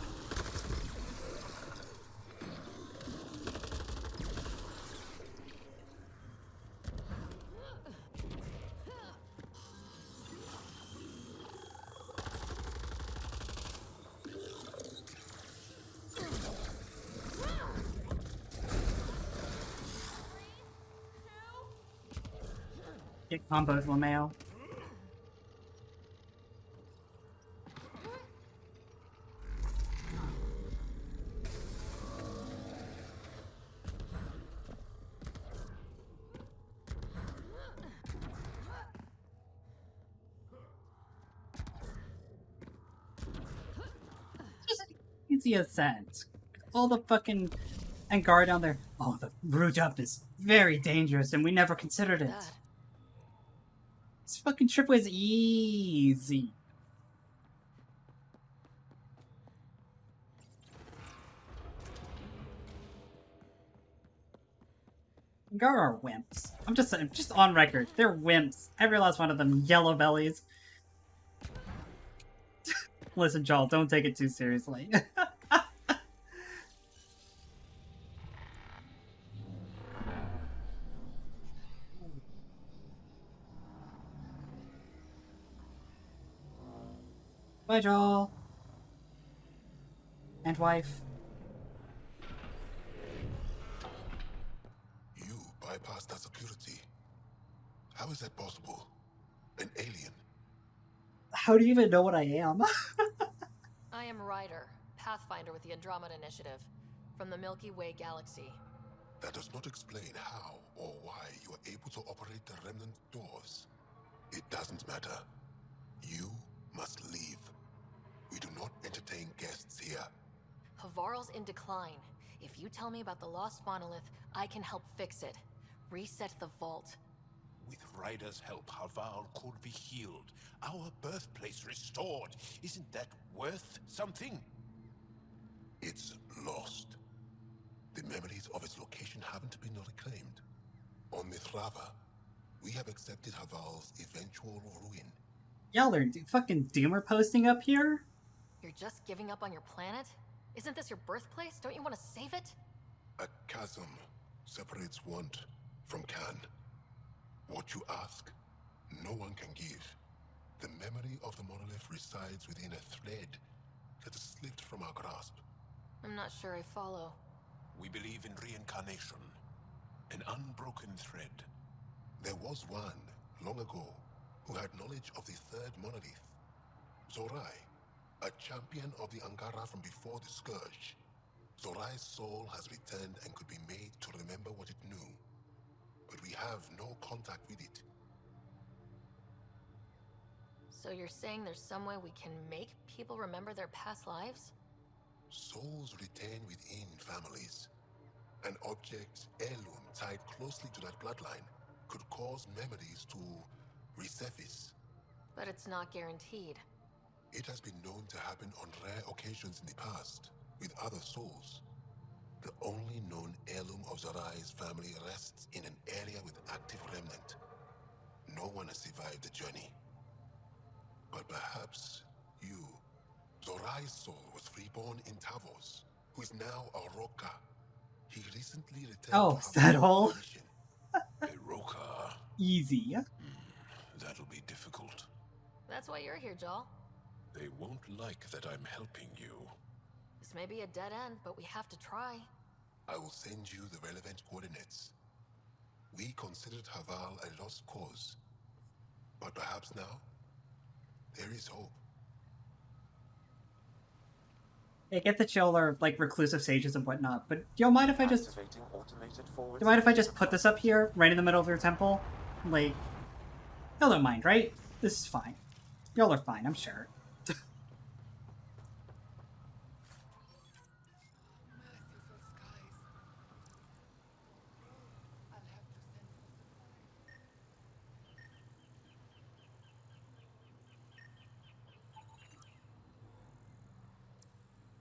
Get combos, LeMayo. Easy ascent. All the fucking Angar down there. Oh, the route up is very dangerous, and we never considered it. This fucking trip was easy. Angar are wimps. I'm just saying, just on record. They're wimps. Every last one of them. Yellow bellies. Listen, Joel, don't take it too seriously. Bye, Joel. And wife. You bypassed that security. How is that possible? An alien? How do you even know what I am? I am Ryder, Pathfinder with the Andromeda Initiative, from the Milky Way galaxy. That does not explain how or why you are able to operate the remnant doors. It doesn't matter. You must leave. We do not entertain guests here. Havarl's in decline. If you tell me about the lost monolith, I can help fix it. Reset the vault. With Ryder's help, Havarl could be healed. Our birthplace restored. Isn't that worth something? It's lost. The memories of its location haven't been reclaimed. On Mithrava, we have accepted Havarl's eventual ruin. Y'all are fucking doomer posting up here? You're just giving up on your planet? Isn't this your birthplace? Don't you want to save it? A chasm separates want from can. What you ask, no one can give. The memory of the monolith resides within a thread that slipped from our grasp. I'm not sure I follow. We believe in reincarnation. An unbroken thread. There was one, long ago, who had knowledge of the third monolith. Zorai, a champion of the Angara from before the Scourge. Zorai's soul has returned and could be made to remember what it knew. But we have no contact with it. So you're saying there's some way we can make people remember their past lives? Souls retain within families. An object, heirloom, tied closely to that bloodline could cause memories to resurface. But it's not guaranteed. It has been known to happen on rare occasions in the past, with other souls. The only known heirloom of Zorai's family rests in an area with active remnant. No one has survived the journey. But perhaps you. Zorai's soul was reborn in Tavos, who is now a Roka. He recently returned. Oh, is that all? A Roka. Easy. That'll be difficult. That's why you're here, Joel. They won't like that I'm helping you. This may be a dead end, but we have to try. I will send you the relevant coordinates. We considered Haval a lost cause. But perhaps now, there is hope. I get that y'all are like reclusive sages and whatnot, but do y'all mind if I just... Do you mind if I just put this up here, right in the middle of your temple? Like, y'all don't mind, right? This is fine. Y'all are fine, I'm sure.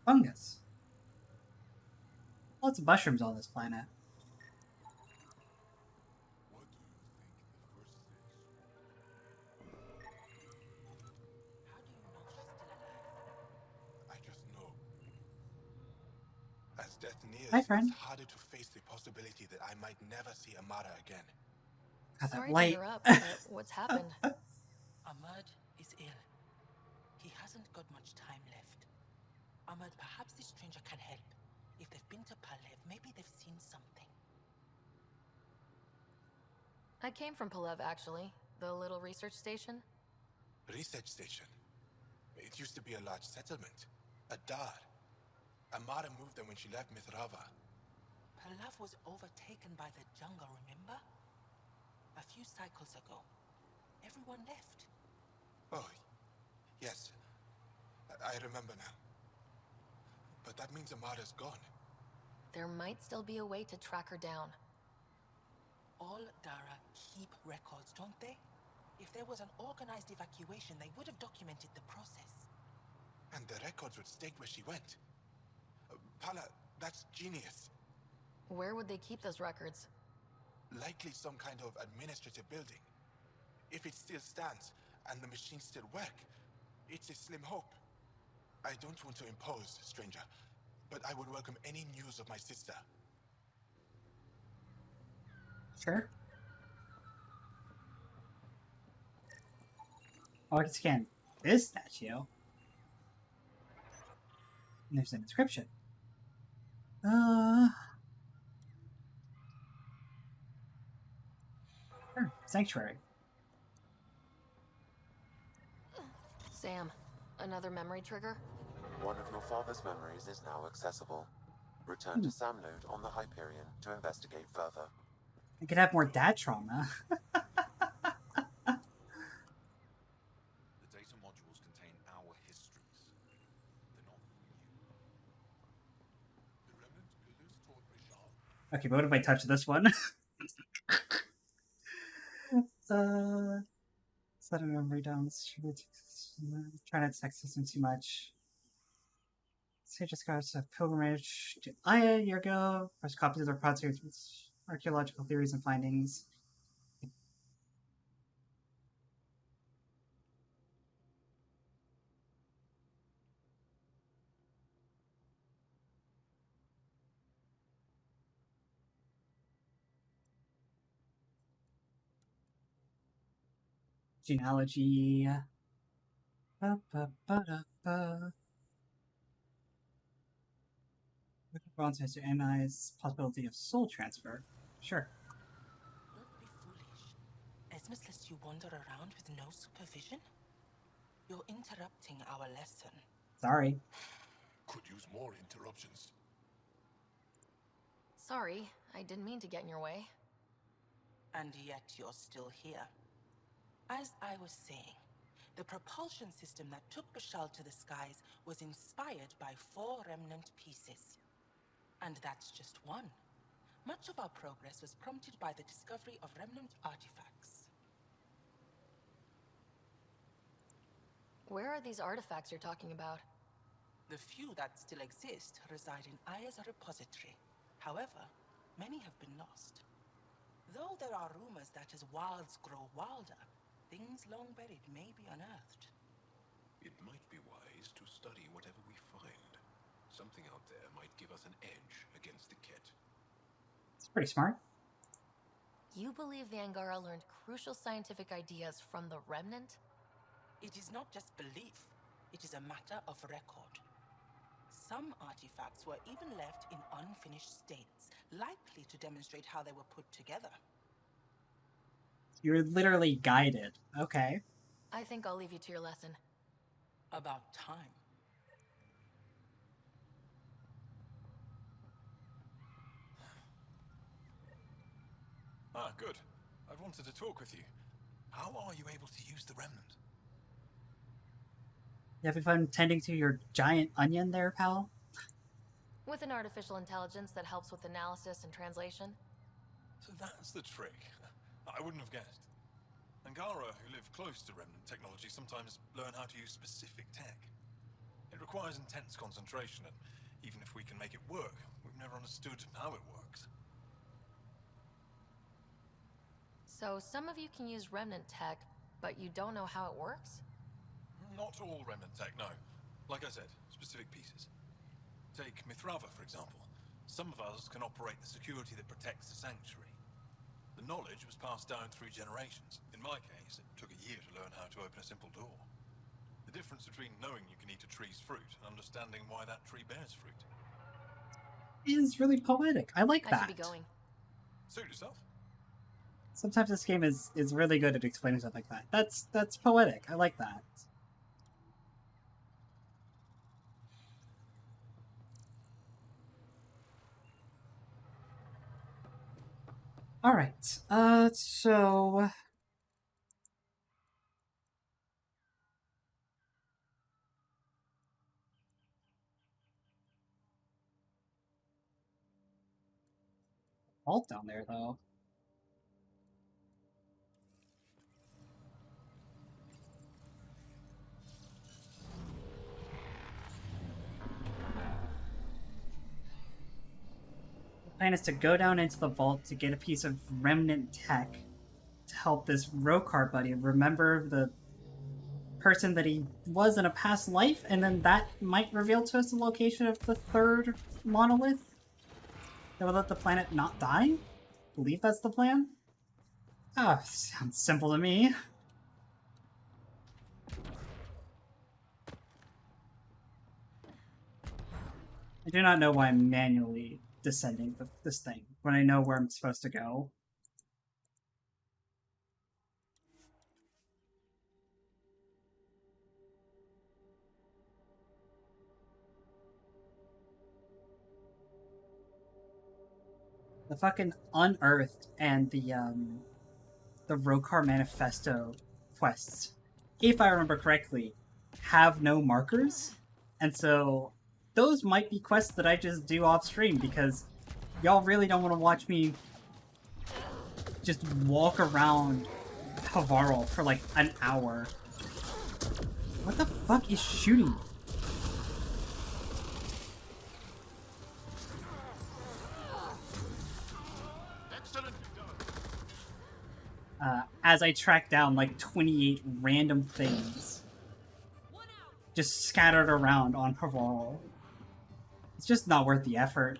Fungus. Lots of mushrooms on this planet. I just know. As death nears, Hi, friend. it's harder to face the possibility that I might never see Amara again. God, that Sorry light. to interrupt, but what's happened? Ahmad is ill. He hasn't got much time left. Ahmad, perhaps this stranger can help. If they've been to Palev, maybe they've seen something. I came from Palev, actually. The little research station. Research station. It used to be a large settlement. A dar. Amara moved them when she left Mithrava. Palev was overtaken by the jungle, remember? A few cycles ago. Everyone left. Oh, yes. I remember now. But that means Amara's gone. There might still be a way to track her down. All Dara keep records, don't they? If there was an organized evacuation, they would have documented the process. And the records would state where she went. Pala, that's genius. Where would they keep those records? Likely some kind of administrative building. If it still stands, and the machines still work, it's a slim hope. I don't want to impose, stranger, but I would welcome any news of my sister. Sure. Oh, I can scan this statue. And there's an inscription. Sure. Sanctuary. Sam, another memory trigger? One of your father's memories is now accessible. Return to Sam Node on the Hyperion to investigate further. I could have more dad trauma. The data modules contain our histories. They're not new. Okay, but what if I touch this one? Set a memory down. Try not to text system too much. Say just got a pilgrimage to Aya a year ago. First copies of the reports, archaeological theories and findings. Genealogy. Bronze has to analyze possibility of soul transfer. Sure. Desmus lets you wander around with no supervision? You're interrupting our lesson. Sorry. Could use more interruptions. Sorry, I didn't mean to get in your way. And yet you're still here. As I was saying, the propulsion system that took Bashal to the skies was inspired by 4 remnant pieces. And that's just one. Much of our progress was prompted by the discovery of remnant artifacts. Where are these artifacts you're talking about? The few that still exist reside in Aya's repository. However, many have been lost. Though there are rumors that as wilds grow wilder, things long buried may be unearthed. It might be wise to study whatever we find. Something out there might give us an edge against the Ket. It's pretty smart. You believe the Angara learned crucial scientific ideas from the Remnant? It is not just belief, it is a matter of record. Some artifacts were even left in unfinished states, likely to demonstrate how they were put together. You're literally guided. Okay. I think I'll leave you to your lesson. About time. Ah, good. I wanted to talk with you. How are you able to use the Remnant? You having fun tending to your giant onion there, pal? With an artificial intelligence that helps with analysis and translation. So that's the trick. I wouldn't have guessed. Angara, who live close to Remnant technology, sometimes learn how to use specific tech. It requires intense concentration, and even if we can make it work, we've never understood how it works. So some of you can use Remnant tech, but you don't know how it works? Not all Remnant tech, no. Like I said, specific pieces. Take Mithrava, for example. Some of us can operate the security that protects the sanctuary. The knowledge was passed down through generations. In my case, it took a year to learn how to open a simple door. The difference between knowing you can eat a tree's fruit and understanding why that tree bears fruit is really poetic. I like that. I should be going. Suit yourself. Sometimes this game is really good at explaining stuff like that. That's poetic. I like that. Alright, so... vault down there, though. The plan is to go down into the vault to get a piece of remnant tech to help this Rokar buddy remember the person that he was in a past life, and then that might reveal to us the location of the 3rd monolith that will let the planet not die? I believe that's the plan? Ah, oh, sounds simple to me. I do not know why I'm manually descending this thing when I know where I'm supposed to go. The fucking Unearthed and the Rokar Manifesto quests, if I remember correctly, have no markers, and so those might be quests that I just do off stream because y'all really don't want to watch me just walk around Havarl for like an hour. What the fuck is shooting? As I track down like 28 random things just scattered around on Havarl. It's just not worth the effort.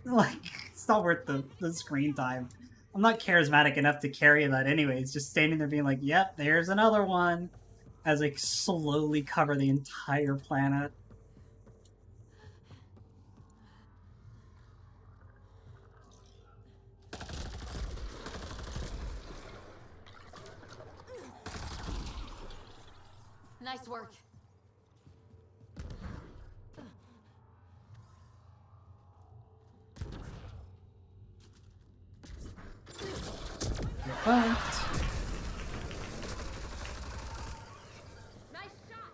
Like, it's not worth the screen time. I'm not charismatic enough to carry that anyways, just standing there being like, yep, there's another one, as I slowly cover the entire planet. Nice work. But Nice shot.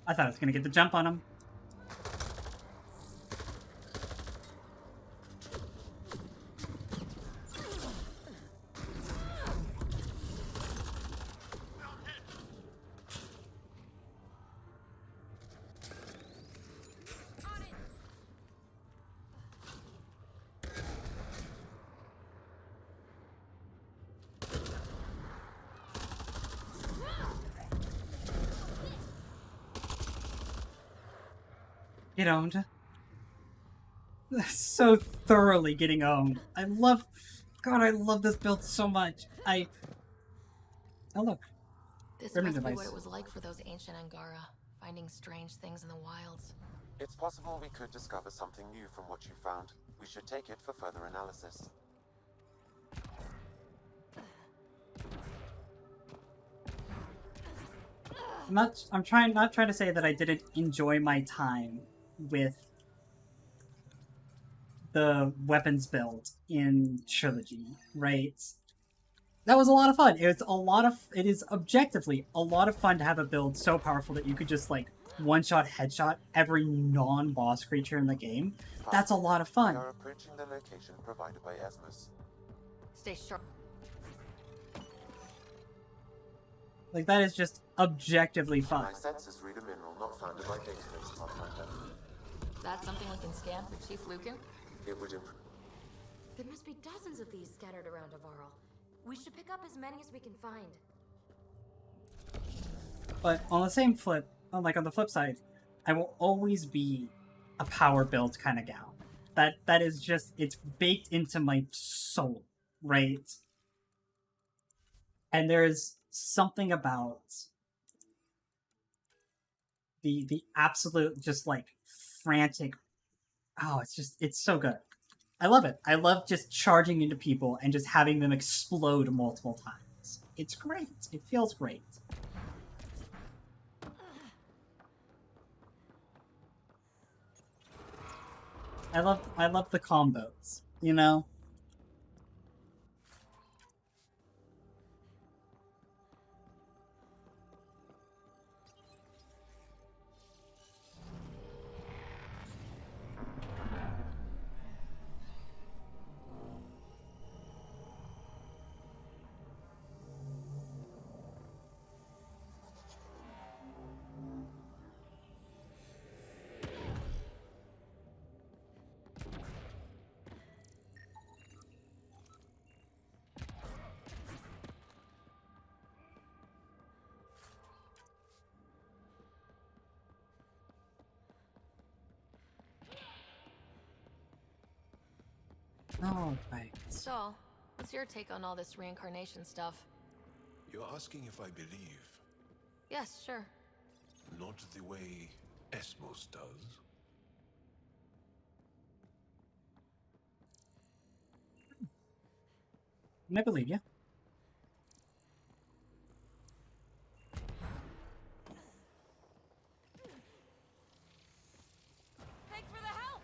I thought I was gonna get the jump on him. Get owned. So thoroughly getting owned. God, I love this build so much. Oh look. This Remnant must be device. what it was like for those ancient Angara, finding strange things in the wilds. It's possible we could discover something new from what you found. We should take it for further analysis. I'm not trying to say that I didn't enjoy my time with the weapons build in Trilogy, right? That was a lot of fun. It is objectively a lot of fun to have a build so powerful that you could just like one-shot headshot every non-boss creature in the game. That's a lot of fun. We are approaching the location provided by Esmus. Stay sharp. Like, that is just objectively fun. My sensors read a mineral not found in my database, Pathfinder. That's something we can scan for Chief Lucan? It would improve. There must be dozens of these scattered around Avarl. We should pick up as many as we can find. But on the same flip, on the flip side, I will always be a power build kind of gal. That is just, it's baked into my soul, right? And there's something about the absolute just like frantic, it's so good. I love it. I love just charging into people and just having them explode multiple times. It's great. It feels great. I love the combos, you know? Oh, right. So, what's your take on all this reincarnation stuff? You're asking if I believe, Yes, sure. not the way Esmos does. I believe you. Thanks for the help!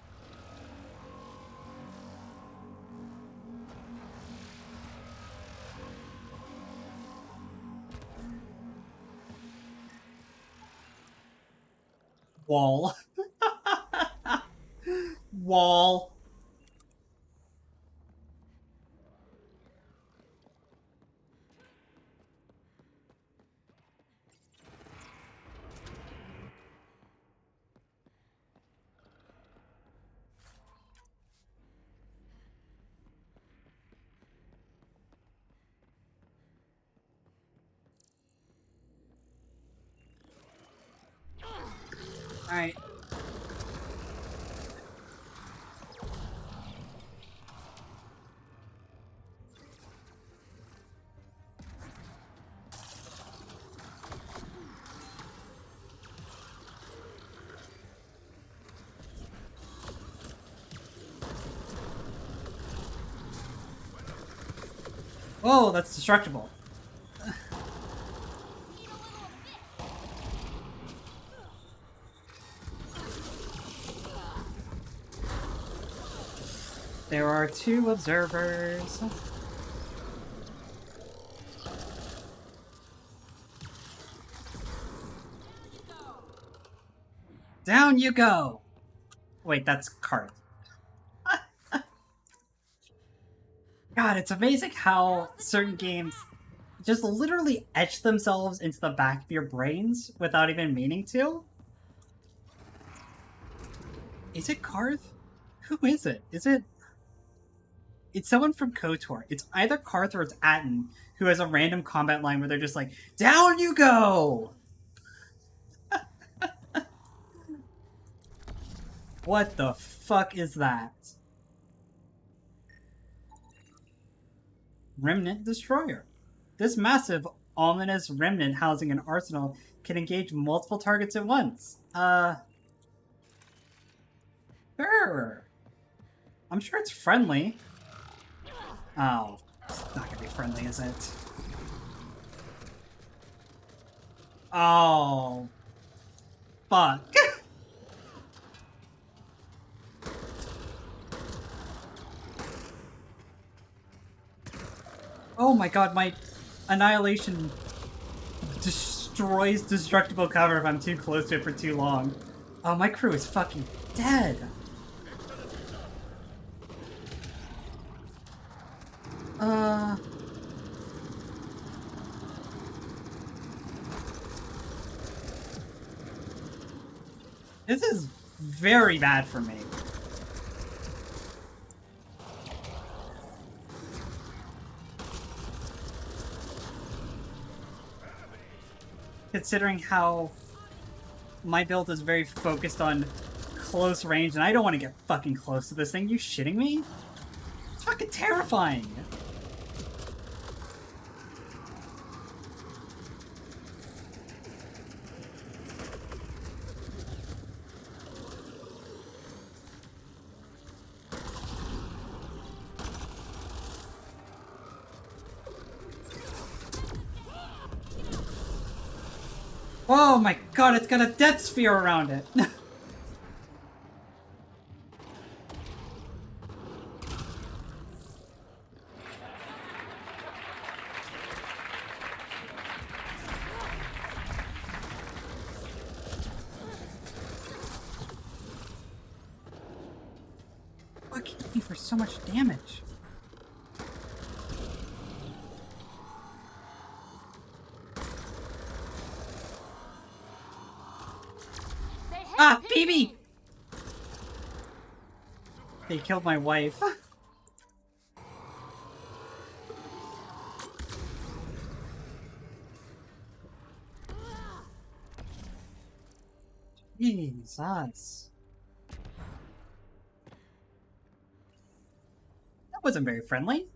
Wall. Wall. Alright. Oh, that's destructible. There are 2 observers. Down you go! Wait, that's Karth. God, it's amazing how certain games just literally etch themselves into the back of your brains without even meaning to. Is it Karth? Who is it? Is it... It's someone from KOTOR. It's either Karth or it's Atten, who has a random combat line where they're just like, down you go! What the fuck is that? Remnant Destroyer. This massive, ominous remnant housing an arsenal can engage multiple targets at once. Sure. I'm sure it's friendly. Oh, it's not gonna be friendly, is it? Oh. Fuck. Oh my god, my annihilation destroys destructible cover if I'm too close to it for too long. Oh, my crew is fucking dead. This is very bad for me. Considering how my build is very focused on close range, and I don't want to get fucking close to this thing. You shitting me? It's fucking terrifying. Oh my god, it's got a death sphere around it! What hit me for so much damage? Ah, BB! They killed my wife. Jesus. That wasn't very friendly.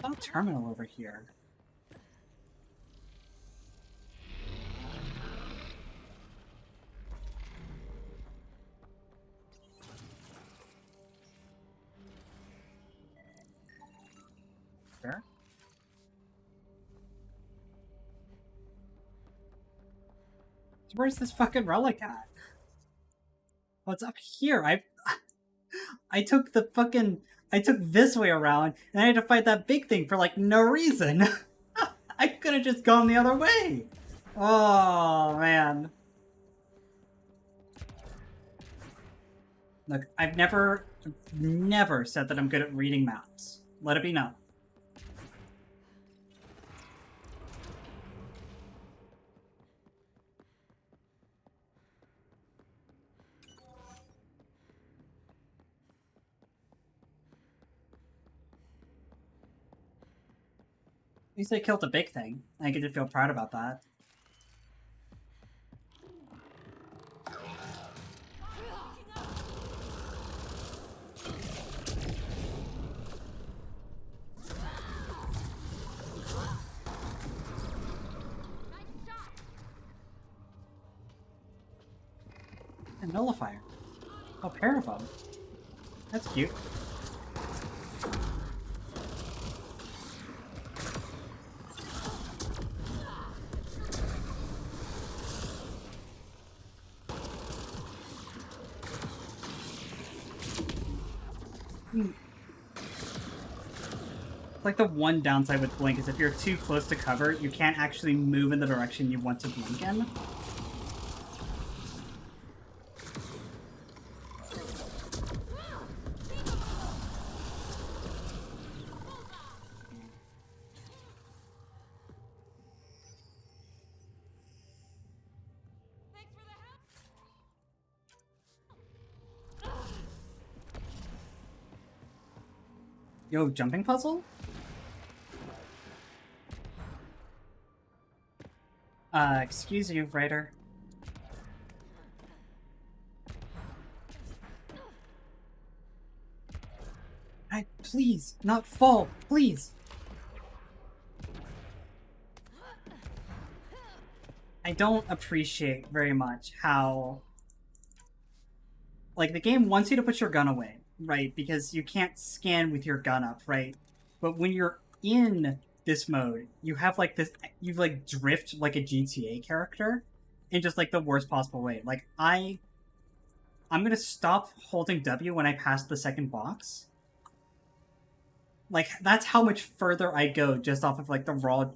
There's no terminal over here. There. So where's this fucking relic at? What's up here? I took the fucking... I took this way around, and I had to fight that big thing for, like, no reason. I could have just gone the other way. Oh, man. Look, I've never said that I'm good at reading maps. Let it be known. At least I killed the big thing. I get to feel proud about that. A nullifier. A pair of them. That's cute. Like the one downside with blink is if you're too close to cover, you can't actually move in the direction you want to blink in. Yo, jumping puzzle? Excuse you, writer. Please, not fall, please! I don't appreciate very much how... Like, the game wants you to put your gun away, right? Because you can't scan with your gun up, right? But when you're in this mode, you have, like, this... You, like, drift like a GTA character in just, like, the worst possible way. Like, I'm gonna stop holding W when I pass the second box. Like, that's how much further I go just off of, like, the raw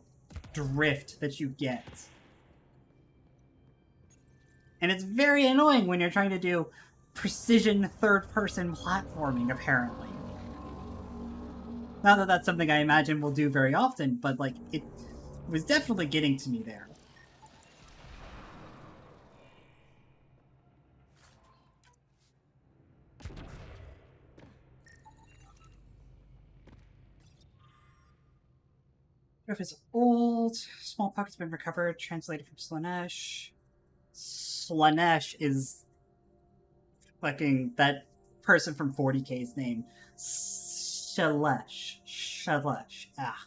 drift that you get. And it's very annoying when you're trying to do precision third-person platforming, apparently. Not that that's something I imagine we'll do very often, but, like, it was definitely getting to me there. If it's old, small pockets have been recovered, translated from Slanesh. Slanesh is fucking that person from 40K's name. Shalesh. Shalesh. Ah.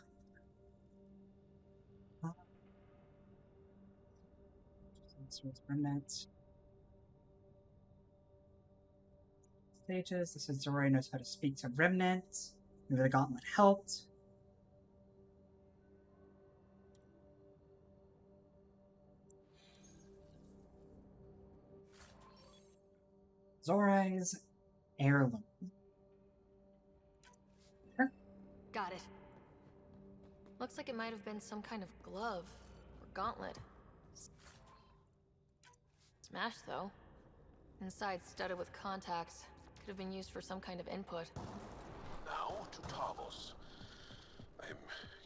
Stages. This is Zoroy knows how to speak to Remnant. Maybe the Gauntlet helped. Zorai's heirloom. Sure. Got it. Looks like it might have been some kind of glove or gauntlet. Smashed, though. Inside studded with contacts. Could have been used for some kind of input. Now to Tarvos. I'm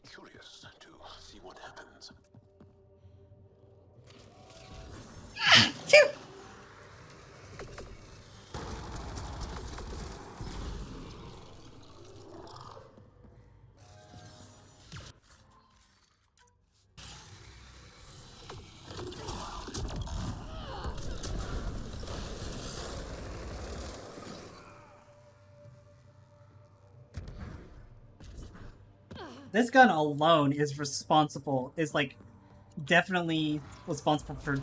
curious to see what happens. This gun alone is like, definitely responsible for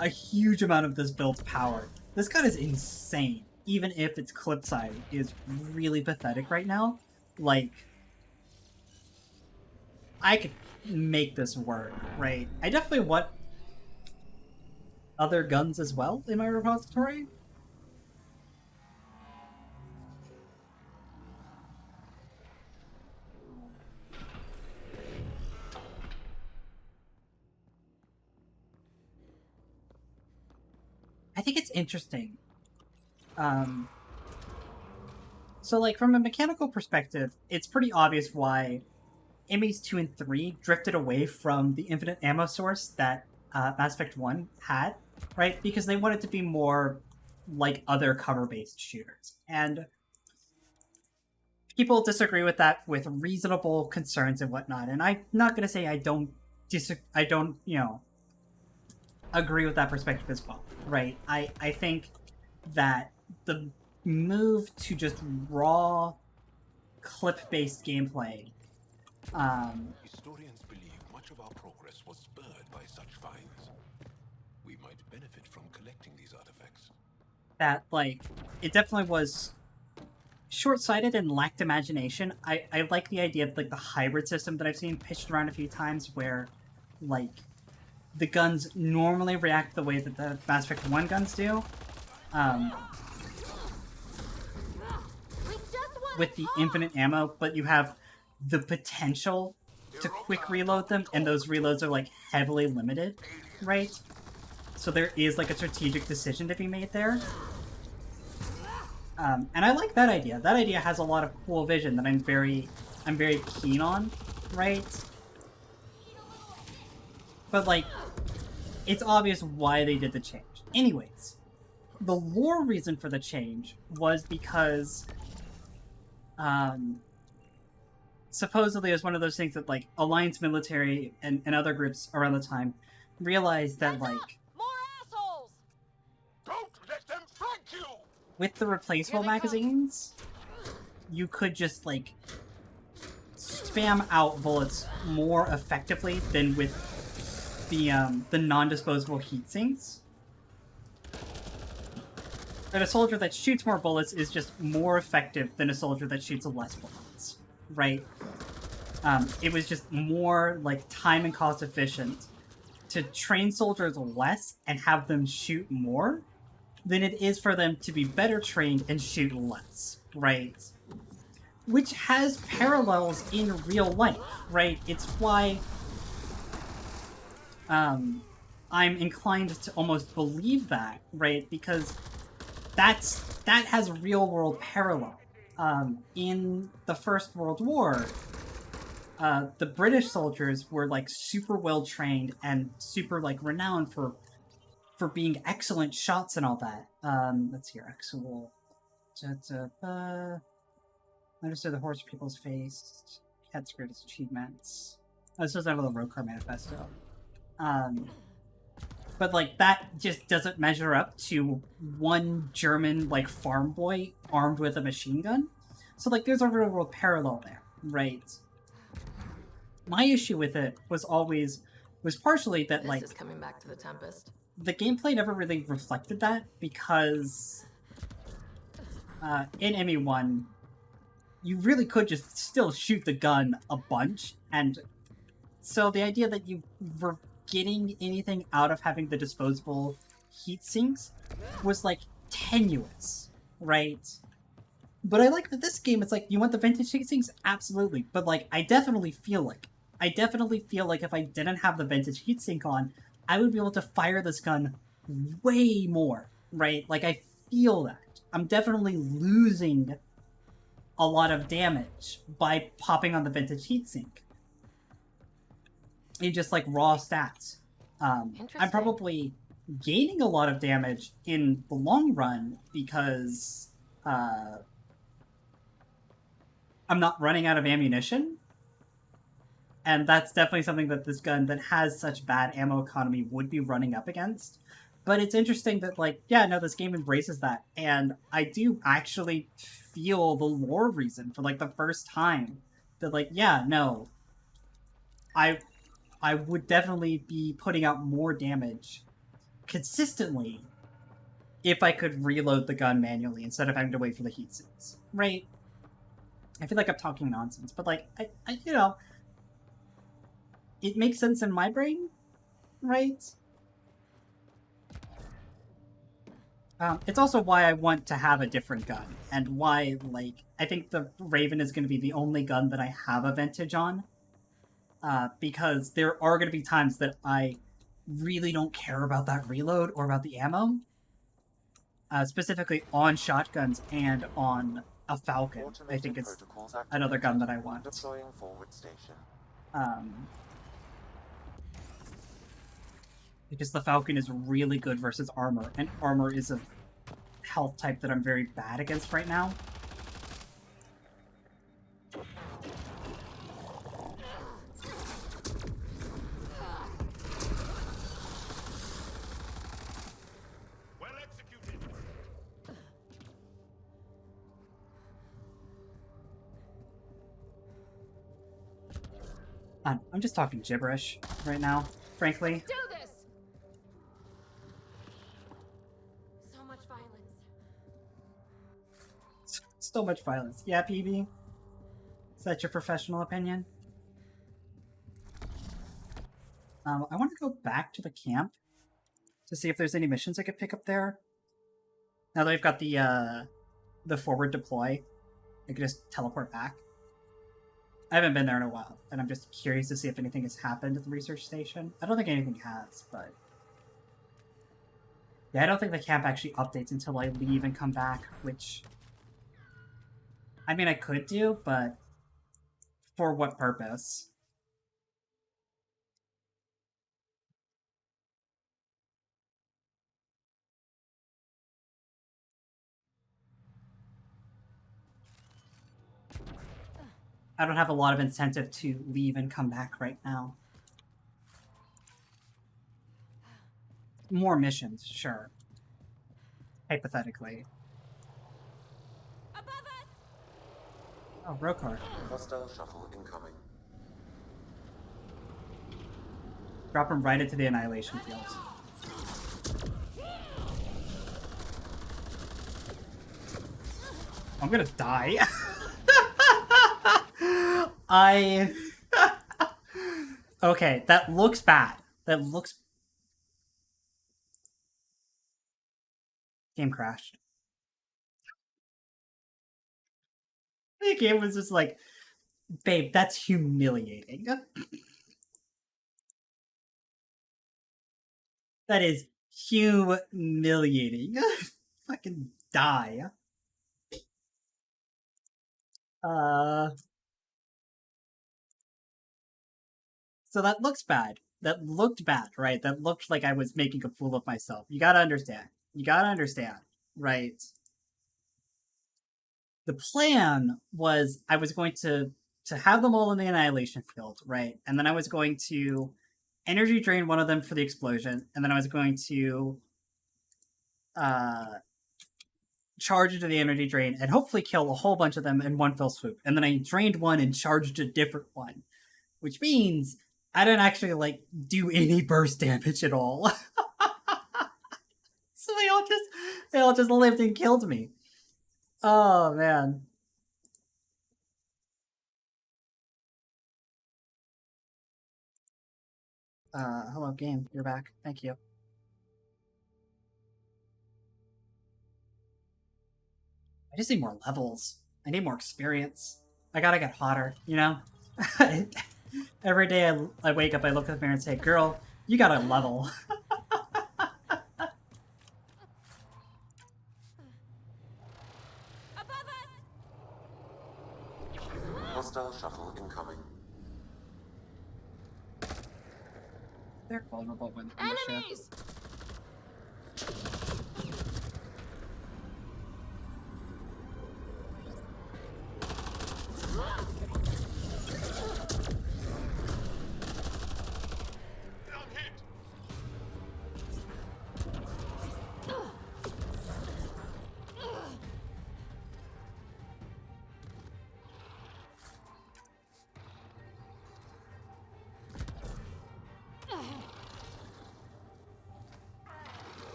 a huge amount of this build's power. This gun is insane, even if its clip size is really pathetic right now. Like, I could make this work, right? I definitely want other guns as well in my repository. I think it's interesting. So, like, from a mechanical perspective, it's pretty obvious why MAs 2 and 3 drifted away from the infinite ammo source that Mass Effect 1 had, right? Because they wanted to be more like other cover-based shooters. And people disagree with that with reasonable concerns and whatnot. And I'm not going to say I don't, agree with that perspective as well, right? I think that the move to just raw clip-based gameplay. Historians believe much of our progress was spurred by such finds. We might benefit from collecting these artifacts. that, like, it definitely was short-sighted and lacked imagination. I like the idea of, like, the hybrid system that I've seen pitched around a few times where, like, the guns normally react the way that the Mass Effect 1 guns do. With the infinite ammo, but you have the potential to quick reload them, and those reloads are, like, heavily limited, right? So there is, like, a strategic decision to be made there. And I like that idea. That idea has a lot of cool vision that I'm very keen on, right? But, like, it's obvious why they did the change. Anyways, the lore reason for the change was because, supposedly it was one of those things that, like, Alliance military and other groups around the time realized that, like, with the replaceable magazines, you could just, like, spam out bullets more effectively than with the non-disposable heat sinks. That a soldier that shoots more bullets is just more effective than a soldier that shoots less bullets, right? It was just more, like, time and cost efficient to train soldiers less and have them shoot more than it is for them to be better trained and shoot less, right? Which has parallels in real life, right? It's why I'm inclined to almost believe that, right? Because that has real-world parallel. In the First World War, the British soldiers were, like, super well-trained and super, like, renowned for being excellent shots and all that. Let's see here. Actual... Understood the horse people's face. Cat's greatest achievements. This was out of the Road Car Manifesto. But, like, that just doesn't measure up to one German, like, farm boy armed with a machine gun. So, like, there's a real-world parallel there, right? My issue with it was partially that, like... This is coming back to the Tempest. The gameplay never really reflected that, because in ME1, you really could just still shoot the gun a bunch, and so the idea that you were getting anything out of having the disposable heat sinks was, like, tenuous, right? But I like that this game, it's like, you want the vintage heat sinks? Absolutely. But, like, I definitely feel like if I didn't have the vintage heat sink on, I would be able to fire this gun way more, right? Like, I feel that. I'm definitely losing a lot of damage by popping on the vintage heatsink. In just, like, raw stats. I'm probably gaining a lot of damage in the long run because I'm not running out of ammunition. And that's definitely something that this gun that has such bad ammo economy would be running up against. But it's interesting that, like, yeah, no, this game embraces that. And I do actually feel the lore reason for, like, the first time. That, like, yeah, no. I would definitely be putting out more damage consistently if I could reload the gun manually instead of having to wait for the heat sinks. Right? I feel like I'm talking nonsense. But, like, I you know... It makes sense in my brain, right? It's also why I want to have a different gun, and why, like, I think the Raven is going to be the only gun that I have a vintage on, because there are going to be times that I really don't care about that reload or about the ammo, specifically on shotguns and on a Falcon. I think it's another gun that I want. Deploying forward station. Because the Falcon is really good versus armor, and armor is a health type that I'm very bad against right now. Well executed. I'm just talking gibberish right now, frankly. Do this! So much violence. So much violence. Yeah, PB? Is that your professional opinion? I want to go back to the camp to see if there's any missions I could pick up there. Now that we've got the forward deploy, I could just teleport back. I haven't been there in a while, and I'm just curious to see if anything has happened at the research station. I don't think anything has, but... Yeah, I don't think the camp actually updates until I leave and come back, which... I mean, I could do, but... For what purpose? I don't have a lot of incentive to leave and come back right now. More missions, sure. Hypothetically. Oh, Rokar. Hostile shuttle incoming. Drop him right into the annihilation field. I'm gonna die. Okay, that looks bad. That looks... Game crashed. The game was just like, babe, that's humiliating. That is humiliating. Fucking die. So that looks bad. That looked bad, right? That looked like I was making a fool of myself. You gotta understand. You gotta understand, right? The plan was I was going to have them all in the annihilation field, right? And then I was going to energy drain one of them for the explosion, and then I was going to charge into the energy drain and hopefully kill a whole bunch of them in one fell swoop. And then I drained one and charged a different one, which means I didn't actually like do any burst damage at all. So they all just lived and killed me. Oh man. Hello game, you're back. Thank you. I just need more levels. I need more experience. I gotta get hotter, you know? Every day I wake up, I look at the mirror and say, girl, you gotta level. Hostile shuttle incoming. They're vulnerable when Enemies!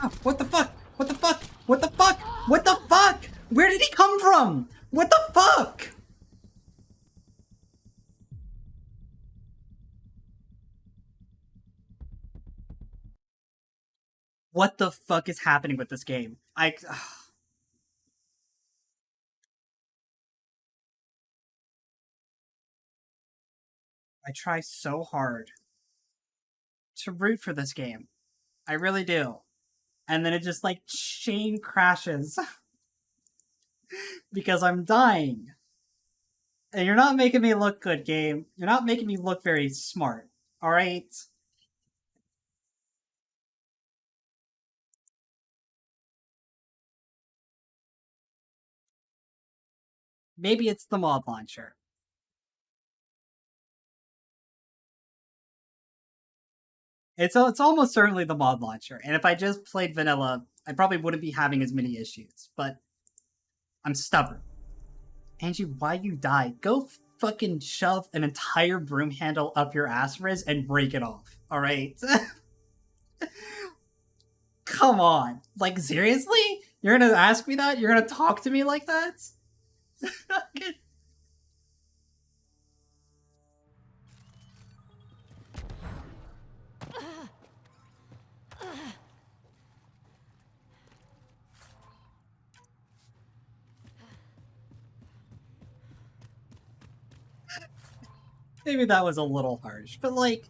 Oh, what the fuck? What the fuck? What the fuck? What the fuck? Where did he come from? What the fuck? What the fuck is happening with this game? I try so hard to root for this game. I really do. And then it just like chain crashes because I'm dying. And you're not making me look good, game. You're not making me look very smart. Alright? Maybe it's the mod launcher. It's almost certainly the mod launcher. And if I just played vanilla, I probably wouldn't be having as many issues. But I'm stubborn. Angie, why you died? Go fucking shove an entire broom handle up your ass, Riz, and break it off. All right. Come on. Like, seriously? You're gonna ask me that? You're gonna talk to me like that? Maybe that was a little harsh, but like,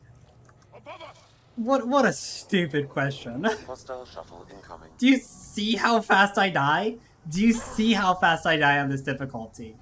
what a stupid question. Hostile shuttle incoming. Do you see how fast I die? Do you see how fast I die on this difficulty?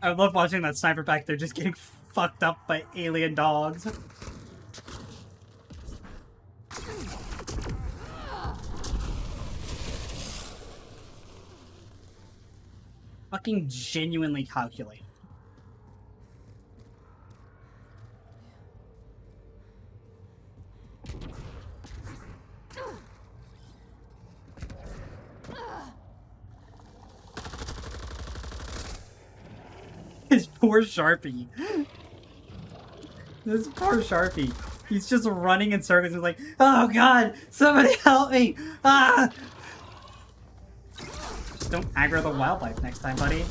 I love watching that sniper back there just getting fucked up by alien dogs. Fucking genuinely calculated. His poor Sharpie. This poor Sharpie. He's just running in circles. He's like, oh god, somebody help me! Ah! Just don't aggro the wildlife next time, buddy.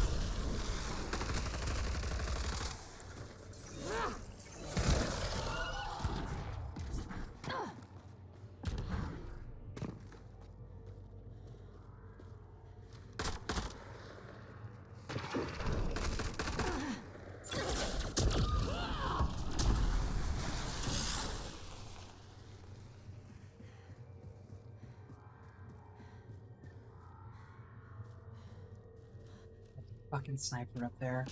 Fucking sniper up there.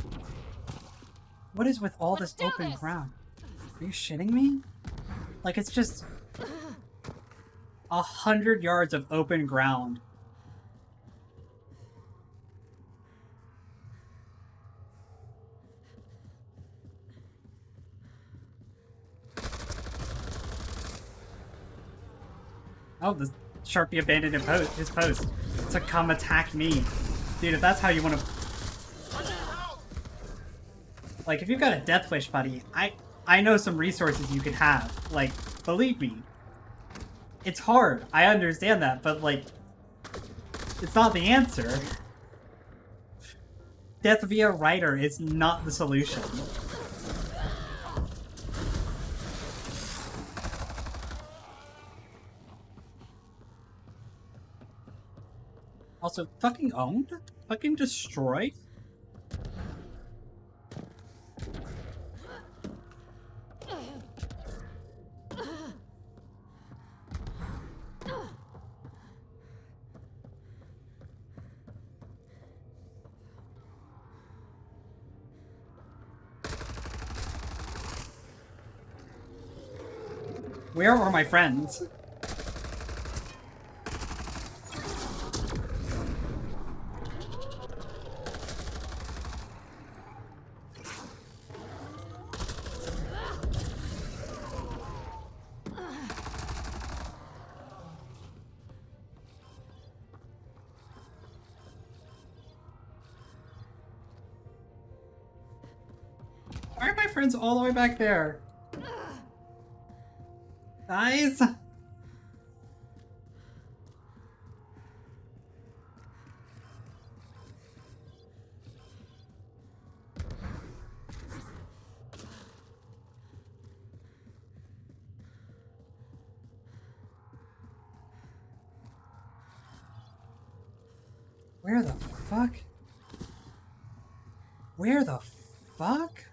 What is with all this open ground? Are you shitting me? Like, it's just 100 yards of open ground. Oh, the Sharpie abandoned his post to come attack me. Dude, if that's how you want to... Like, if you've got a death wish, buddy, I know some resources you could have. Like, believe me. It's hard. I understand that, but, like, it's not the answer. Death via writer is not the solution. Also, fucking owned? Fucking destroyed? Where are my friends? Why are my friends all the way back there? Guys? Where the fuck? Where the fuck?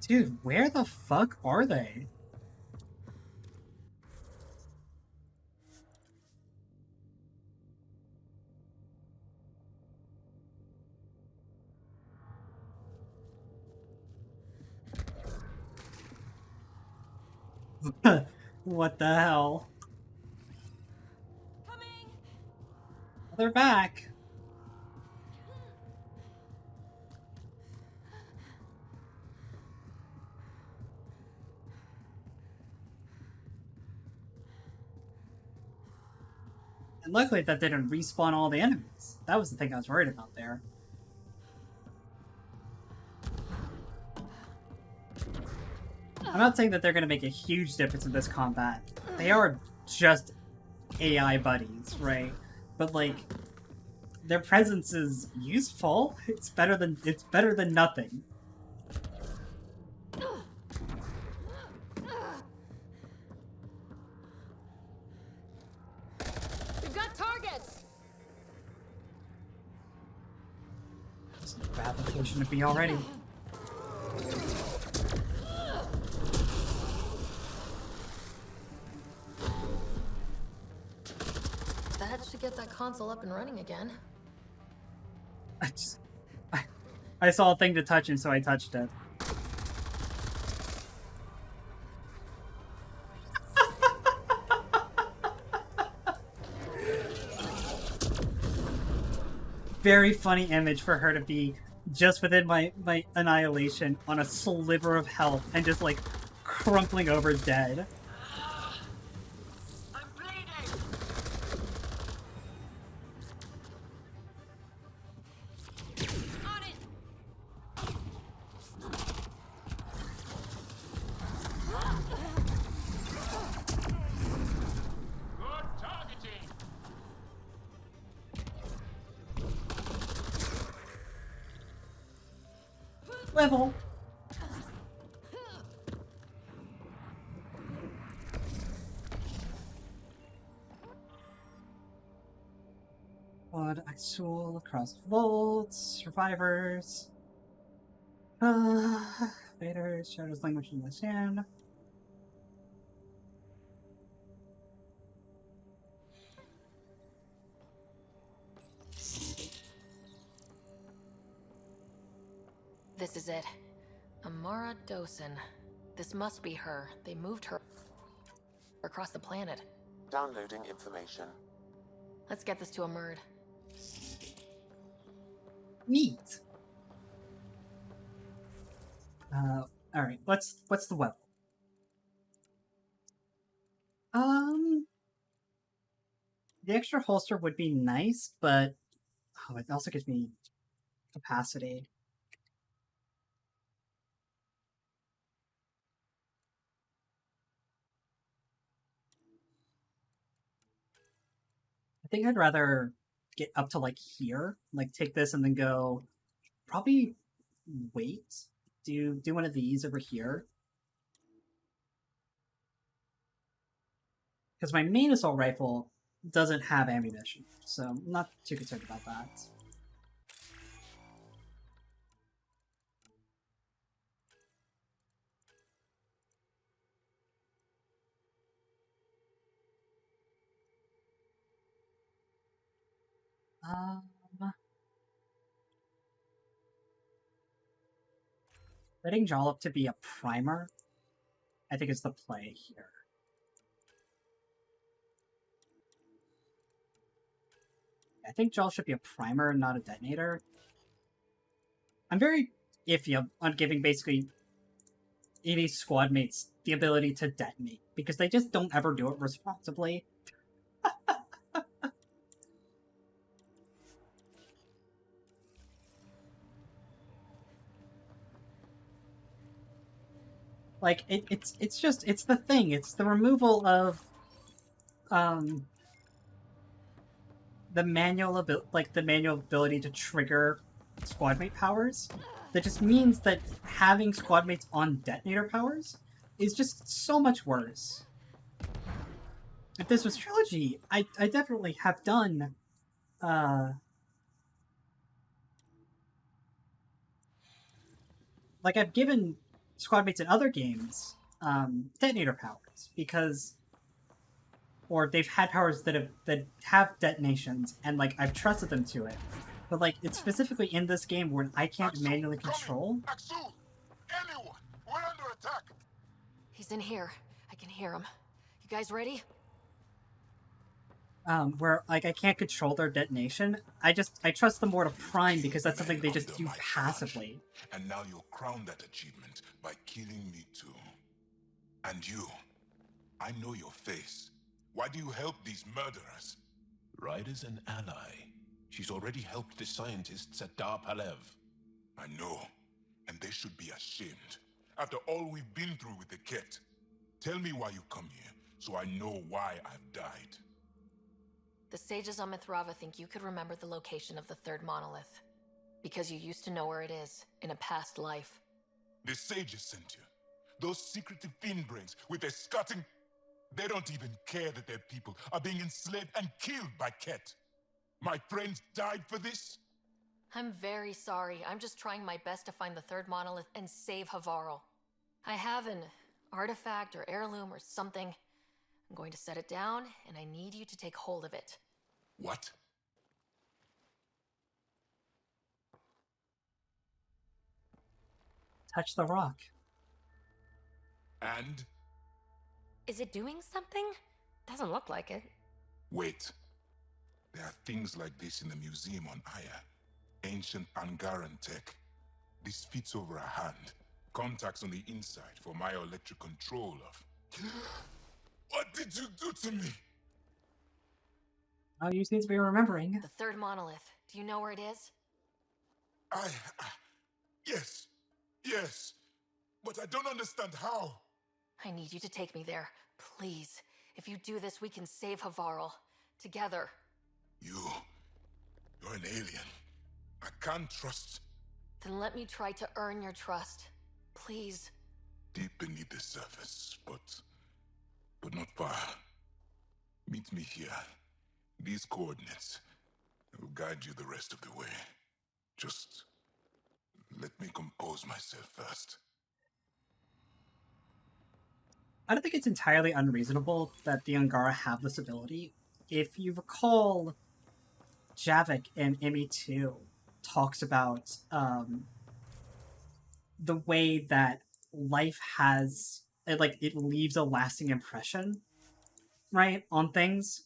Dude, where the fuck are they? What the hell? Coming. They're back. And luckily that didn't respawn all the enemies. That was the thing I was worried about there. I'm not saying that they're going to make a huge difference in this combat. They are just AI buddies, right? But like, their presence is useful. It's better than nothing. We've got targets. It's a bad location to be already. That should get that console up and running again. I saw a thing to touch and so I touched it. Very funny image for her to be just within my annihilation on a sliver of health and just like crumpling over dead. Level. Blood Axul across vaults, survivors. Vaders, shadows language in the sand. This is it. Amara Dosen. This must be her. They moved her across the planet. Downloading information. Let's get this to Amurd. Neat. Alright, what's the weapon? The extra holster would be nice, but it also gives me capacity. I think I'd rather get up to like here, like take this and then go probably wait, do one of these over here. Because my main assault rifle doesn't have ammunition, so I'm not too concerned about that. Setting Jaw up to be a primer, I think is the play here. I think Jaw should be a primer, not a detonator. I'm very iffy on giving basically any squad mates the ability to detonate, because they just don't ever do it responsibly. Like, it's the thing. It's the removal of, the manual ability to trigger squadmate powers. That just means that having squadmates on detonator powers is just so much worse. If this was Trilogy, I definitely have done like I've given squadmates in other games detonator powers because, or they've had powers that have detonations and like I've trusted them to it, but like it's specifically in this game where I can't manually control. Anyone, we're under attack. He's in here. I can hear him. You guys ready? Where like I can't control their detonation. I trust them more to prime because that's something they just do passively. And now you'll crown that achievement by killing me too. And you, I know your face. Why do you help these murderers? Ryder's an ally. She's already helped the scientists at Dar Palev. I know, and they should be ashamed. After all we've been through with the Ket. Tell me why you come here, so I know why I've died. The sages on Mithrava think you could remember the location of the third monolith. Because you used to know where it is, in a past life. The sages sent you. Those secretive fiend brains with their scutting... They don't even care that their people are being enslaved and killed by Ket. My friends died for this? I'm very sorry. I'm just trying my best to find the third monolith and save Havarl. I have an artifact or heirloom or something. I'm going to set it down, and I need you to take hold of it. What? Touch the rock. And? Is it doing something? Doesn't look like it. Wait. There are things like this in the museum on Aya. Ancient Angaran tech. This fits over a hand. Contacts on the inside for bioelectric control of... What did you do to me? Oh, you seem to be remembering. The third monolith. Do you know where it is? Yes. But I don't understand how. I need you to take me there. Please. If you do this, we can save Havarl. Together. You're an alien. I can't trust... Then let me try to earn your trust. Please. Deep beneath the surface, but not far. Meet me here. These coordinates. I will guide you the rest of the way. Just let me compose myself first. I don't think it's entirely unreasonable that the Angara have this ability. If you recall, Javik in ME2 talks about the way that life has, it leaves a lasting impression, right, on things.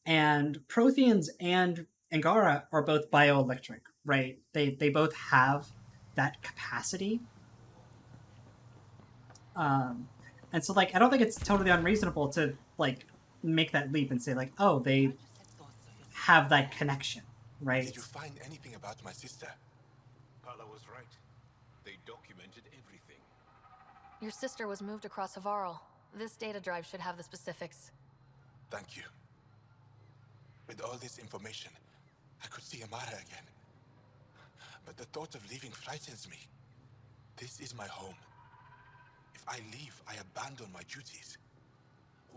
And Protheans and Angara are both bioelectric, right? They both have that capacity. And so, I don't think it's totally unreasonable to, make that leap and say, oh, they have that connection, right? Did you find anything about my sister? Paula was right. They documented everything. Your sister was moved across Havarl. This data drive should have the specifics. Thank you. With all this information, I could see Amara again. But the thought of leaving frightens me. This is my home. If I leave, I abandon my duties.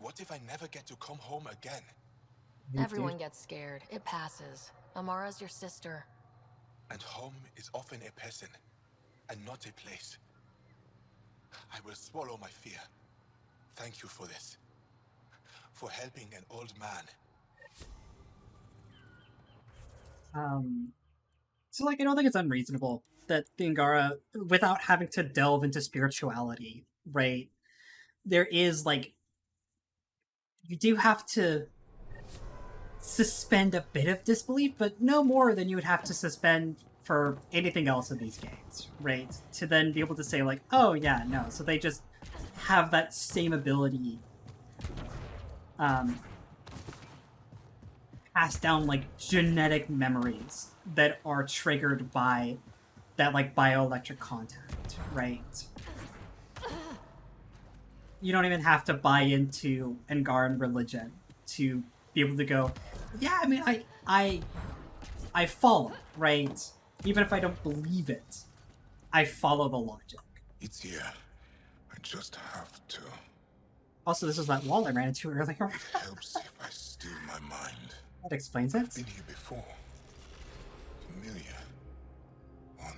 What if I never get to come home again? Everyone gets scared. It passes. Amara's your sister. And home is often a person, and not a place. I will swallow my fear. Thank you for this. For helping an old man. So, I don't think it's unreasonable that the Angara, without having to delve into spirituality, right, there is, you do have to suspend a bit of disbelief, but no more than you would have to suspend for anything else in these games, right? To then be able to say, oh, yeah, no, so they just have that same ability pass down genetic memories that are triggered by that bioelectric contact, right? You don't even have to buy into Angaran religion to be able to go, yeah, I mean, I follow, right? Even if I don't believe it, I follow the logic. It's here. I just have to. Also, this is that wall I ran into earlier. It helps if I still my mind. That explains it. I've been here before. Familiar. 1,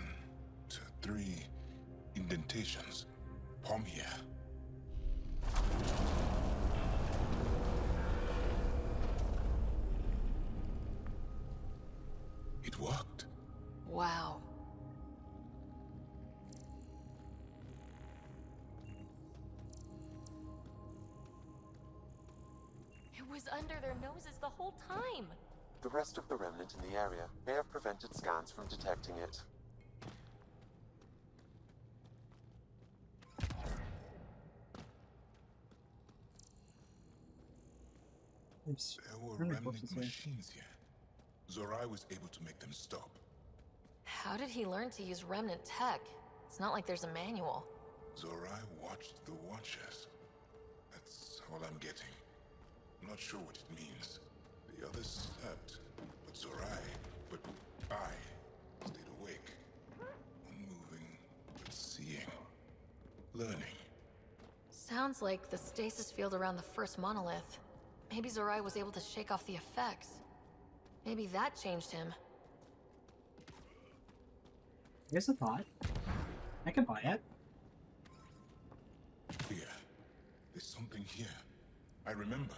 2, 3 indentations. Palm here. It worked. Wow. It was under their noses the whole time. The rest of the remnant in the area may have prevented scans from detecting it. There were remnant machines here. Zorai was able to make them stop. How did he learn to use remnant tech? It's not like there's a manual. Zorai watched the Watchers. That's all I'm getting. I'm not sure what it means. The others slept, but I stayed awake. Unmoving, but seeing. Learning. Sounds like the stasis field around the first monolith. Maybe Zorai was able to shake off the effects. Maybe that changed him. Here's a thought. I can buy it. Here. There's something here. I remember.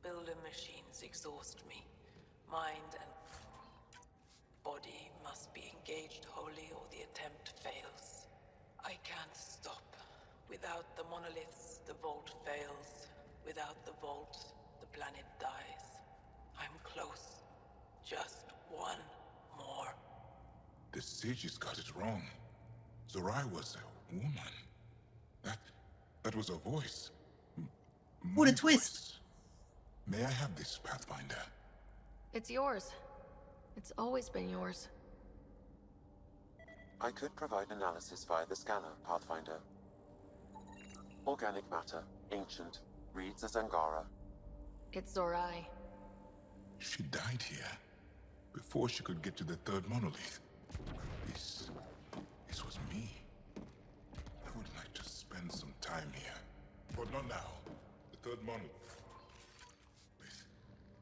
Builder machines exhaust me. Mind and body must be engaged wholly or the attempt fails. I can't stop. Without the monoliths, the vault fails. Without the vault, the planet dies. I'm close. Just one more. The sages got it wrong. Zorai was a woman. That was a voice. What a twist! May I have this, Pathfinder? It's yours. It's always been yours. I could provide analysis via the scanner, Pathfinder. Organic matter, ancient, reads as Angara. It's Zorai. She died here, before she could get to the third monolith. This was me. I would like to spend some time here. But not now. The third monolith.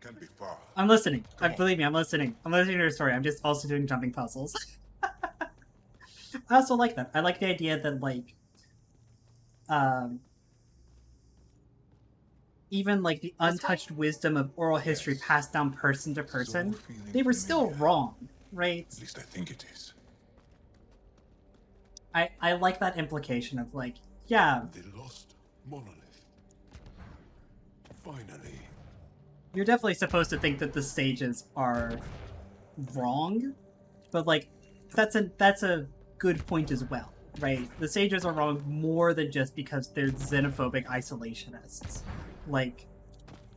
Can't be far. I'm listening. Believe me, I'm listening. I'm listening to your story. I'm just also doing jumping puzzles. I also like that. I like the idea that, like, even, like, the untouched wisdom of oral history passed down person to person, they were still wrong, right? At least I think it is. I like that implication of, like, yeah. The lost monolith. Finally. You're definitely supposed to think that the sages are wrong, but, like, that's a good point as well, right? The sages are wrong more than just because they're xenophobic isolationists. Like,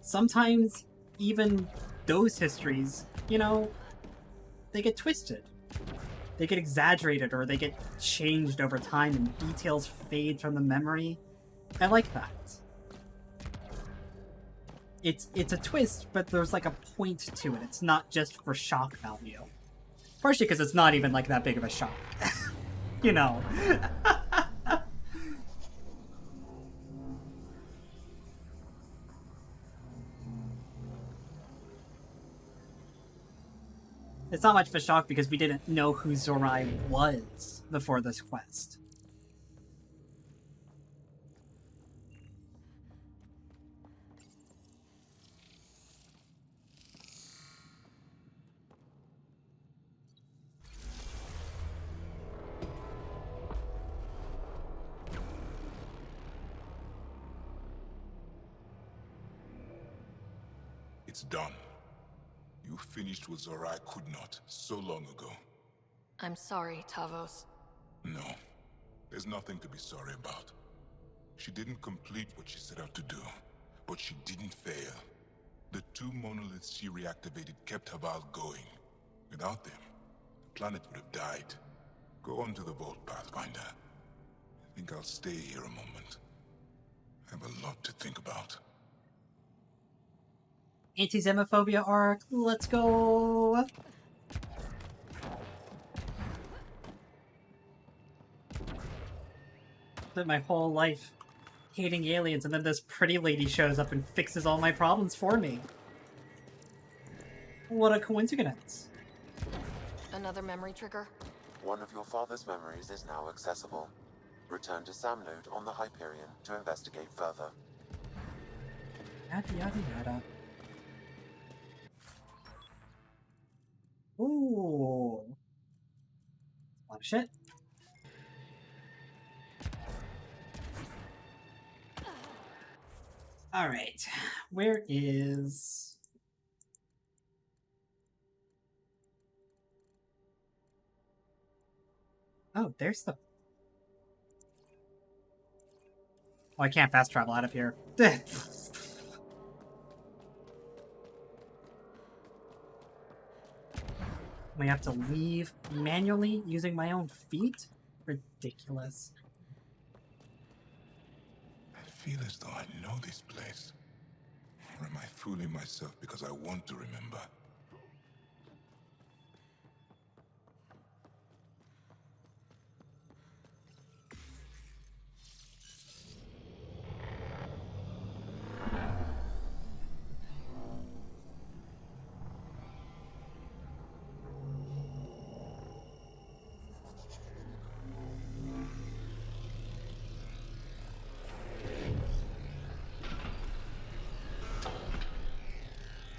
sometimes even those histories, you know, they get twisted. They get exaggerated or they get changed over time and details fade from the memory. I like that. It's a twist, but there's like a point to it. It's not just for shock value. Partially because it's not even like that big of a shock. You know. It's not much of a shock because we didn't know who Zorai was before this quest. It's done. You finished what Zorai could not so long ago. I'm sorry, Tavos. No. There's nothing to be sorry about. She didn't complete what she set out to do, but she didn't fail. The 2 monoliths she reactivated kept Haval going. Without them, the planet would have died. Go on to the vault, Pathfinder. I think I'll stay here a moment. I have a lot to think about. Anti-xenophobia arc, let's go! Spent my whole life hating aliens, and then this pretty lady shows up and fixes all my problems for me. What a coincidence. Another memory trigger? One of your father's memories is now accessible. Return to Sam Node on the Hyperion to investigate further. Yada yada yada. Ooh. A lot of shit. Alright. Where is... Oh, there's the... Oh, I can't fast travel out of here. We have to leave manually using my own feet? Ridiculous. I feel as though I know this place. Or am I fooling myself because I want to remember?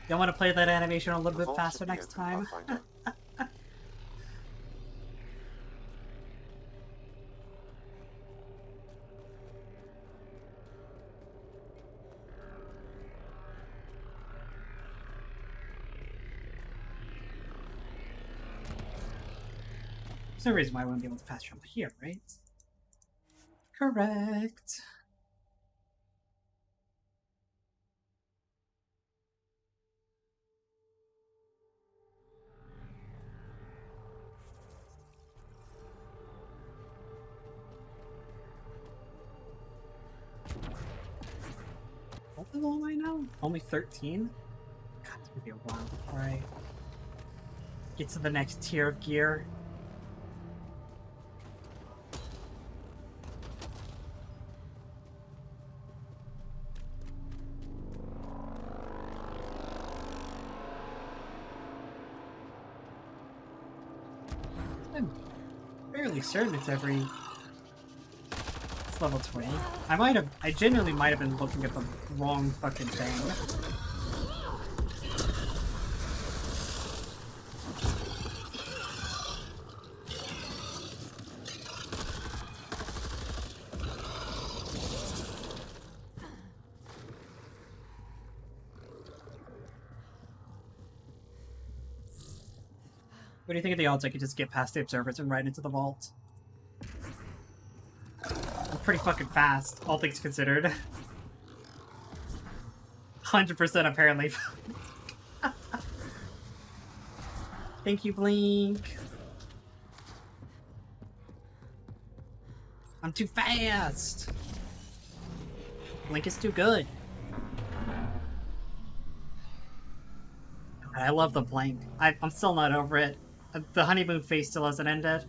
You want to play that animation a little bit faster next time? There's no reason why I wouldn't be able to fast travel here, right? Correct. What level am I now? Only 13? God, it's gonna be a while before I get to the next tier of gear. I'm fairly certain it's every... It's level 20. I genuinely might have been looking at the wrong fucking thing. What do you think of the odds I could just get past the observers and right into the vault? I'm pretty fucking fast, all things considered. 100% apparently. Thank you, Blink. I'm too fast. Blink is too good. I love the Blink. I'm still not over it. The honeymoon phase still hasn't ended.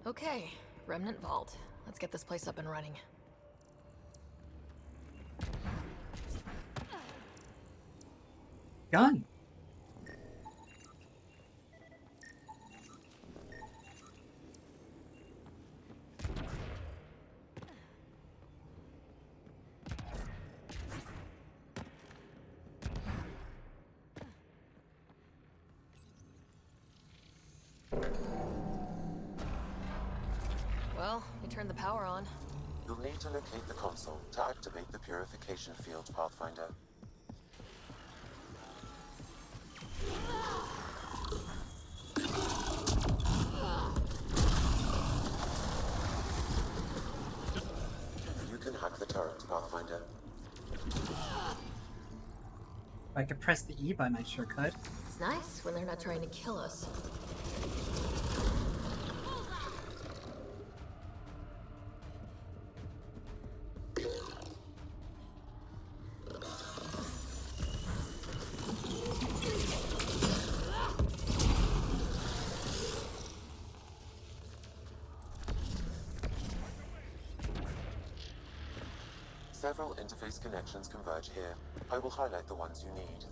Okay, Remnant Vault. Let's get this place up and running. Gun. Well, we turned the power on. You'll need to locate the console to activate the purification field, Pathfinder. You can hack the turret, Pathfinder. If I could press the E button, I sure could. It's nice when they're not trying to kill us. Several interface connections converge here. I will highlight the ones you need.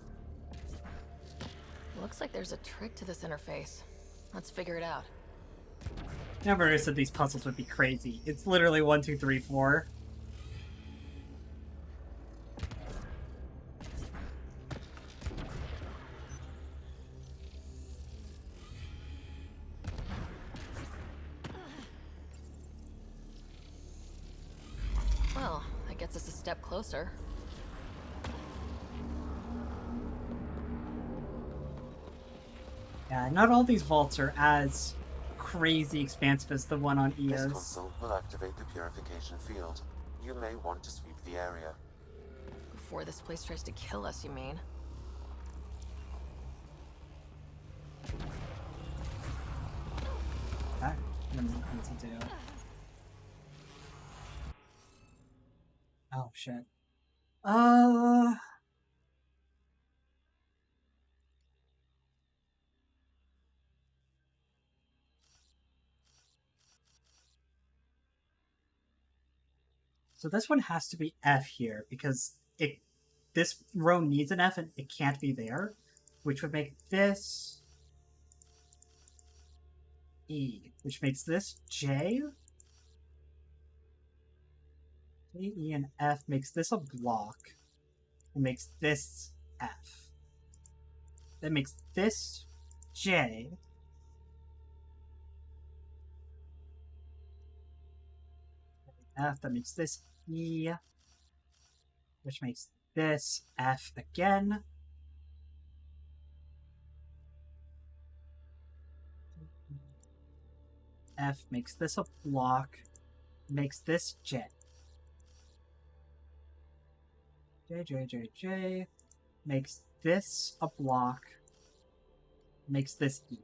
Looks like there's a trick to this interface. Let's figure it out. Never said these puzzles would be crazy. It's literally 1, 2, 3, 4. Well, that gets us a step closer. Yeah, not all these vaults are as crazy expansive as the one on This EOS. console will activate the purification field. You may want to sweep the area. Before this place tries to kill us, you mean? That to do. Oh shit. So this one has to be F here because this row needs an F and it can't be there, which would make this E, which makes this J. J, E, and F makes this a block. It makes this F. That makes this J. F, that makes this E, which makes this F again. F makes this a block, makes this J. J, J, J, J, makes this a block, makes this E.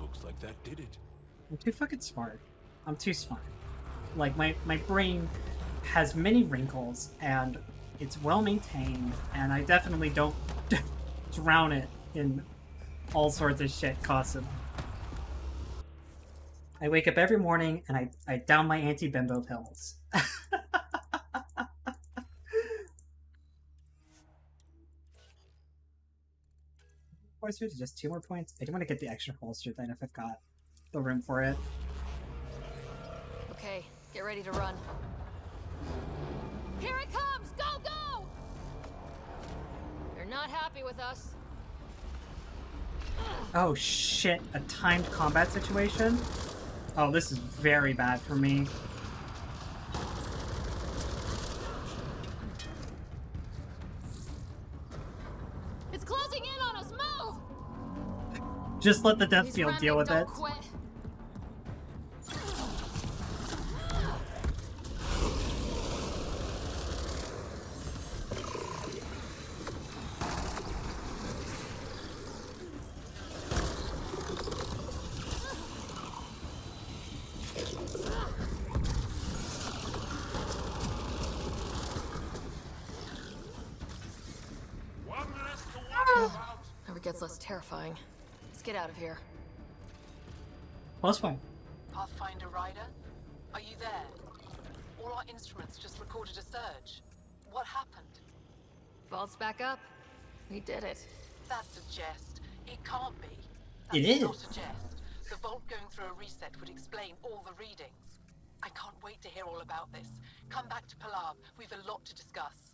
Looks like that did it. I'm too fucking smart. I'm too smart. Like, my brain has many wrinkles, and it's well maintained, and I definitely don't drown it in all sorts of shit constantly. I wake up every morning, and I down my anti-bimbo pills. Holster to just 2 more points. I do want to get the extra holster then if I've got the room for it. Okay, get ready to run. Here it comes! Go, go! You're not happy with us. Oh shit, a timed combat situation? Oh, this is very bad for me. It's closing in on us! Move! Just let the death field deal with it. Quit. Never gets less terrifying. Let's get out of here. Plus one. Pathfinder Rider, are you there? All our instruments just recorded a surge. What happened? Vault's back up. We did it. That's a jest. It can't be. It That's is. not a jest. The vault going through a reset would explain all the readings. I can't wait to hear all about this. Come back to Palav. We've a lot to discuss.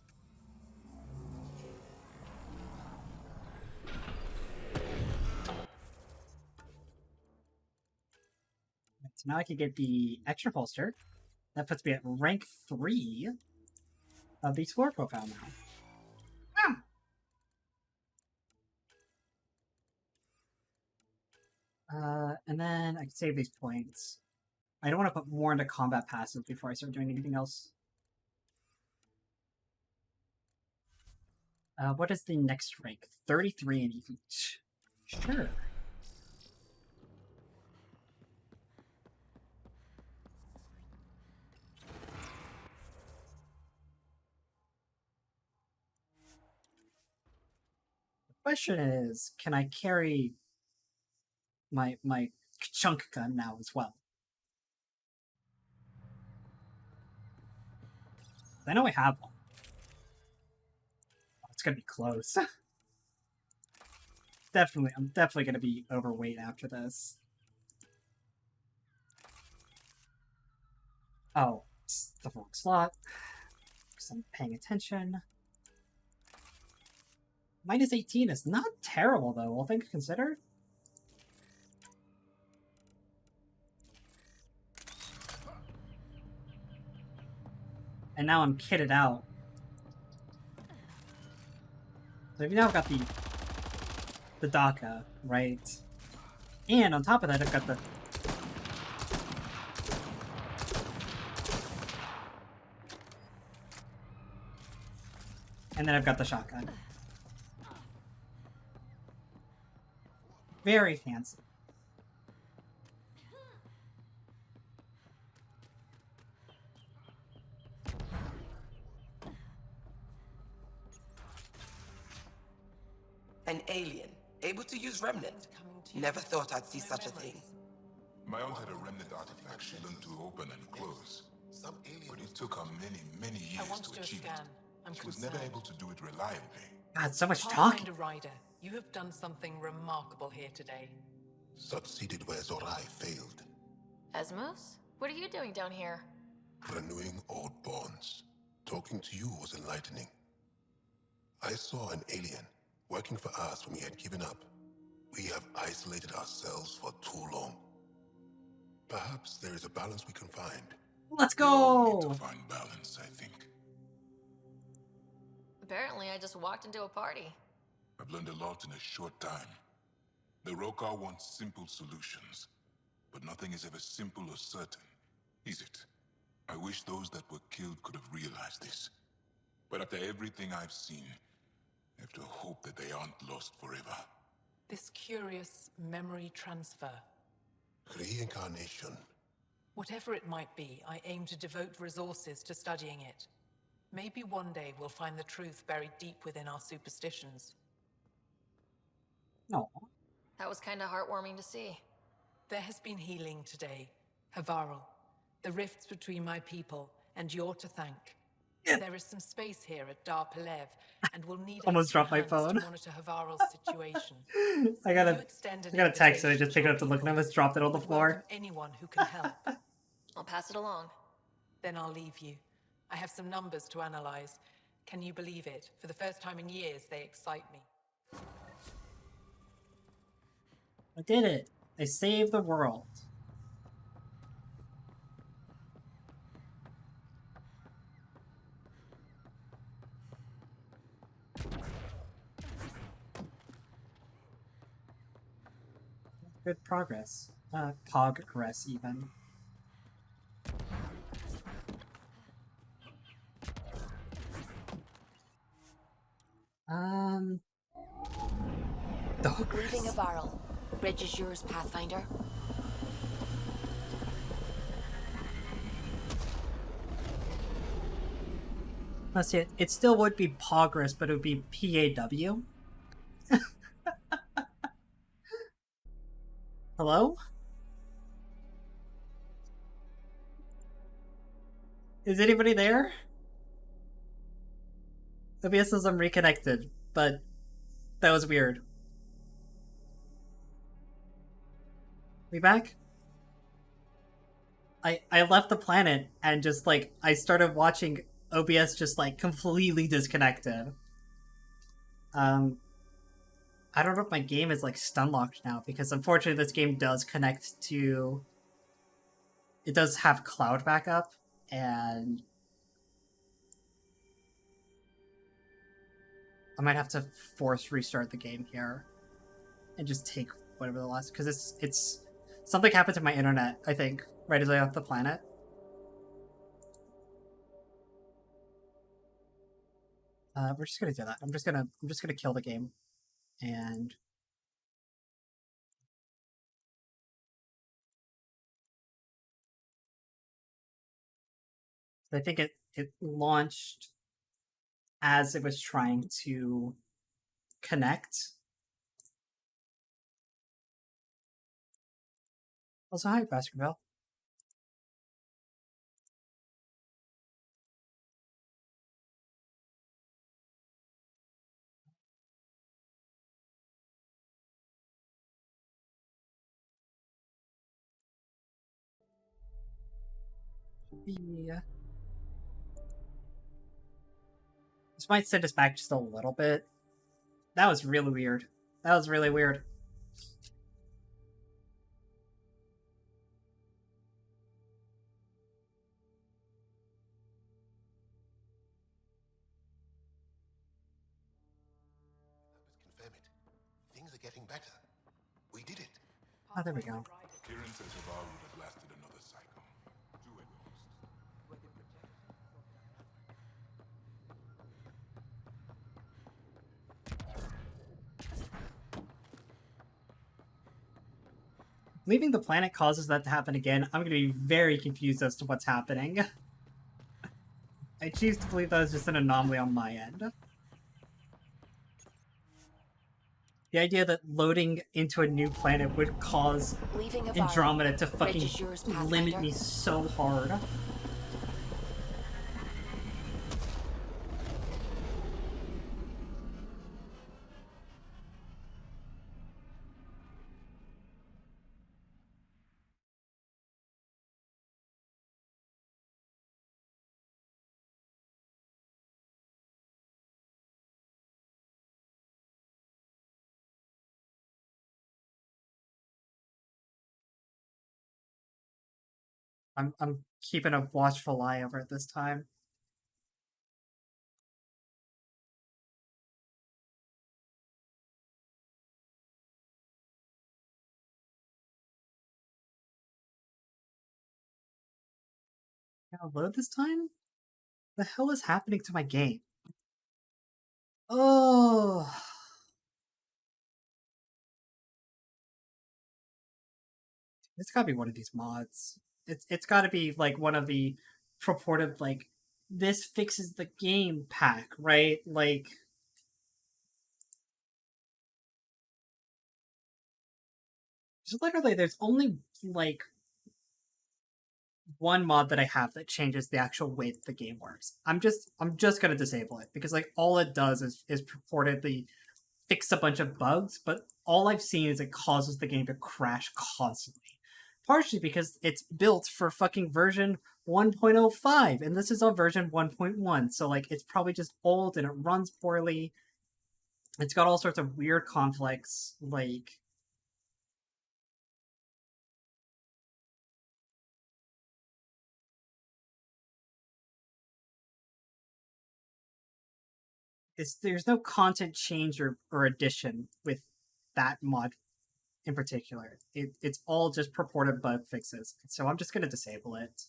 So now I can get the extra holster. That puts me at rank 3 of the score profile now. And then I can save these points. I don't want to put more into combat passive before I start doing anything else. What is the next rank? 33 in each. Sure. The question is, can I carry my chunk gun now as well? I know I have one. Oh, it's gonna be close. I'm definitely gonna be overweight after this. Oh, it's the wrong slot. Because I'm paying attention. Minus 18 is not terrible, though, all things considered. And now I'm kitted out. So I've now got the DACA, right? And on top of that, I've got the... And then I've got the shotgun. Very fancy. An alien, able to use Remnant. Never thought I'd see such a thing. My aunt had a Remnant artifact she learned to open and close. But it took her many years to achieve it. She was never able to do it reliably. God, so much talking. Pathfinder Rider, you have done something remarkable here today. Succeeded where Zorai failed. Esmos? What are you doing down here? Renewing old bonds. Talking to you was enlightening. I saw an alien working for us when we had given up. We have isolated ourselves for too long. Perhaps there is a balance we can find. Let's go! We all need to find balance, I think. Apparently, I just walked into a party. I've learned a lot in a short time. The Rokar wants simple solutions, but nothing is ever simple or certain, is it? I wish those that were killed could have realized this. But after everything I've seen, I have to hope that they aren't lost forever. This curious memory transfer. Reincarnation. Whatever it might be, I aim to devote resources to studying it. Maybe one day we'll find the truth buried deep within our superstitions. No. That was kind of heartwarming to see. There has been healing today, Havarl. The rifts between my people, and you're to thank. There is some space here at Dar Pelev, and we'll need almost dropped my hands phone. to monitor Havarl's situation. I got a text and I just picked it up to look and I almost dropped it on the floor. Anyone who can help. I'll pass it along. Then I'll leave you. I have some numbers to analyze. Can you believe it? For the first time in years, they excite me. I did it. I saved the world. Good progress. Progress, even. Leaving Havarl. Bridge is yours, Pathfinder. Let's see, it still would be progress, but it would be PAW. Hello? Is anybody there? OBS says I'm reconnected, but that was weird. We back? I left the planet and just like I started watching OBS just like completely disconnected. I don't know if my game is like stun locked now because unfortunately this game does connect to. It does have cloud backup and I might have to force restart the game here and just take whatever the last because it's something happened to my internet, I think, right as I left the planet. We're just gonna do that. I'm just gonna kill the game, and I think it launched as it was trying to connect. Also, hi, Baskerville. Yeah. This might send us back just a little bit. That was really weird. That was really weird. Confirm it. Things are getting better. We did it. Oh, there we go. Kieran says Havar would have lasted another cycle. Two at most. Leaving the planet causes that to happen again. I'm going to be very confused as to what's happening. I choose to believe that was just an anomaly on my end. The idea that loading into a new planet would cause Andromeda to fucking limit me so hard. I'm keeping a watchful eye over it this time. Gonna load this time? The hell is happening to my game? Oh, it's gotta be one of these mods. It's gotta be like one of the purported like this fixes the game pack, right? Like just literally there's only like one mod that I have that changes the actual way that the game works. I'm just gonna disable it because like all it does is purportedly fix a bunch of bugs, but all I've seen is it causes the game to crash constantly. Partially because it's built for fucking version 1.05 and this is on version 1.1, so like it's probably just old and it runs poorly. It's got all sorts of weird conflicts, like there's no content change or addition with that mod in particular. It's all just purported bug fixes. So I'm just going to disable it.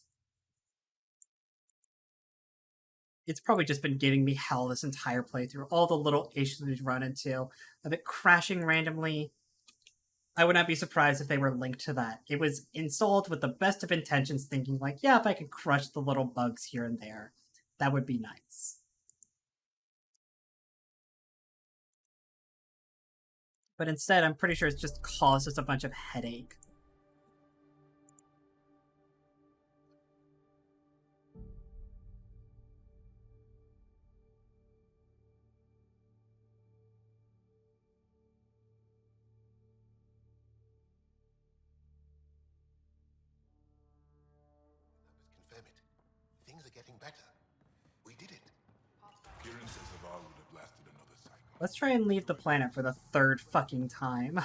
It's probably just been giving me hell this entire playthrough. All the little issues we've run into of it crashing randomly. I would not be surprised if they were linked to that. It was installed with the best of intentions, thinking like, yeah, if I can crush the little bugs here and there, that would be nice. But instead, I'm pretty sure it's just caused us a bunch of headache. Confirm it. Things are getting better. We did it. Kieran says Havar would have lasted another cycle. Let's try and leave the planet for the third fucking time.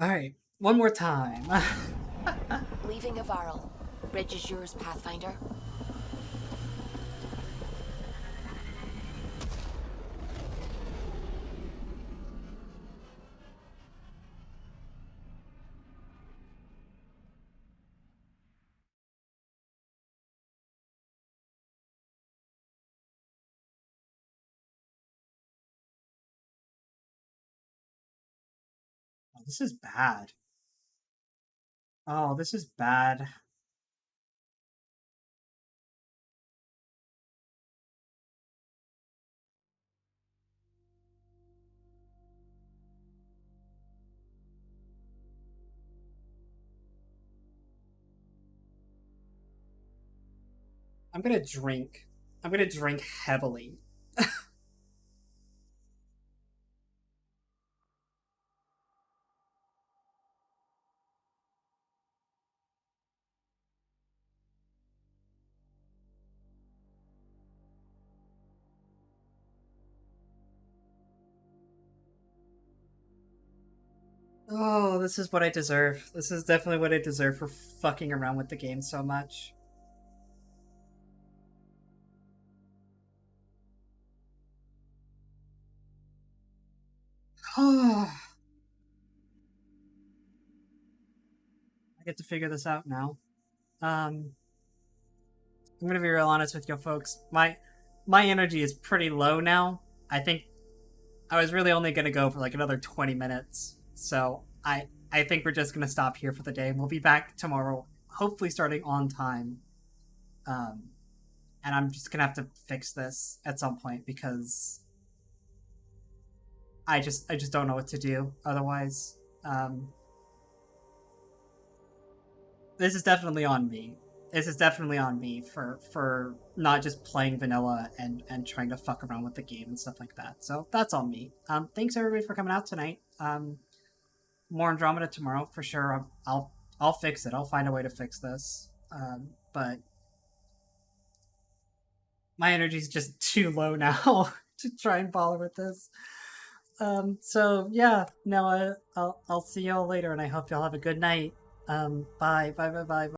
Alright, one more time. Leaving Avaril. Bridge is yours, Pathfinder. Oh, this is bad. Oh, this is bad. I'm gonna drink. I'm gonna drink heavily. Oh, this is what I deserve. This is definitely what I deserve for fucking around with the game so much. I get to figure this out now. I'm gonna be real honest with you folks. My energy is pretty low now. I think I was really only gonna go for like another 20 minutes. So I think we're just gonna stop here for the day. We'll be back tomorrow, hopefully starting on time. Um, and I'm just gonna have to fix this at some point because I just don't know what to do otherwise. Um, this is definitely on me. This is definitely on me for not just playing vanilla and trying to fuck around with the game and stuff like that. So that's on me. Thanks everybody for coming out tonight. More Andromeda tomorrow for sure. I'll fix it. I'll find a way to fix this. But my energy's just too low now to try and bother with this. So yeah, no, I'll see y'all later, and I hope y'all have a good night. Bye.